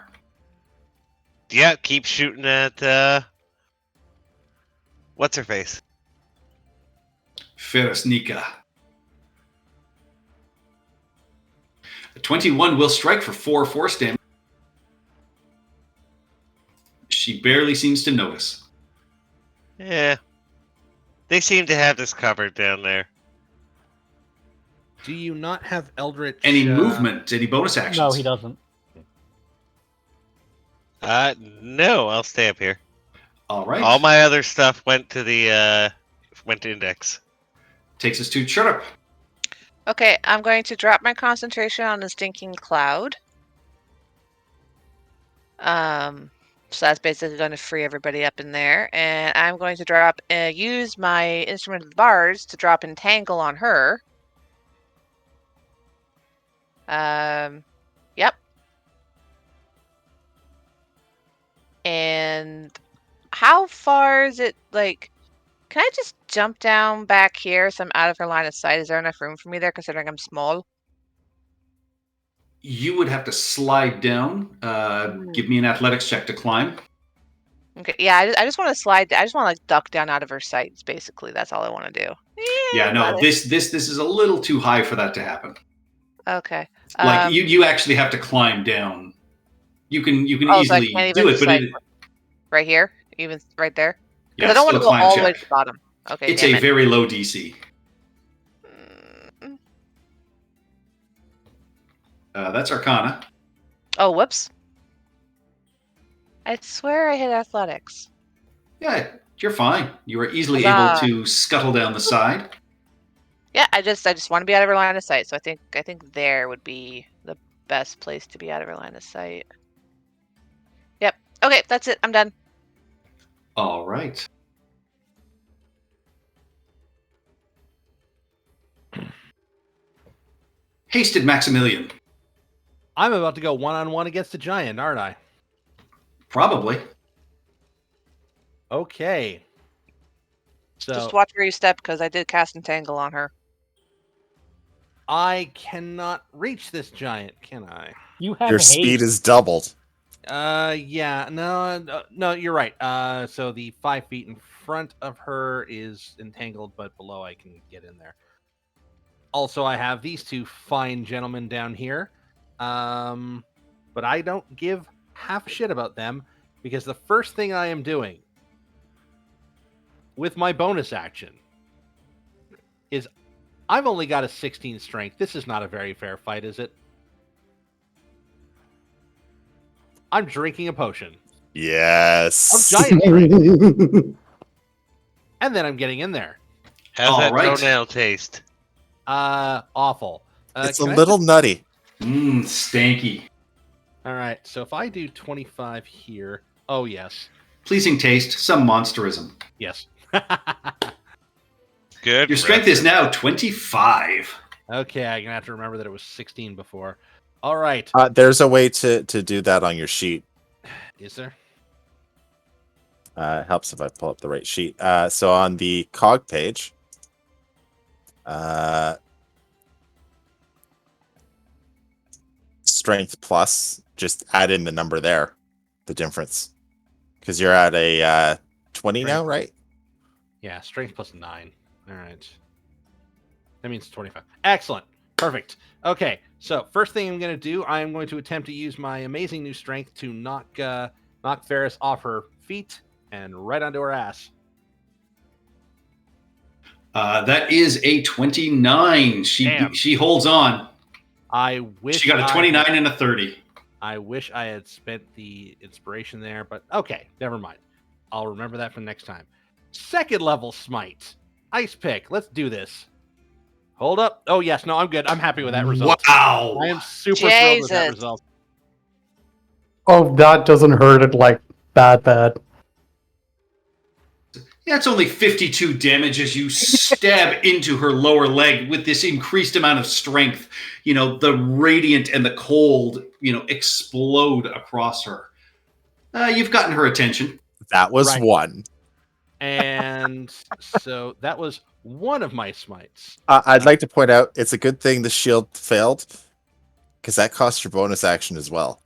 Yeah, keep shooting at what's her face? Ferusnika. A 21 will strike for 4 force damage. She barely seems to notice. Yeah. They seem to have this covered down there. Do you not have Eldritch? Any movement, any bonus actions? No, he doesn't. No, I'll stay up here. All right. All my other stuff went to the went to Index. Takes us to Chirrup. Okay, I'm going to drop my concentration on the stinking cloud. So that's basically going to free everybody up in there, and I'm going to use my instrument of the bards to drop entangle on her. Yep. And how far is it, like, can I just jump down back here so I'm out of her line of sight? Is there enough room for me there considering I'm small? You would have to slide down. Give me an athletics check to climb. Okay, yeah, I just want to slide. I just want to like duck down out of her sights. Basically, that's all I want to do. Yeah, no, got it. this is a little too high for that to happen. Okay. Like you actually have to climb down. You can Oh, so I easily can't do even it, but slide it, right here, even right there. yeah, Because I don't want still to go climb all the way check. to the bottom. Okay. It's damn a it. very low DC. Mm. That's Arcana. Oh, whoops. I swear I hit athletics. Yeah, you're fine. You are easily Huzzah. able to scuttle down the side. Yeah, I just want to be out of her line of sight. So I think there would be the best place to be out of her line of sight. Yep. Okay, that's it. I'm done. All right. Hasted Maximilian. I'm about to go one-on-one against a giant, aren't I? Probably. Okay. So Just watch where you step because I did cast entangle on her. I cannot reach this giant, can I? You have Your haste. speed is doubled. Yeah, no, you're right. So the 5 feet in front of her is entangled, but below I can get in there. Also, I have these two fine gentlemen down here. But I don't give half a shit about them because the first thing I am doing with my bonus action is I've only got a 16 strength. This is not a very fair fight, is it? I'm drinking a potion Yes. of giant strength, and then I'm getting in there. How's All that right. toenail taste? Awful. It's a Can I little nutty. Stanky. All right, so if I do 25 here, oh yes, Pleasing taste, some monsterism. yes. Good. Your strength is recipe. now 25. Okay, I'm gonna have to remember that it was 16 before. All right, There's a way to do that on your sheet. is there? It helps if I pull up the right sheet. So on the cog page, strength plus, just add in the number there, the difference, because you're at a 20 now, right? Yeah, strength plus 9. All right, that means 25. Excellent, perfect. Okay, so first thing I'm gonna do, I'm going to attempt to use my amazing new strength to knock Ferris off her feet and right onto her ass. That is a 29. Damn. She holds on. I wish She got a I 29 had- and a 30. I wish I had spent the inspiration there, but okay, never mind. I'll remember that for next time. Second level smite. Ice pick. Let's do this. Hold up. Oh, yes. No, I'm good. I'm happy with that result. Wow. I am super thrilled with that Jesus. result. Oh, that doesn't hurt it like bad. Yeah, it's only 52 damage as you stab into her lower leg with this increased amount of strength. You know, the radiant and the cold, explode across her. You've gotten her attention. That was Right. one. And so that was one of my smites. I'd like to point out it's a good thing the shield failed, because that cost your bonus action as well.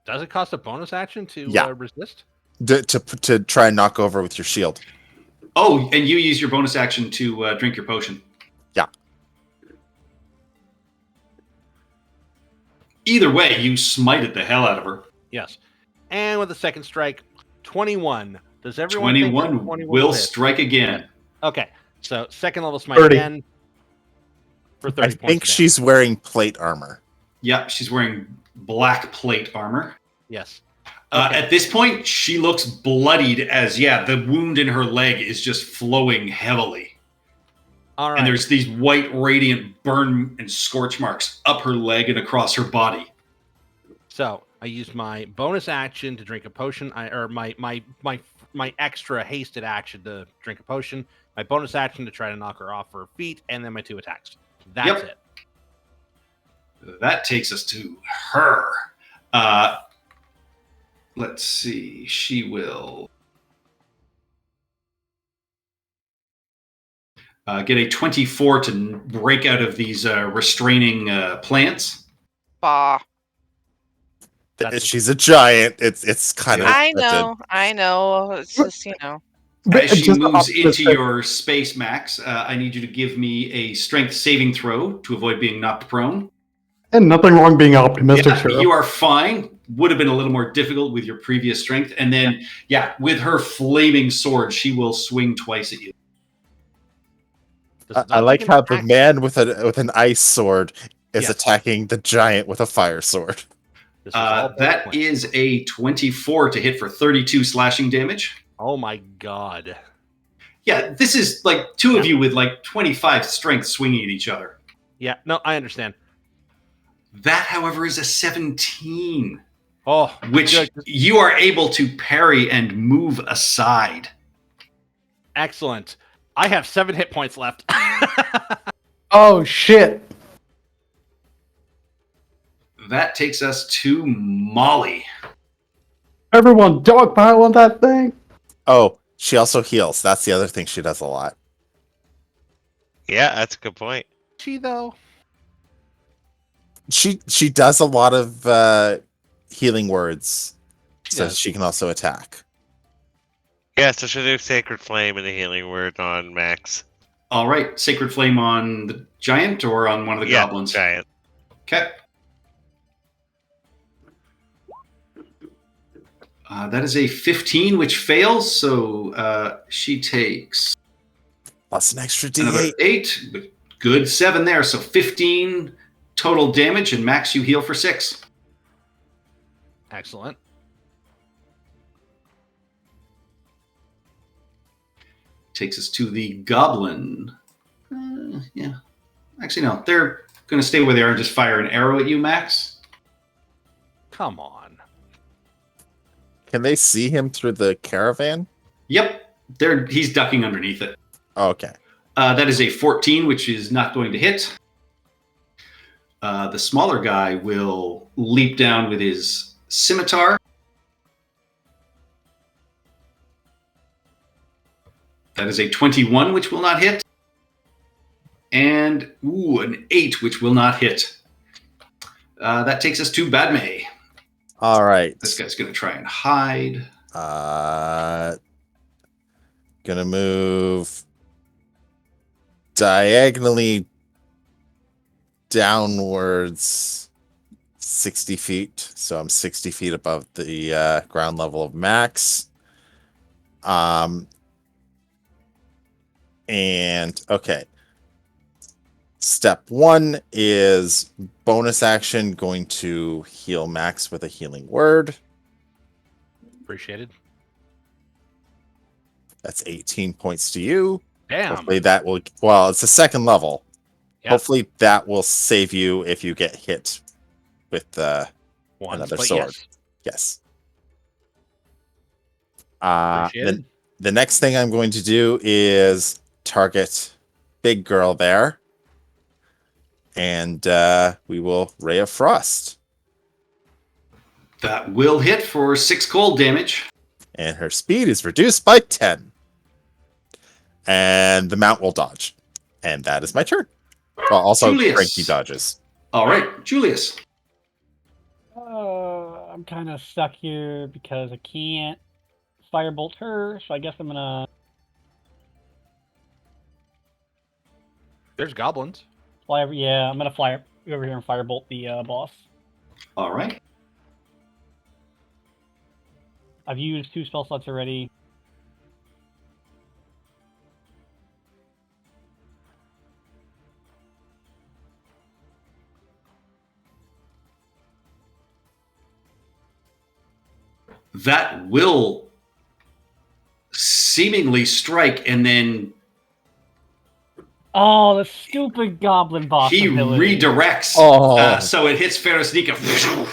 Does it cost a bonus action to Yeah. resist? To try and knock over with your shield. Oh, and you use your bonus action to drink your potion. Yeah. Either way, you smited the hell out of her. Yes. And with the second strike, 21. Does everyone think that 21 21 will hit? strike again. Okay. So second level smite 30. again for 30 I points. think of she's wearing plate armor. Yep, she's wearing black plate armor. damage. Yes. Okay. At this point, she looks bloodied as, the wound in her leg is just flowing heavily. All right. And there's these white radiant burn and scorch marks up her leg and across her body. So I used my bonus action to drink a potion, or my extra hasted action to drink a potion, my bonus action to try to knock her off her feet, and then my 2 attacks. That's Yep. it. That takes us to her. Let's see. She will get a 24 to break out of these restraining plants. Bah. She's a giant. It's kind of. I know. It's just, As she Just moves opposite. into your space, Max, I need you to give me a strength saving throw to avoid being knocked prone. And nothing wrong being optimistic, Yeah, sure. you are fine. Would have been a little more difficult with your previous strength. And then, with her flaming sword, she will swing twice at you. Does it I not like take an how the attack? man with an ice sword is Yes. attacking the giant with a fire sword. This is all That point. is a 24 to hit for 32 slashing damage. Oh my god. Yeah, this is like two of you with like 25 strength swinging at each other. Yeah, no, I understand. That, however, is a 17, Oh, which good. you are able to parry and move aside. Excellent. I have 7 hit points left. Oh, shit. That takes us to Molly. Everyone dogpile on that thing. Oh, she also heals. That's the other thing she does a lot. Yeah, that's a good point. She though. She does a lot of healing words, so does. she can also attack. Yeah, so should do Sacred Flame and the Healing Word on Max. All right, Sacred Flame on the giant or on one of the Yeah, goblins? giant. Okay. That is a 15, which fails, so she takes Plus an extra another D8. 8. But good 7 there, so 15 total damage, and Max, you heal for 6. Excellent. Takes us to the goblin. Yeah. Actually, no. They're going to stay where they are and just fire an arrow at you, Max. Come on. Can they see him through the caravan? Yep. He's ducking underneath it. Okay. That is a 14, which is not going to hit. The smaller guy will leap down with his scimitar. That is a 21, which will not hit. And, an 8, which will not hit. That takes us to Badme. All right. This guy's going to try and hide. Gonna move diagonally downwards 60 feet. So I'm 60 feet above the ground level of Max. And okay. Step 1 is bonus action, going to heal Max with a healing word. Appreciated. That's 18 points to you. Damn. Hopefully that will, well, it's a second level. Yep. Hopefully that will save you if you get hit with Once, another but sword. yes. Yes. Appreciated. The next thing I'm going to do is target big girl there. And we will Ray of Frost. That will hit for 6 cold damage. And her speed is reduced by 10. And the mount will dodge. And that is my turn. Well, also Julius. Frankie dodges. All right, Julius. I'm kind of stuck here because I can't firebolt her, so I guess I'm gonna There's goblins. fly over. Yeah, I'm gonna fly over here and firebolt the boss. All right. I've used 2 spell slots already. That will seemingly strike, and then Oh, the stupid goblin boss he ability. redirects. Oh. So it hits Ferrisnika. Doesn't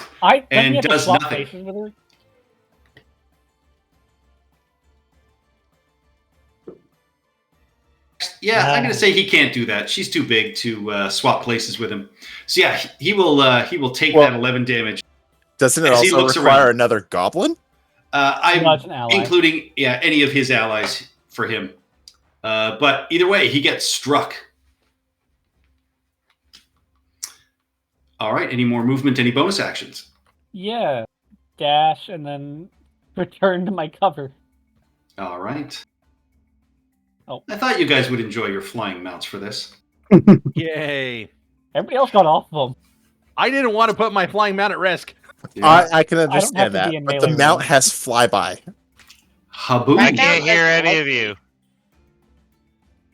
and he have to does swap nothing. faces with her? Yeah, I'm Yeah. going to say he can't do that. She's too big to swap places with him. So yeah, he will take Well- that 11 damage. Doesn't it As he also looks require around. another goblin? I'm No, it's an ally. including any of his allies for him. But either way, he gets struck. All right. Any more movement? Any bonus actions? Yeah. Dash and then return to my cover. All right. Oh. I thought you guys would enjoy your flying mounts for this. Yay. Everybody else got off of them. I didn't want to put my flying mount at risk. Yeah. I can have understand to be that, in but the melee mount range. has flyby. Habu. I Now can't hear that's any like- of you.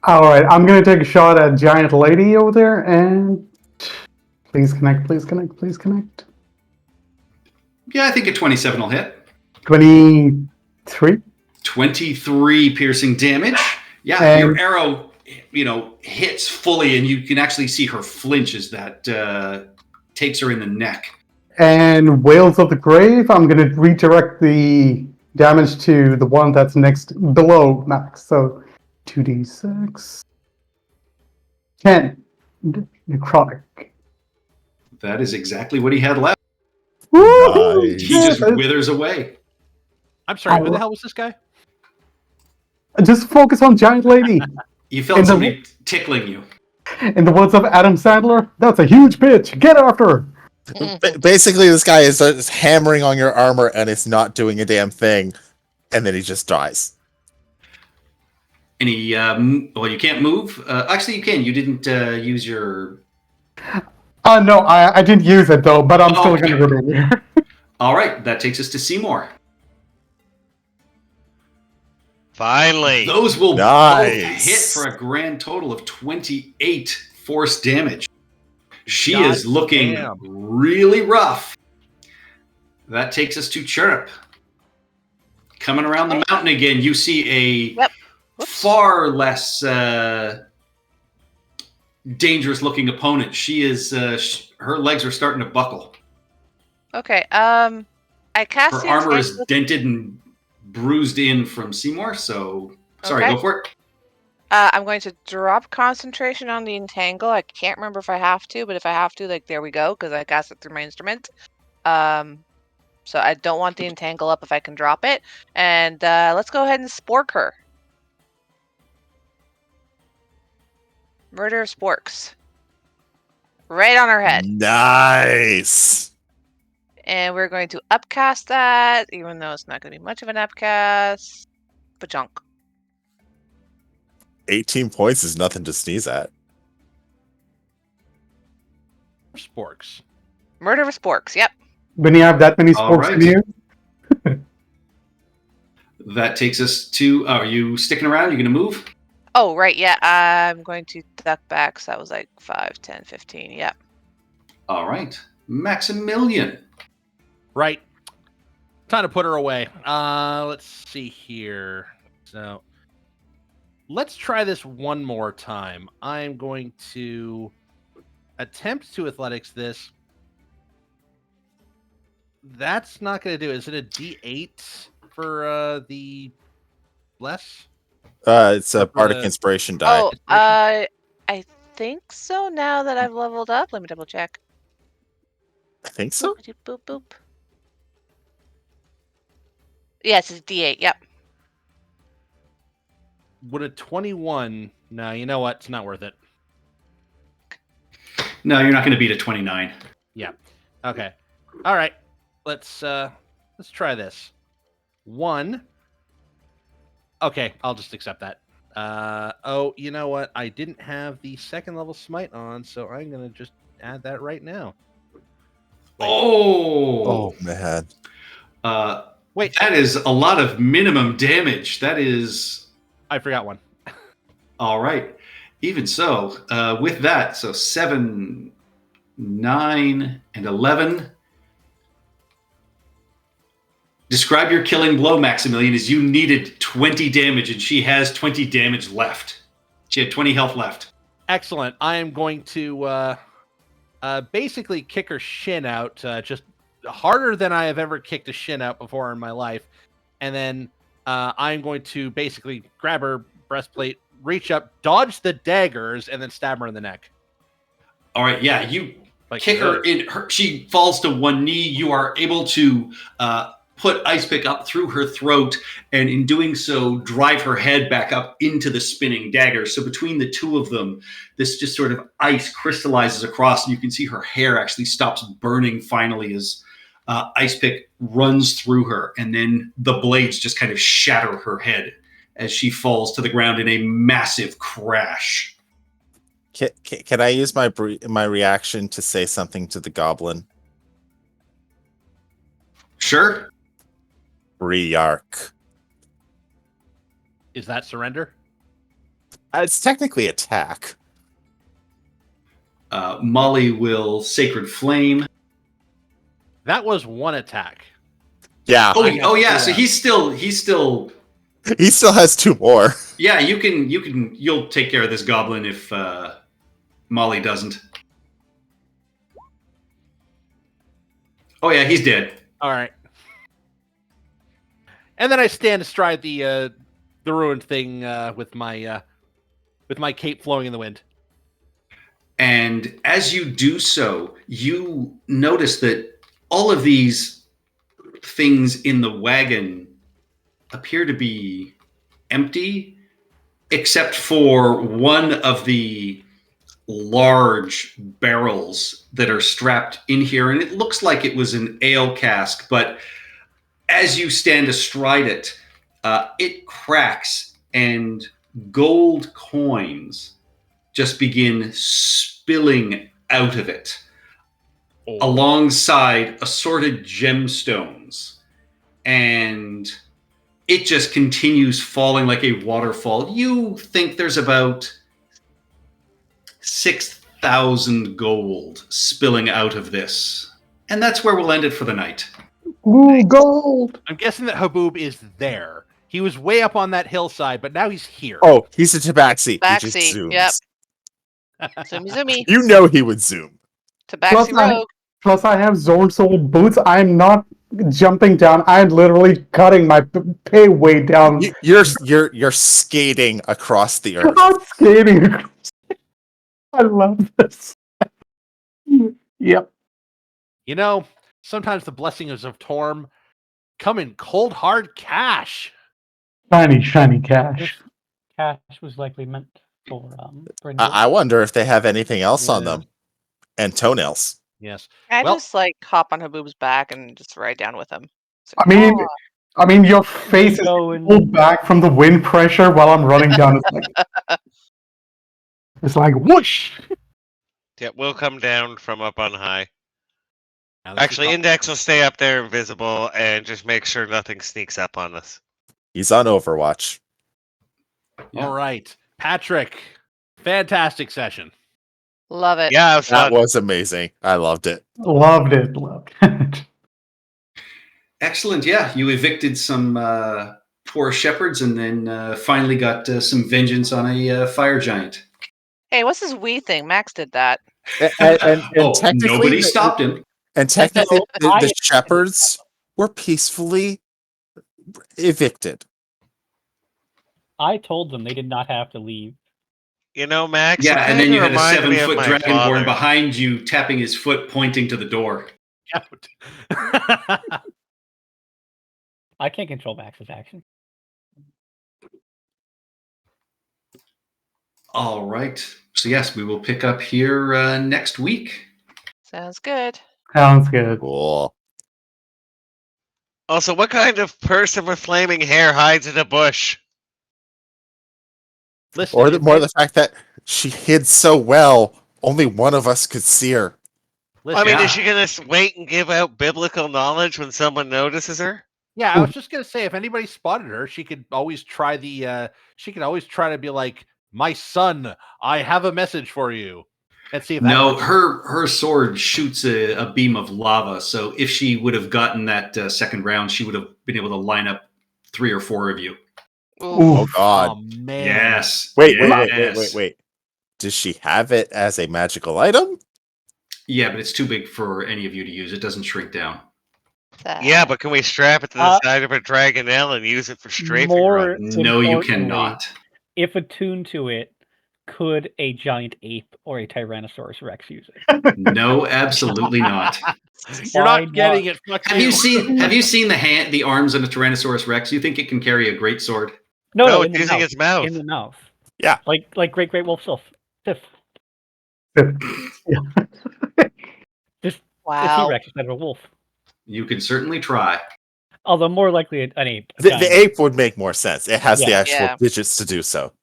All right, I'm gonna take a shot at giant lady over there, and please connect, please connect, please connect. Yeah, I think a 27 will hit. 23. 23 piercing damage. Yeah, And- your arrow, hits fully, and you can actually see her flinch as that takes her in the neck. And Whales of the Grave, I'm gonna redirect the damage to the one that's next below Max. So 2d6. 10. Necrotic. That is exactly what he had left. Woo! Nice. He just Yes, withers away. I'm sorry, who the hell was this guy? just focus on giant lady. You felt In the- somebody tickling you. In the words of Adam Sandler, that's a huge bitch. Get after her. Basically, this guy is just hammering on your armor and it's not doing a damn thing, and then he just dies. Any? Well, you can't move. Actually, you can. You didn't use your. No, I didn't use it though, but I'm still Okay. going to remain here. All right, that takes us to Seymour. Finally. Those will Nice. both hit for a grand total of 28 force damage. She God is looking damn. really rough. That takes us to Chirrup. Coming around the mountain again, you see a Yep. Whoops. far less dangerous-looking opponent. She is her legs are starting to buckle. Okay. I cast Her the armor is entangle- dented and bruised in from Seymour. So sorry, Okay. go for it. I'm going to drop concentration on the entangle. I can't remember if I have to, but if I have to, like, there we go, because I cast it through my instrument. So I don't want the entangle up if I can drop it. And let's go ahead and spork her. Murder of sporks. Right on her head. Nice. And we're going to upcast that, even though it's not going to be much of an upcast. Pajunk. 18 points is nothing to sneeze at. Sporks. Murder of sporks, yep. When you have that many All sports in right. you, That takes us to. Are you sticking around? You going to move? Oh, right, yeah. I'm going to duck back, so that was like 5, 10, 15, yep. All right, Maximilian. Right. Time to put her away. Let's see here. So let's try this one more time. I'm going to attempt to athletics this. That's not going to do it. Is it a D8 for the less? It's a For bardic the- inspiration die. Oh, I think so now that I've leveled up. Let me double check. I think so. Boop, boop, boop. Yes, it's D8, yep. Would a 21? No, you know what? It's not worth it. No, you're not going to beat a 29. Okay. All right. Let's try this. 1. Okay, I'll just accept that. Oh, you know what? I didn't have the second level smite on, so I'm gonna just add that right now. Oh, Man. Wait, that is a lot of minimum damage. That is I forgot one. all right. Even so, with that, so 7, 9, and 11. Describe your killing blow, Maximilian, as you needed 20 damage, and she has 20 damage left. She had 20 health left. Excellent. I am going to basically kick her shin out, just harder than I have ever kicked a shin out before in my life. And then I'm going to basically grab her breastplate, reach up, dodge the daggers, and then stab her in the neck. All right, yeah, you Like kick her in her. She falls to one knee. You are able to put Ice Pick up through her throat, and in doing so, drive her head back up into the spinning dagger. So between the two of them, this just sort of ice crystallizes across, and you can see her hair actually stops burning finally as Ice Pick runs through her, and then the blades just kind of shatter her head as she falls to the ground in a massive crash. Can I use my reaction to say something to the goblin? Sure. Rearc. Is that surrender? It's technically attack. Molly will Sacred Flame. That was one attack. Yeah. Oh, I got oh yeah. two So left. he's still. He still has 2 more. Yeah, you'll take care of this goblin if Molly doesn't. Oh yeah, he's dead. All right. And then I stand astride the ruined thing with my cape flowing in the wind. And as you do so, you notice that all of these things in the wagon appear to be empty, except for one of the large barrels that are strapped in here, and it looks like it was an ale cask, but as you stand astride it, it cracks and gold coins just begin spilling out of it, alongside assorted gemstones. And it just continues falling like a waterfall. You think there's about 6,000 gold spilling out of this. And that's where we'll end it for the night. Ooh, gold! I'm guessing that Haboob is there. He was way up on that hillside, but now he's here. Oh, he's a tabaxi. He just Tabaxi, zooms. yep. Zoomy, zoomy. You know he would zoom. Tabaxi rogue. Plus, I have Zorn Soul boots. I'm not jumping down. I'm literally cutting my pay way down. You're skating across the I'm earth. not skating across. I love this. Yep. You know, sometimes the blessings of Torm come in cold, hard cash. Shiny cash. Cash was likely meant for Brindle. I wonder if they have anything else on Yeah. them. And toenails. Yes. I Well- just like hop on Haboob's back and just ride down with him. It's I like, mean, "Oh, I mean, your face is Go and- pulled back from the wind pressure while I'm running down. It's like whoosh. Yeah, we'll come down from up on high. Now, this is Actually, all- Index will stay up there invisible and just make sure nothing sneaks up on us. He's on Overwatch. Yeah. all right. Patrick, fantastic session. love it. Yeah, it was That fun. was amazing. I loved it. Loved it. Loved it. Excellent. Yeah, you evicted some poor shepherds and then finally got some vengeance on a fire giant. Hey, what's this wee thing? Max did that. And Oh, technically, nobody stopped him. And technically, No, the shepherds were peacefully evicted. I told them they did not have to leave. You know, Max. Yeah, and then you had a remind me of 7-foot my dragonborn father. behind you, tapping his foot, pointing to the door. Out. I can't control Max's action. All right. So yes, we will pick up here next week. Sounds good. Sounds good. Cool. Also, what kind of person with flaming hair hides in a bush? Listen, Or if more it- the fact that she hid so well, only one of us could see her. listen, I mean, Yeah. is she gonna wait and give out biblical knowledge when someone notices her? yeah, I was just gonna say if anybody spotted her, she could always try the. She could always try to be like, "My son, I have a message for you," and see if that No, works. her sword shoots a beam of lava. So if she would have gotten that second round, she would have been able to line up 3 or 4 of you. Oof. Oh God! Oh man! Yes. Wait. yes. Does she have it as a magical item? Yeah, but it's too big for any of you to use. It doesn't shrink down. Sad. Yeah, but can we strap it to the Uh, side of a dragonelle and use it for strafing more- runs? No, you Importantly, cannot. If attuned to it, could a giant ape or a Tyrannosaurus Rex use it? No, absolutely not. You're Why not getting it. Fuck Have you seen the arms on a Tyrannosaurus Rex? You think it can carry a great sword? No, in it's the using mouth. its mouth. In the mouth. Yeah. Like Great Wolf Sif. The Wow. T-Rex instead of a wolf. You can certainly try. Although more likely an ape. a The giant. ape would make more sense. It has the Yeah. actual Yeah. digits to do so.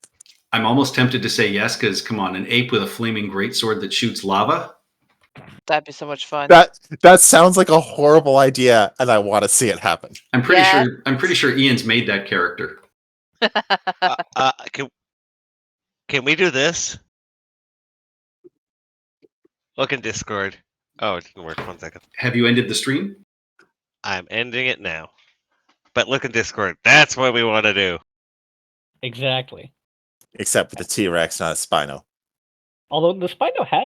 I'm almost tempted to say yes, because come on, an ape with a flaming greatsword that shoots lava? That'd be so much fun. That sounds like a horrible idea, and I want to see it happen. I'm pretty Yeah. sure Ian's made that character. Can we do this? Look in Discord. Oh, it didn't work. 1 second. Have you ended the stream? I'm ending it now. But look in Discord. That's what we want to do. Exactly. Except with the T-Rex, not a Spino. Although the Spino has